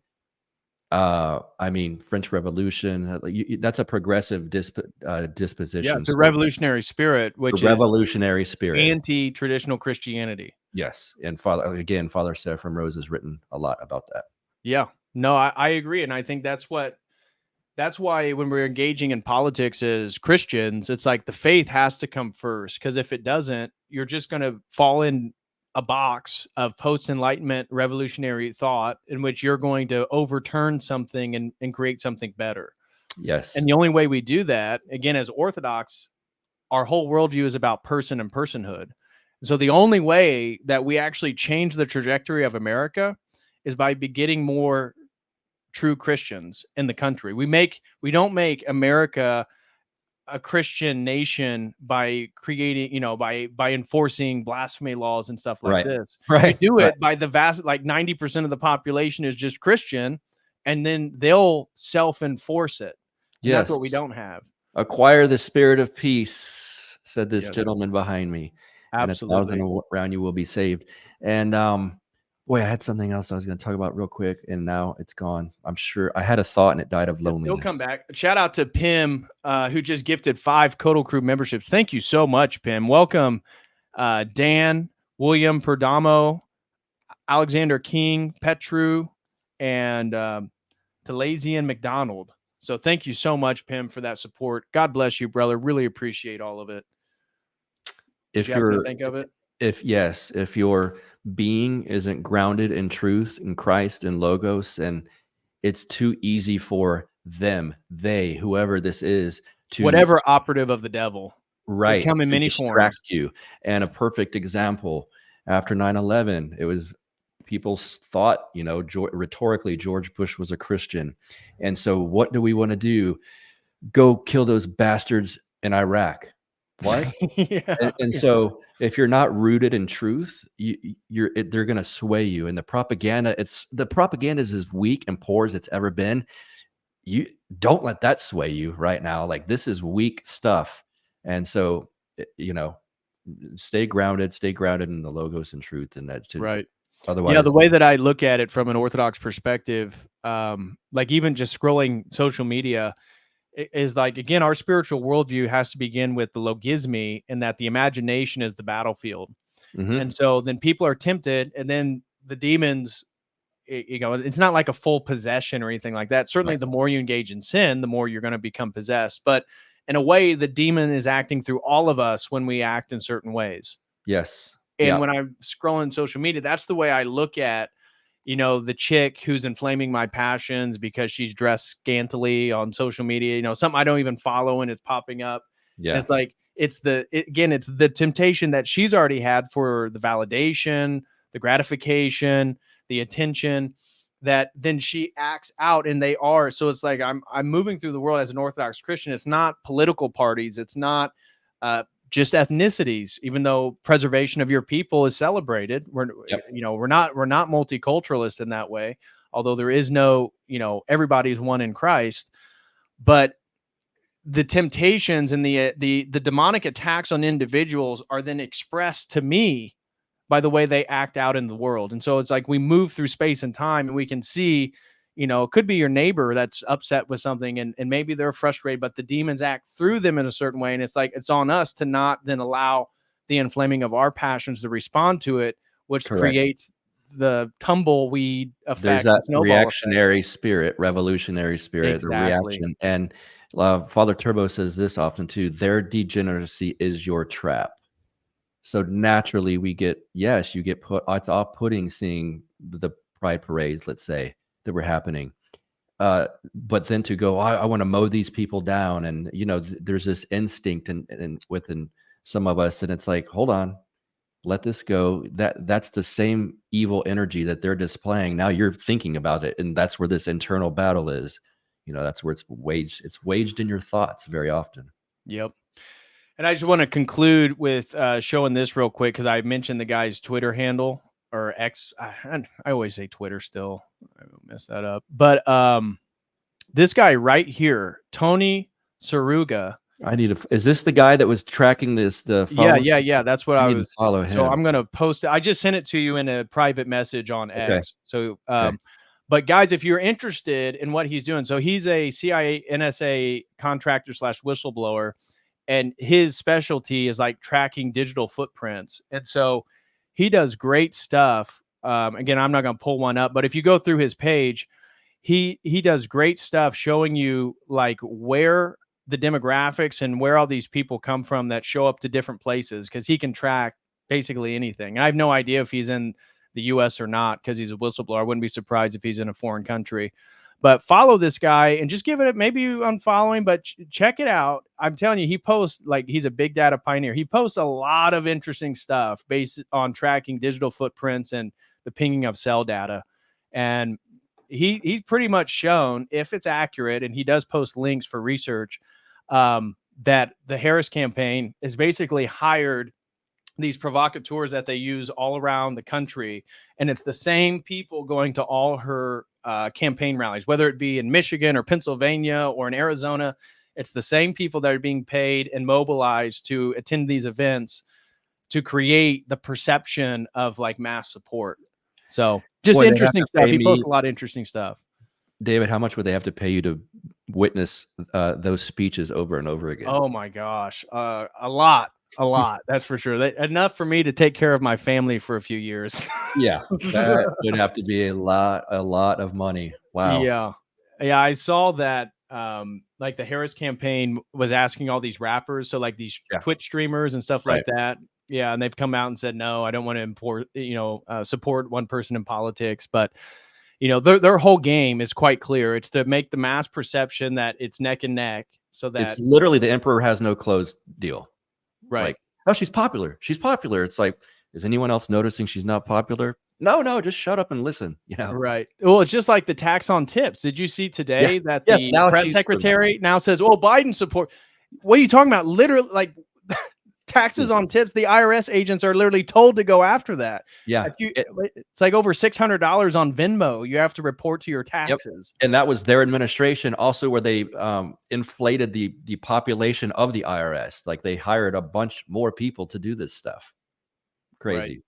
I mean, French Revolution, that's a progressive disposition. Yeah, it's a revolutionary spirit, which is revolutionary spirit, anti-traditional Christianity. Yes. And Father Seraphim Rose has written a lot about that. Yeah, no, I agree. And I think that's why when we're engaging in politics as Christians, it's like the faith has to come first, because if it doesn't, you're just going to fall in a box of post-enlightenment revolutionary thought in which you're going to overturn something and create something better. Yes. And the only way we do that, again, as Orthodox, our whole worldview is about person and personhood. So the only way that we actually change the trajectory of America is by getting more true Christians in the country. We don't make America a Christian nation by creating, by enforcing blasphemy laws and stuff like Right. this. Right. We do Right. it by the vast, like 90% of the population is just Christian, and then they'll self-enforce it. And that's what we Yes. don't have. Acquire the spirit of peace, said this Yes. gentleman behind me. Absolutely. And 1,000 around you will be saved. And boy, I had something else I was going to talk about real quick, and now it's gone. I'm sure I had a thought and it died of loneliness. He'll come back. Shout out to Pim, who just gifted 5 COTEL Crew memberships. Thank you so much, Pim. Welcome, Dan, William Perdomo, Alexander King, Petru, and Talazian McDonald. So thank you so much, Pim, for that support. God bless you, brother. Really appreciate all of it. If you happen to you're think of it? If your being isn't grounded in truth and Christ and logos, and it's too easy for them, whoever this is, to Whatever operative of the devil. right, come in to many distract forms. you. And a perfect example, after 9/11, it was people thought, rhetorically, George Bush was a Christian. And so what do we want to do? Go kill those bastards in Iraq. What? And so if you're not rooted in truth, they're going to sway you. And the propaganda is as weak and poor as it's ever been. You don't let that sway you right now. Like, this is weak stuff. And so, stay grounded in the logos and truth. And that's right. Otherwise, yeah, the way that I look at it from an Orthodox perspective, like even just scrolling social media, is like, again, our spiritual worldview has to begin with the logismy, and that the imagination is the battlefield. And so then people are tempted, and then the demons, it's not like a full possession or anything like that. Certainly, the more you engage in sin, the more you're going to become possessed. But in a way, the demon is acting through all of us when we act in certain ways. Yes. And when I'm scrolling social media, that's the way I look at, the chick who's inflaming my passions because she's dressed scantily on social media, something I don't even follow, and it's popping up. Yeah. And it's like, it's the temptation that she's already had for the validation, the gratification, the attention, that then she acts out, and they are. So it's like, I'm moving through the world as an Orthodox Christian. It's not political parties. It's not just ethnicities, even though preservation of your people is celebrated. We're not multiculturalist in that way, although there is no, everybody's one in Christ. But the temptations and the demonic attacks on individuals are then expressed to me by the way they act out in the world. And so it's like, we move through space and time, and we can see, it could be your neighbor that's upset with something, and maybe they're frustrated, but the demons act through them in a certain way. And it's like, it's on us to not then allow the inflaming of our passions to respond to it, which creates the tumbleweed effect. There's that reactionary spirit, revolutionary spirit, the reaction. And Father Turbo says this often too: their degeneracy is your trap. So naturally you get put, it's off-putting seeing the pride parades, let's say, that were happening. But then to go, I want to mow these people down. And, there's this instinct within some of us. And it's like, hold on, let this go. That's the same evil energy that they're displaying. Now you're thinking about it. And that's where this internal battle is. That's where it's waged. It's waged in your thoughts very often. Yep. And I just want to conclude with showing this real quick, because I mentioned the guy's Twitter handle, or X. I always say Twitter still. I mess that up. But this guy right here, Tony Saruga. Is this the guy that was tracking the phone? Yeah. That's what I was. To follow him. So I'm going to post it. I just sent it to you in a private message on X. So, but guys, if you're interested in what he's doing, so he's a CIA, NSA contractor / whistleblower. And his specialty is like tracking digital footprints. And so he does great stuff. Again, I'm not going to pull one up, but if you go through his page, he does great stuff showing you like where the demographics and where all these people come from that show up to different places, because he can track basically anything. And I have no idea if he's in the US or not, because he's a whistleblower. I wouldn't be surprised if he's in a foreign country. But follow this guy and just give it, maybe you unfollow him, but check it out. I'm telling you, he posts, like, he's a big data pioneer. He posts a lot of interesting stuff based on tracking digital footprints and the pinging of cell data. And he's pretty much shown, if it's accurate, and he does post links for research, that the Harris campaign is basically hired these provocateurs that they use all around the country. And it's the same people going to all her campaign rallies, whether it be in Michigan or Pennsylvania or in Arizona. It's the same people that are being paid and mobilized to attend these events to create the perception of like mass support. So just interesting stuff. He posts a lot of interesting stuff. David, how much would they have to pay you to witness those speeches over and over again? Oh my gosh. A lot. That's for sure. Enough for me to take care of my family for a few years. Yeah, that would have to be a lot of money. Wow. Yeah. I saw that. Like the Harris campaign was asking all these rappers, so like these Twitch streamers and stuff like that. Yeah, and they've come out and said, no, I don't want to support one person in politics. But their whole game is quite clear. It's to make the mass perception that it's neck and neck, so that it's literally the emperor has no clothes deal. Right. Like, oh, she's popular. It's like, is anyone else noticing she's not popular? No, just shut up and listen. Right. Well, it's just like the tax on tips. Did you see today that the press secretary now says, "Oh, Biden support"? What are you talking about? Literally, like taxes on tips. The IRS agents are literally told to go after that. Yeah. It's like over $600 on Venmo. You have to report to your taxes. Yep. And that was their administration also, where they inflated the population of the IRS. Like they hired a bunch more people to do this stuff. Crazy.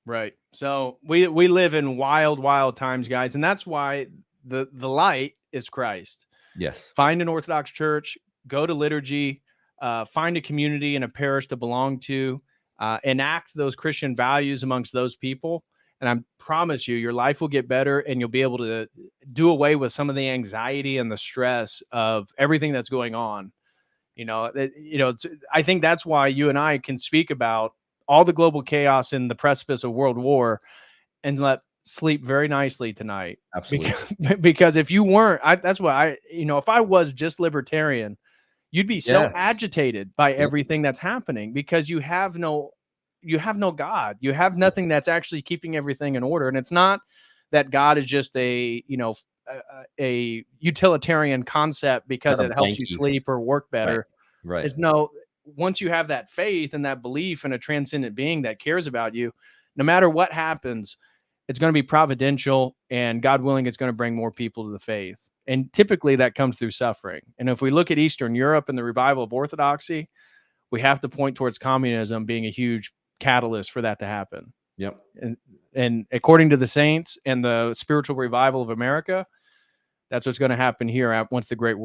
Right. So we live in wild times, guys. And that's why the light is Christ. Yes. Find an Orthodox church, go to liturgy, find a community and a parish to belong to, enact those Christian values amongst those people. And I promise you, your life will get better and you'll be able to do away with some of the anxiety and the stress of everything that's going on. I think that's why you and I can speak about all the global chaos and the precipice of world war and sleep very nicely tonight. Absolutely. Because if you weren't, that's why if I was just libertarian, you'd be so agitated by everything that's happening, because you have no God. You have nothing that's actually keeping everything in order. And it's not that God is just a utilitarian concept because it helps you sleep or work better. Right. It's once you have that faith and that belief in a transcendent being that cares about you, no matter what happens, it's going to be providential, and God willing, it's going to bring more people to the faith. And typically that comes through suffering. And if we look at Eastern Europe and the revival of Orthodoxy, we have to point towards communism being a huge catalyst for that to happen. Yep. And according to the saints and the spiritual revival of America, that's what's going to happen here once the Great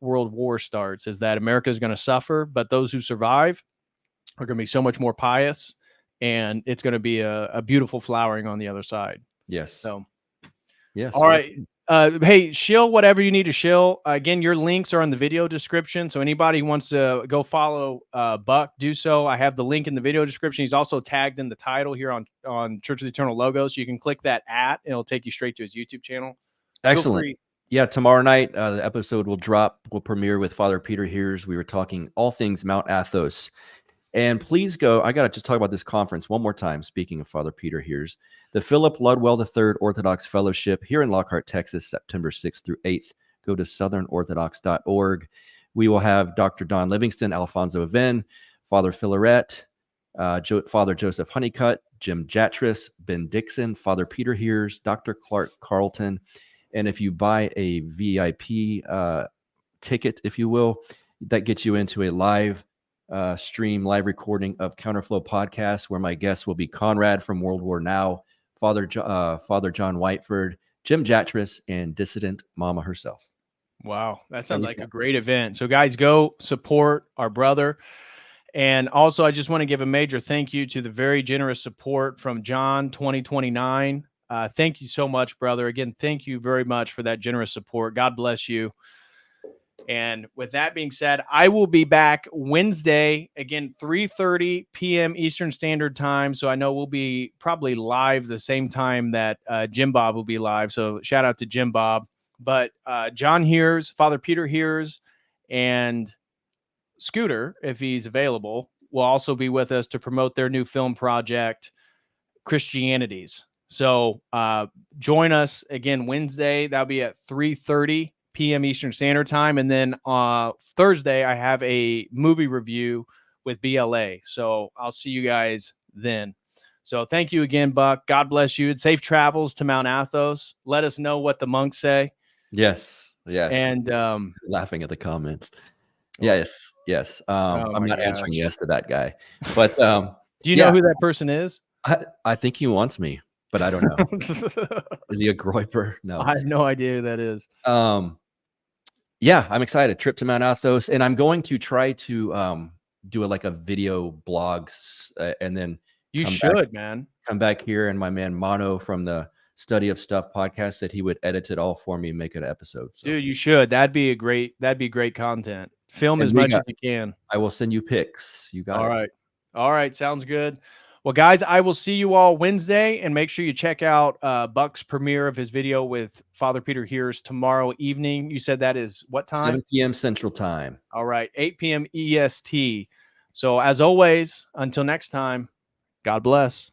World War starts, is that America is going to suffer, but those who survive are going to be so much more pious, and it's going to be a beautiful flowering on the other side. Yes. So, yes. All right. Hey, shill whatever you need to shill. Again, your links are in the video description. So anybody who wants to go follow Buck, do so. I have the link in the video description. He's also tagged in the title here on Church of the Eternal Logos. So you can click that and it'll take you straight to his YouTube channel. Excellent. Yeah, tomorrow night, the episode will premiere with Father Peter Hears. We were talking all things Mount Athos. And please go, I got to just talk about this conference one more time, speaking of Father Peter Hears. The Philip Ludwell III Orthodox Fellowship here in Lockhart, Texas, September 6th through 8th. Go to southernorthodox.org. We will have Dr. Don Livingston, Alfonso Aven, Father Filaret, Father Joseph Honeycutt, Jim Jatris, Ben Dixon, Father Peter Hears, Dr. Clark Carlton. And if you buy a VIP ticket, if you will, that gets you into a live stream, live recording of Counterflow Podcast, where my guests will be Conrad from World War Now, Father John Whiteford, Jim Jatris, and Dissident Mama herself. Wow, that sounds like a great event. So guys, go support our brother. And also, I just want to give a major thank you to the very generous support from John 2029. Thank you so much, brother. Again, thank you very much for that generous support. God bless you. And with that being said, I will be back Wednesday, again, 3:30 p.m. Eastern Standard Time. So I know we'll be probably live the same time that Jim Bob will be live. So shout out to Jim Bob. But John hears, Father Peter hears, and Scooter, if he's available, will also be with us to promote their new film project, Christianities. So join us again Wednesday. That'll be at 3:30 p.m. Eastern Standard Time. And then Thursday, I have a movie review with BLA. So I'll see you guys then. So thank you again, Buck. God bless you. And safe travels to Mount Athos. Let us know what the monks say. Yes. Yes. And laughing at the comments. Yes. Yes. Oh I'm my not answering gosh. yes to that guy, but do you know who that person is? I think he wants me, but I don't know. Is he a Groyper? No. I have no idea who that is. Yeah, I'm excited. Trip to Mount Athos, and I'm going to try to do a video blog, and then you should, man. Come back here, and my man Mono from the Study of Stuff podcast said he would edit it all for me and make an episode. So. Dude, you should. That'd be great content. Film as much as you can. I will send you pics. You got it. All right. Sounds good. Well, guys, I will see you all Wednesday, and make sure you check out Buck's premiere of his video with Father Peter Hears tomorrow evening. You said that is what time? 7 p.m. Central Time. All right, 8 p.m. EST. So as always, until next time, God bless.